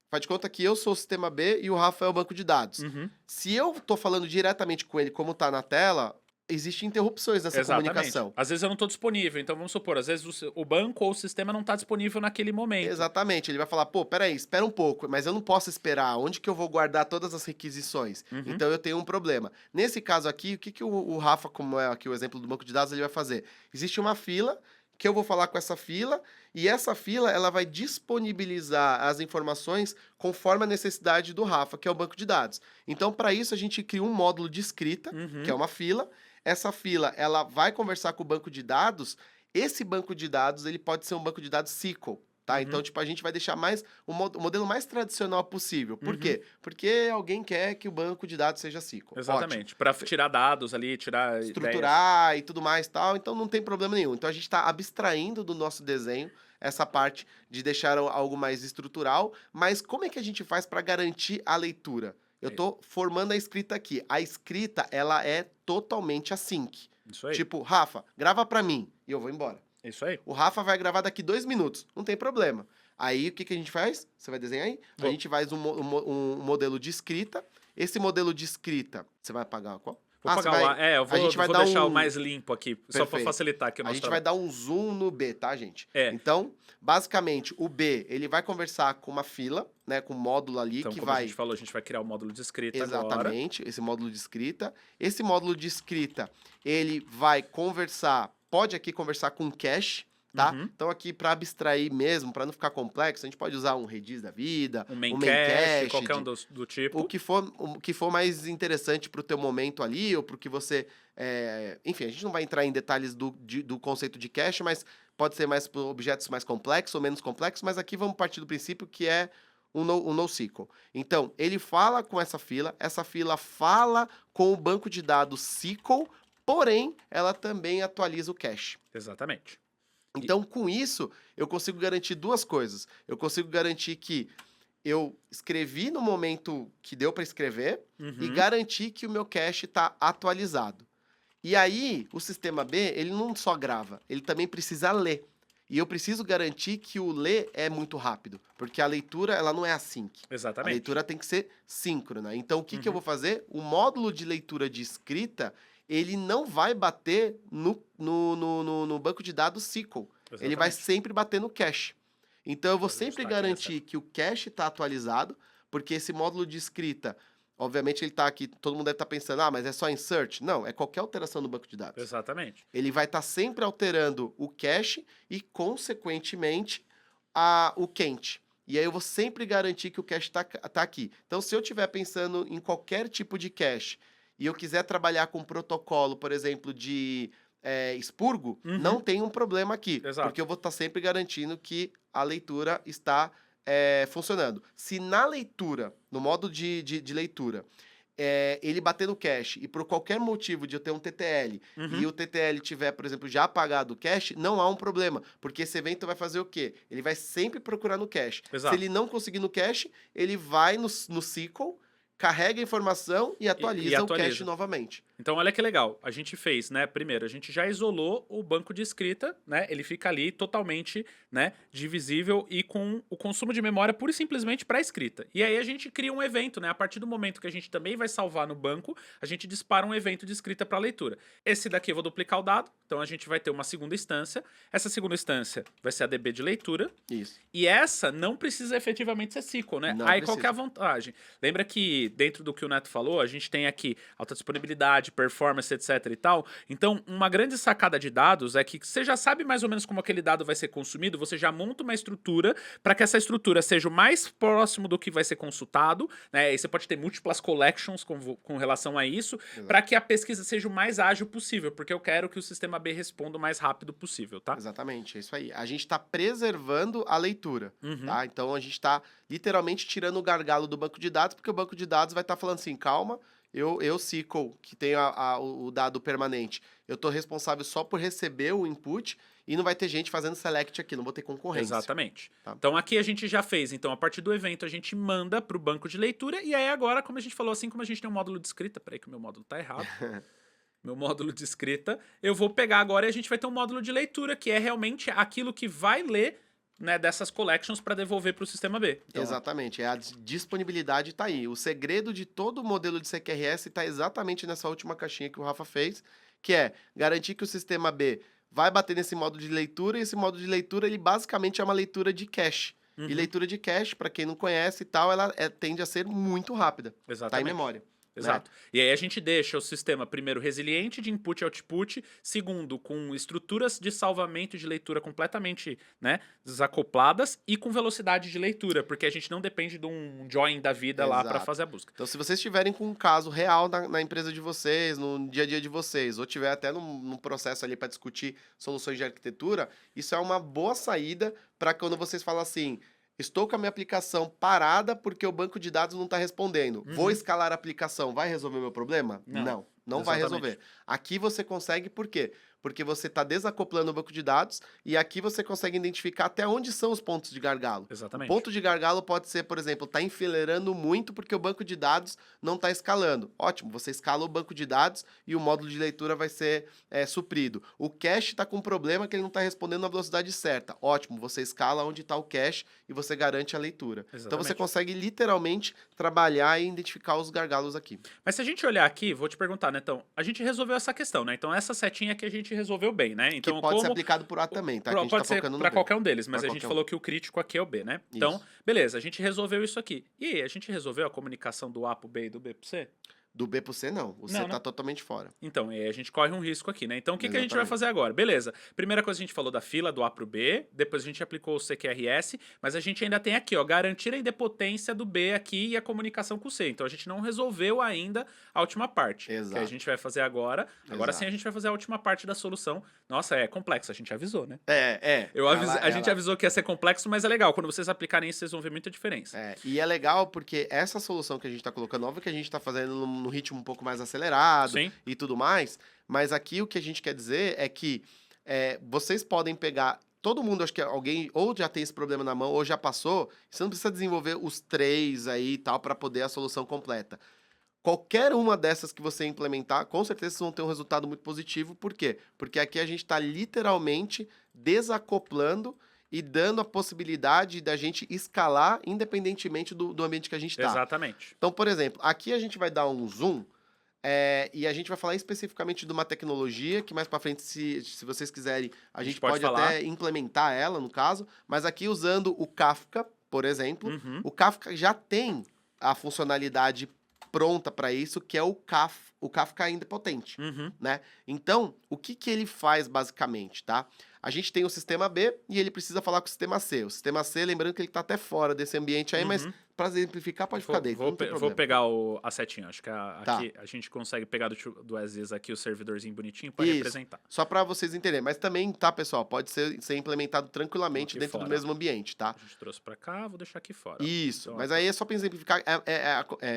faz de conta que eu sou o sistema B e o Rafa é o banco de dados. Uhum. Se eu estou falando diretamente com ele, como está na tela, existem interrupções nessa Exatamente. comunicação. Às vezes eu não estou disponível, então vamos supor, às vezes o banco ou o sistema não está disponível naquele momento. Exatamente, ele vai falar, pô, peraí, espera um pouco, mas eu não posso esperar, onde que eu vou guardar todas as requisições? Então eu tenho um problema. Nesse caso aqui, o que, que o Rafa, como é aqui o exemplo do banco de dados, ele vai fazer? Existe uma fila, que eu vou falar com essa fila, e essa fila ela vai disponibilizar as informações conforme a necessidade do Rafa, que é o banco de dados. Então, para isso, a gente cria um módulo de escrita, que é uma fila. Essa fila ela vai conversar com o banco de dados. Esse banco de dados ele pode ser um banco de dados SQL. Tá? Então, tipo, a gente vai deixar mais o modelo mais tradicional possível. Por quê? Porque alguém quer que o banco de dados seja SQL. Exatamente. Para tirar dados ali, tirar estruturar ideias. E tudo mais tal. Então, não tem problema nenhum. Então, a gente está abstraindo do nosso desenho essa parte de deixar algo mais estrutural. Mas como é que a gente faz para garantir a leitura? Eu tô formando a escrita aqui. A escrita, ela é totalmente async. Isso aí. Tipo, Rafa, grava para mim. E eu vou embora. Isso aí. O Rafa vai gravar daqui 2 minutos. Não tem problema. Aí, o que, que a gente faz? Você vai desenhar aí? A gente faz um modelo de escrita. Esse modelo de escrita, você vai apagar qual? Vou pagar lá. É, eu vou deixar o mais limpo aqui, Perfeito. Só para facilitar aqui o nosso A gente vai dar um zoom no B, tá, gente? É. Então, basicamente, o B, ele vai conversar com uma fila, né, com um módulo ali então, que como vai... a gente falou, a gente vai criar o módulo de escrita Exatamente, agora. esse módulo de escrita. Esse módulo de escrita, ele vai conversar, pode aqui conversar com cache, tá? Então aqui para abstrair mesmo, para não ficar complexo, a gente pode usar um Redis da vida, um main cache, qualquer um do tipo. O que for mais interessante para o teu momento ali, ou para o que você... enfim, a gente não vai entrar em detalhes do conceito de cache, mas pode ser mais para objetos mais complexos ou menos complexos, mas aqui vamos partir do princípio que é um NoSQL. Então, ele fala com essa fila fala com o banco de dados SQL, porém, ela também atualiza o cache. Exatamente. Então, com isso, eu consigo garantir duas coisas. Eu consigo garantir que eu escrevi no momento que deu para escrever e garantir que o meu cache está atualizado. E aí, o sistema B, ele não só grava, ele também precisa ler. E eu preciso garantir que o ler é muito rápido, porque a leitura ela não é async. Exatamente. A leitura tem que ser síncrona. Então, o que, que eu vou fazer? O módulo de leitura de escrita, ele não vai bater no banco de dados SQL. Exatamente. Ele vai sempre bater no cache. Então, eu vou sempre garantir que o cache está atualizado, porque esse módulo de escrita, obviamente ele está aqui, todo mundo deve estar pensando, mas é só insert? Não, é qualquer alteração no banco de dados. Exatamente. Ele vai estar sempre alterando o cache e, consequentemente, o quente. E aí eu vou sempre garantir que o cache tá aqui. Então, se eu estiver pensando em qualquer tipo de cache e eu quiser trabalhar com um protocolo, por exemplo, de expurgo, não tem um problema aqui. Exato. Porque eu vou estar sempre garantindo que a leitura está funcionando. Se na leitura, no modo de leitura, ele bater no cache e por qualquer motivo de eu ter um TTL e o TTL tiver, por exemplo, já apagado o cache, não há um problema, porque esse evento vai fazer o quê? Ele vai sempre procurar no cache. Exato. Se ele não conseguir no cache, ele vai no SQL, carrega a informação e atualiza o cache novamente. Então, olha que legal. A gente fez, né? Primeiro, a gente já isolou o banco de escrita, né? Ele fica ali totalmente, né, divisível e com o consumo de memória pura e simplesmente para escrita. E aí a gente cria um evento, né? A partir do momento que a gente também vai salvar no banco, a gente dispara um evento de escrita para leitura. Esse daqui eu vou duplicar o dado, então a gente vai ter uma segunda instância. Essa segunda instância vai ser a DB de leitura. Isso. E essa não precisa efetivamente ser SQL, né? Aí qual que é a vantagem? Lembra que dentro do que o Neto falou, a gente tem aqui alta disponibilidade, performance, etc e tal. Então, uma grande sacada de dados é que você já sabe mais ou menos como aquele dado vai ser consumido, você já monta uma estrutura para que essa estrutura seja o mais próximo do que vai ser consultado, né? E você pode ter múltiplas collections com relação a isso, para que a pesquisa seja o mais ágil possível, porque eu quero que o sistema B responda o mais rápido possível, tá? Exatamente, é isso aí. A gente está preservando a leitura, tá? Então, a gente está literalmente tirando o gargalo do banco de dados, porque o banco de dados vai estar falando assim, calma, eu SQL, que tem o dado permanente, eu estou responsável só por receber o input e não vai ter gente fazendo select aqui, não vou ter concorrência. Exatamente. Tá? Então aqui a gente já fez, então a partir do evento a gente manda para o banco de leitura e aí agora, como a gente falou, assim como a gente tem um módulo de escrita, peraí que o meu módulo tá errado, meu módulo de escrita, eu vou pegar agora e a gente vai ter um módulo de leitura, que é realmente aquilo que vai ler, né, dessas collections para devolver para o sistema B. Então, exatamente, a disponibilidade está aí. O segredo de todo o modelo de CQRS está exatamente nessa última caixinha que o Rafa fez. que é garantir que o sistema B vai bater nesse modo de leitura, e esse modo de leitura, ele basicamente é uma leitura de cache. Uhum. E leitura de cache, para quem não conhece e tal, ela tende a ser muito rápida. Tá em Exatamente. memória. Exato. E aí a gente deixa o sistema, primeiro, resiliente de input e output, segundo, com estruturas de salvamento e de leitura completamente, né, desacopladas e com velocidade de leitura, porque a gente não depende de um join da vida lá para Exato. fazer a busca. Então, se vocês estiverem com um caso real na empresa de vocês, no dia a dia de vocês, ou tiver até num processo ali para discutir soluções de arquitetura, isso é uma boa saída para quando vocês falam assim: estou com a minha aplicação parada porque o banco de dados não está respondendo. Vou escalar a aplicação. Vai resolver meu problema? Não vai resolver. Aqui você consegue, por quê? Porque você está desacoplando o banco de dados e aqui você consegue identificar até onde são os pontos de gargalo. Exatamente. O ponto de gargalo pode ser, por exemplo, está enfileirando muito porque o banco de dados não está escalando. Ótimo, você escala o banco de dados e o módulo de leitura vai ser suprido. O cache está com um problema que ele não está respondendo na velocidade certa. Ótimo, você escala onde está o cache e você garante a leitura. Exatamente. Então você consegue literalmente trabalhar e identificar os gargalos aqui. Mas se a gente olhar aqui, vou te perguntar, né? Então, a gente resolveu essa questão, né? Então, essa setinha aqui a gente resolveu bem, né? Então, que pode ser aplicado por A também, tá? Que a gente pode tá ser focando no para B. qualquer um deles, mas Pra a gente qualquer um. falou que o crítico aqui é o B, né? Então, Isso. beleza, a gente resolveu isso aqui. E a gente resolveu a comunicação do A pro B e do B pro C? Do B pro C, não. O C Não, tá né? totalmente fora. Então, e aí a gente corre um risco aqui, né? Então, o que a gente vai Exatamente. fazer agora? Beleza, primeira coisa a gente falou da fila do A pro B, depois a gente aplicou o CQRS, mas a gente ainda tem aqui, ó, garantir a idempotência do B aqui e a comunicação com o C. Então, a gente não resolveu ainda a última parte. Exato. Que a gente vai fazer agora. Agora Exato. sim a gente vai fazer a última parte da solução. Nossa, é complexo, a gente avisou, né? A gente Ela- avisou que ia ser complexo, mas é legal. Quando vocês aplicarem isso, vocês vão ver muita diferença. E é legal porque essa solução que a gente tá colocando, óbvio que a gente tá fazendo num ritmo um pouco mais acelerado Sim. e tudo mais, mas aqui o que a gente quer dizer é que vocês podem pegar. Todo mundo, acho que alguém ou já tem esse problema na mão ou já passou, você não precisa desenvolver os 3 aí e tal para poder a solução completa. Qualquer uma dessas que você implementar, com certeza vocês vão ter um resultado muito positivo. Por quê? Porque aqui a gente está literalmente desacoplando e dando a possibilidade da gente escalar independentemente do ambiente que a gente está. Exatamente. Então, por exemplo, aqui a gente vai dar um zoom e a gente vai falar especificamente de uma tecnologia que mais para frente, se vocês quiserem, a gente pode pode falar. até implementar ela, no caso. Mas aqui usando o Kafka, por exemplo, Uhum. o Kafka já tem a funcionalidade pronta para isso, que é o Kafka ainda potente, Uhum. né? Então, o que ele faz basicamente, tá? A gente tem o sistema B e ele precisa falar com o sistema C. O sistema C, lembrando que ele tá até fora desse ambiente aí, mas Uhum. para exemplificar pode ficar dentro, não tem Vou problema. pegar a setinha. Acho que Tá. aqui a gente consegue pegar do Aziz aqui o servidorzinho bonitinho para Isso. representar. Só para vocês entenderem, mas também, tá, pessoal, pode ser implementado tranquilamente Aqui dentro do fora. mesmo ambiente, tá? A gente trouxe para cá, vou deixar aqui fora. Isso, Então, mas aí é só para exemplificar,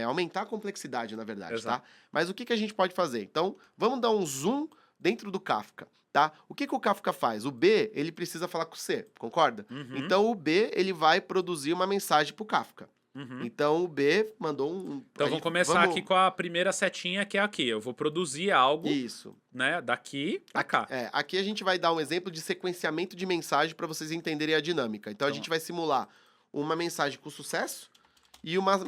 aumentar a complexidade, na verdade, Exato. tá? Mas o que a gente pode fazer? Então, vamos dar um zoom dentro do Kafka, tá? O que o Kafka faz? O B, ele precisa falar com o C, concorda? Uhum. Então, o B, ele vai produzir uma mensagem pro Kafka. Uhum. Então, o B mandou um... Então aí vamos começar aqui com a primeira setinha, que é aqui. Eu vou produzir algo, Isso. né, daqui pra cá. Aqui a gente vai dar um exemplo de sequenciamento de mensagem para vocês entenderem a dinâmica. Então, a Então, gente vai simular uma mensagem com sucesso e uma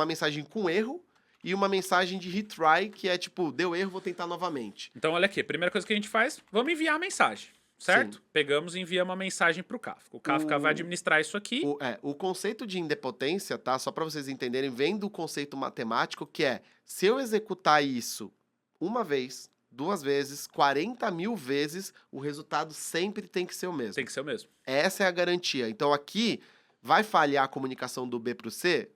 mensagem com erro e uma mensagem de retry, que é tipo, deu erro, vou tentar novamente. Então, olha aqui, a primeira coisa que a gente faz, vamos enviar a mensagem, certo? Sim. Pegamos e enviamos uma mensagem pro Kafka. O Kafka vai administrar isso aqui. O conceito de indepotência, tá? Só para vocês entenderem, vem do conceito matemático que é, se eu executar isso uma vez, 2 vezes, 40 mil vezes, o resultado sempre tem que ser o mesmo. Tem que ser o mesmo. Essa é a garantia. Então aqui vai falhar a comunicação do B para o C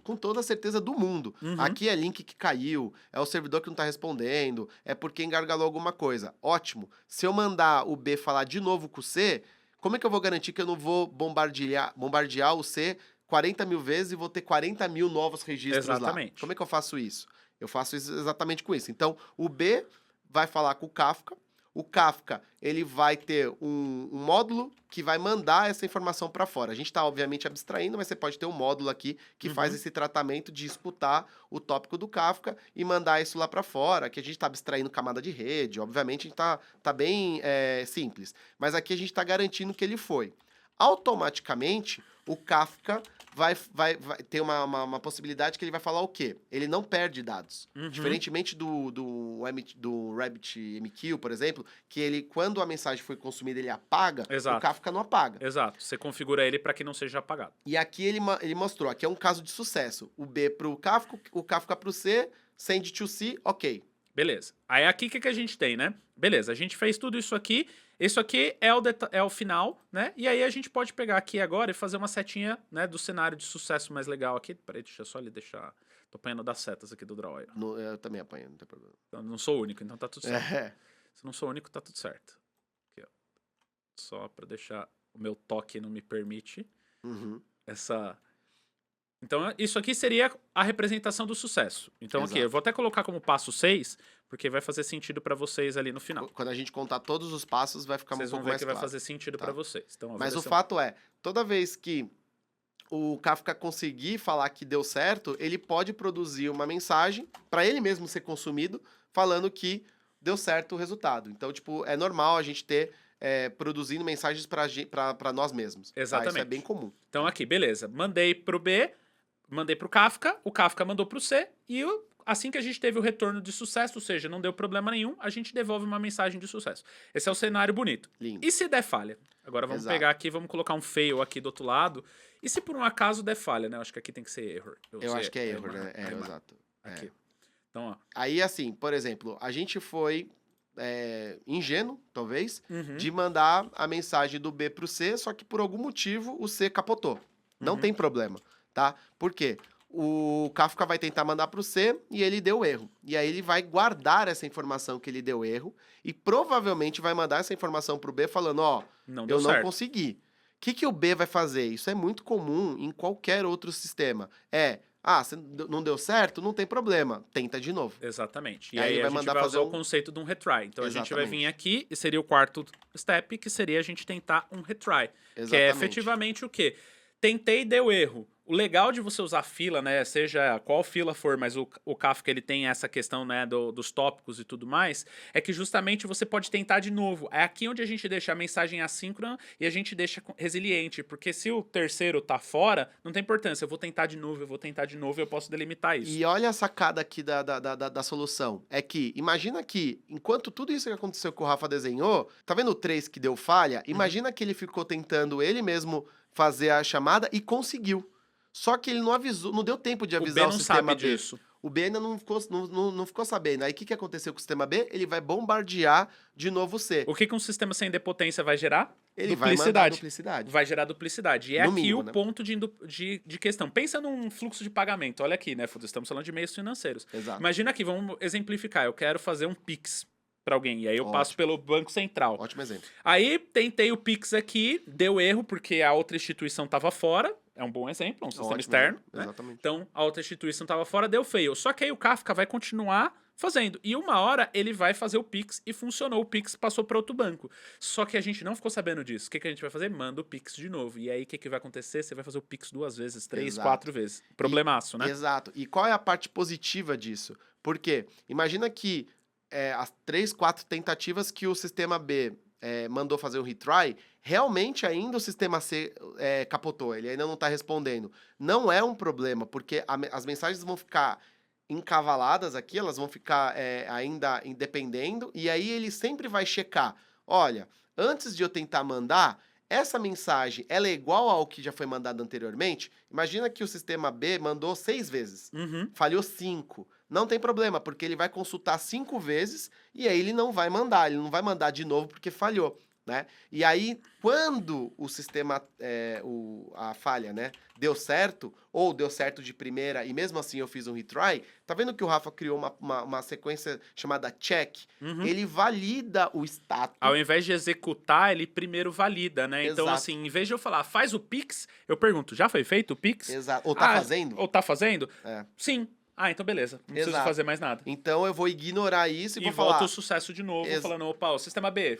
com toda a certeza do mundo. Uhum. Aqui é link que caiu, é o servidor que não está respondendo, é porque engargalou alguma coisa. Ótimo. Se eu mandar o B falar de novo com o C, como é que eu vou garantir que eu não vou bombardear o C 40 mil vezes e vou ter 40 mil novos registros Exatamente. lá? Como é que eu faço isso? Eu faço isso exatamente com isso. Então, o B vai falar com o Kafka. O Kafka, ele vai ter um módulo que vai mandar essa informação para fora. A gente está, obviamente, abstraindo, mas você pode ter um módulo aqui que faz esse tratamento de escutar o tópico do Kafka e mandar isso lá para fora, que a gente está abstraindo camada de rede. Obviamente, a gente tá bem simples. Mas aqui a gente está garantindo que ele foi. Automaticamente, o Kafka vai ter uma possibilidade que ele vai falar o quê? Ele não perde dados. Diferentemente do RabbitMQ, por exemplo, que ele, quando a mensagem foi consumida, ele apaga, Exato. o Kafka não apaga. Exato. Você configura ele para que não seja apagado. E aqui ele mostrou, aqui é um caso de sucesso. O B pro Kafka, o Kafka pro C, send to C, ok. Beleza. Aí aqui o que a gente tem, né? Beleza, a gente fez tudo isso aqui. Isso aqui é o final, né? E aí a gente pode pegar aqui agora e fazer uma setinha, né, do cenário de sucesso mais legal aqui. Peraí, deixa eu só ele deixar... Tô apanhando das setas aqui do Draw. Eu também apanho, não tem problema. Eu não sou o único, então tá tudo certo. É. Se não sou o único, tá tudo certo. Aqui, ó. Só pra deixar... O meu toque não me permite essa... Então, isso aqui seria a representação do sucesso. Então, aqui, eu vou até colocar como passo 6, porque vai fazer sentido para vocês ali no final. Quando a gente contar todos os passos, vai ficar Vocês um vão pouco ver mais que claro. vai fazer sentido para vocês. Então, Mas o fato é, toda vez que o Kafka conseguir falar que deu certo, ele pode produzir uma mensagem para ele mesmo ser consumido, falando que deu certo o resultado. Então, tipo, é normal a gente ter produzindo mensagens para nós mesmos. Exatamente. Tá? Isso é bem comum. Então, aqui, beleza. Mandei pro B, mandei pro Kafka, o Kafka mandou pro C, e assim que a gente teve o retorno de sucesso, ou seja, não deu problema nenhum, a gente devolve uma mensagem de sucesso. Esse é o cenário bonito. Lindo. E se der falha? Agora vamos pegar aqui, vamos colocar um fail aqui do outro lado. E se por um acaso der falha, né? Eu acho que aqui tem que ser error. Eu acho que é error, né? Exato. Aqui. Então, ó. Aí, assim, por exemplo, a gente foi ingênuo, talvez, de mandar a mensagem do B pro C, só que por algum motivo o C capotou. Não tem problema, tá? Por quê? O Kafka vai tentar mandar pro C e ele deu erro. E aí ele vai guardar essa informação que ele deu erro e provavelmente vai mandar essa informação pro B falando, ó, eu não consegui. O que o B vai fazer? Isso é muito comum em qualquer outro sistema. Você não deu certo? Não tem problema. Tenta de novo. Exatamente. E aí a gente vai usar o conceito de um retry. Então a gente vai vir aqui e seria o quarto step, que seria a gente tentar um retry. Exatamente. Que é efetivamente o quê? Tentei e deu erro. O legal de você usar fila, né, seja qual fila for, mas o Kafka ele tem essa questão, né, dos tópicos e tudo mais, é que justamente você pode tentar de novo. É aqui onde a gente deixa a mensagem assíncrona e a gente deixa resiliente, porque se o terceiro tá fora, não tem importância, eu vou tentar de novo, eu posso delimitar isso. E olha a sacada aqui da solução, é que, imagina que, enquanto tudo isso que aconteceu que o Rafa desenhou, tá vendo o 3 que deu falha? Imagina que ele ficou tentando ele mesmo fazer a chamada e conseguiu. Só que ele não avisou, não deu tempo de avisar o sistema B. Disso. O B ainda não ficou sabendo. Aí o que aconteceu com o sistema B? Ele vai bombardear de novo o C. O que um sistema sem depotência vai gerar? Ele vai mandar duplicidade. Vai gerar duplicidade. E é No aqui mínimo, o ponto de questão. Pensa num fluxo de pagamento. Olha aqui, né, Fudo? Estamos falando de meios financeiros. Exato. Imagina aqui, vamos exemplificar. Eu quero fazer um Pix para alguém. E aí eu passo pelo Banco Central. Ótimo exemplo. Aí tentei o Pix aqui, deu erro porque a outra instituição estava fora. É um bom exemplo, é um sistema externo. Né? Exatamente. Então, a outra instituição estava fora, deu fail. Só que aí o Kafka vai continuar fazendo. E uma hora ele vai fazer o Pix e funcionou. O Pix passou para outro banco. Só que a gente não ficou sabendo disso. O que a gente vai fazer? Manda o Pix de novo. E aí o que vai acontecer? Você vai fazer o Pix 2 vezes, 3, 4 vezes. Problemaço, né? Exato. E qual é a parte positiva disso? Porque imagina que as 3, 4 tentativas que o sistema B mandou fazer o retry, realmente ainda o sistema C capotou, ele ainda não está respondendo. Não é um problema, porque as mensagens vão ficar encavaladas aqui, elas vão ficar ainda dependendo, e aí ele sempre vai checar, olha, antes de eu tentar mandar, essa mensagem, ela é igual ao que já foi mandado anteriormente? Imagina que o sistema B mandou 6 vezes, falhou 5. Não tem problema, porque ele vai consultar 5 vezes e aí ele não vai mandar de novo porque falhou, né? E aí, quando o sistema, a falha, né, deu certo, ou deu certo de primeira e mesmo assim eu fiz um retry, tá vendo que o Rafa criou uma sequência chamada check? Ele valida o status. Ao invés de executar, ele primeiro valida, né? Exato. Então, assim, em vez de eu falar, faz o Pix, eu pergunto, já foi feito o Pix? Exato. Ou tá fazendo? Ou tá fazendo? É. Sim. Ah, então beleza. Não preciso fazer mais nada. Então eu vou ignorar isso e vou volta falar... o sucesso de novo, falando, opa, o sistema B,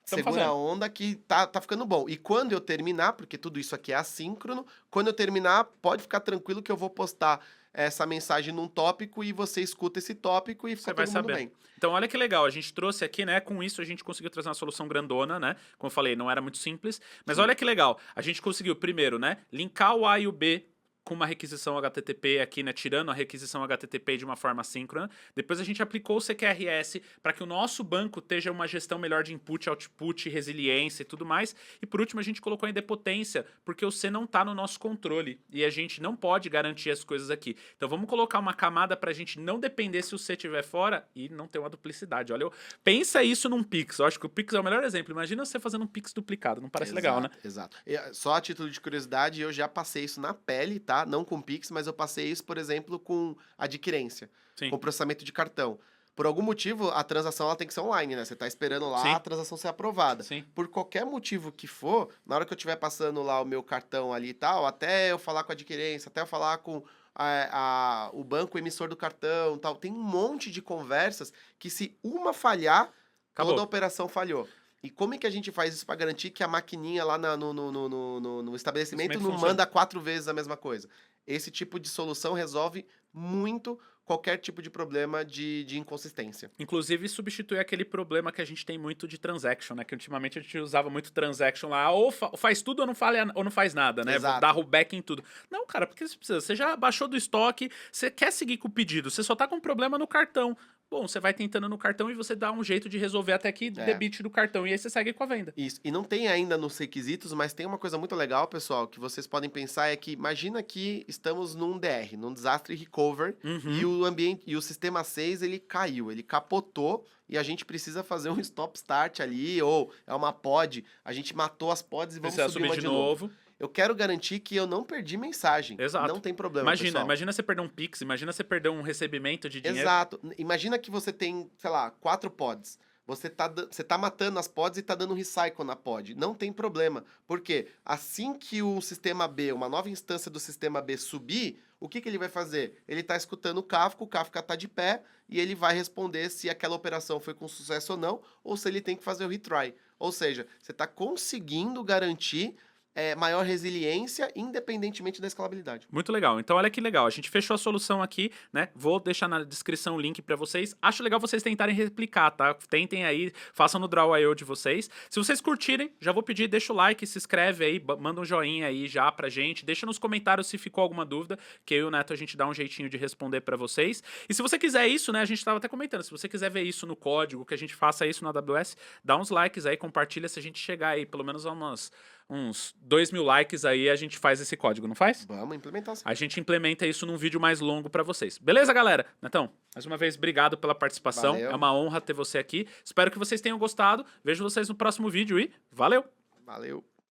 segura a onda que tá ficando bom. E quando eu terminar, porque tudo isso aqui é assíncrono, quando eu terminar, pode ficar tranquilo que eu vou postar essa mensagem num tópico e você escuta esse tópico e Você fica vai todo mundo saber. bem. Então, olha que legal, a gente trouxe aqui, né? Com isso, a gente conseguiu trazer uma solução grandona, né? Como eu falei, não era muito simples. Mas Sim. olha que legal, a gente conseguiu, primeiro, né? Linkar o A e o B com uma requisição HTTP aqui, né? Tirando a requisição HTTP de uma forma síncrona. Depois a gente aplicou o CQRS para que o nosso banco esteja uma gestão melhor de input, output, resiliência e tudo mais. E por último, a gente colocou a idempotência, porque o C não está no nosso controle. E a gente não pode garantir as coisas aqui. Então vamos colocar uma camada para a gente não depender se o C estiver fora e não ter uma duplicidade. Olha, pensa isso num Pix. Eu acho que o Pix é o melhor exemplo. Imagina você fazendo um Pix duplicado. Não parece legal, né? Exato. Só a título de curiosidade, eu já passei isso na pele, tá? Não com Pix, mas eu passei isso, por exemplo, com adquirência, Sim. com processamento de cartão. Por algum motivo, a transação ela tem que ser online, né? Você tá esperando lá Sim. a transação ser aprovada. Sim. Por qualquer motivo que for, na hora que eu estiver passando lá o meu cartão ali e tal, até eu falar com a adquirência, até eu falar com o banco emissor do cartão tal, tem um monte de conversas que se uma falhar, Acabou. toda a operação falhou. E como é que a gente faz isso para garantir que a maquininha lá no estabelecimento não funciona. manda 4 vezes a mesma coisa? Esse tipo de solução resolve muito qualquer tipo de problema de inconsistência. Inclusive, substitui aquele problema que a gente tem muito de transaction, né? Que ultimamente a gente usava muito transaction lá, ou faz tudo ou não faz nada, né? Exato. Dá rollback em tudo. Não, cara, porque você precisa. Você já baixou do estoque, você quer seguir com o pedido, você só tá com um problema no cartão. Bom, você vai tentando no cartão e você dá um jeito de resolver até que debite do cartão. E aí você segue com a venda. Isso. E não tem ainda nos requisitos, mas tem uma coisa muito legal, pessoal, que vocês podem pensar é que imagina que estamos num DR, num Disaster Recovery, e o ambiente e o sistema 6 ele caiu, ele capotou e a gente precisa fazer um stop start ali ou é uma pod, a gente matou as pods e vamos Precisa subir uma subir de novo. Eu quero garantir que eu não perdi mensagem. Exato. Não tem problema, Imagina, pessoal. imagina você perder um Pix, imagina você perder um recebimento de dinheiro. Exato. Imagina que você tem, sei lá, 4 pods. Você tá matando as pods e tá dando recycle na pod. Não tem problema. Porque assim que o sistema B, uma nova instância do sistema B subir, o que ele vai fazer? Ele tá escutando o Kafka tá de pé e ele vai responder se aquela operação foi com sucesso ou não, ou se ele tem que fazer o retry. Ou seja, você tá conseguindo garantir maior resiliência, independentemente da escalabilidade. Muito legal. Então, olha que legal. A gente fechou a solução aqui, né? Vou deixar na descrição o link pra vocês. Acho legal vocês tentarem replicar, tá? Tentem aí, façam no Draw.io de vocês. Se vocês curtirem, já vou pedir, deixa o like, se inscreve aí, manda um joinha aí já pra gente. Deixa nos comentários se ficou alguma dúvida, que eu e o Neto a gente dá um jeitinho de responder pra vocês. E se você quiser isso, né? A gente tava até comentando, se você quiser ver isso no código, que a gente faça isso na AWS, dá uns likes aí, compartilha se a gente chegar aí, pelo menos a uns 2.000 likes aí, a gente faz esse código, não faz? Vamos implementar sim. A gente implementa isso num vídeo mais longo pra vocês. Beleza, galera? Netão, mais uma vez, obrigado pela participação. Valeu. É uma honra ter você aqui. Espero que vocês tenham gostado. Vejo vocês no próximo vídeo e valeu! Valeu.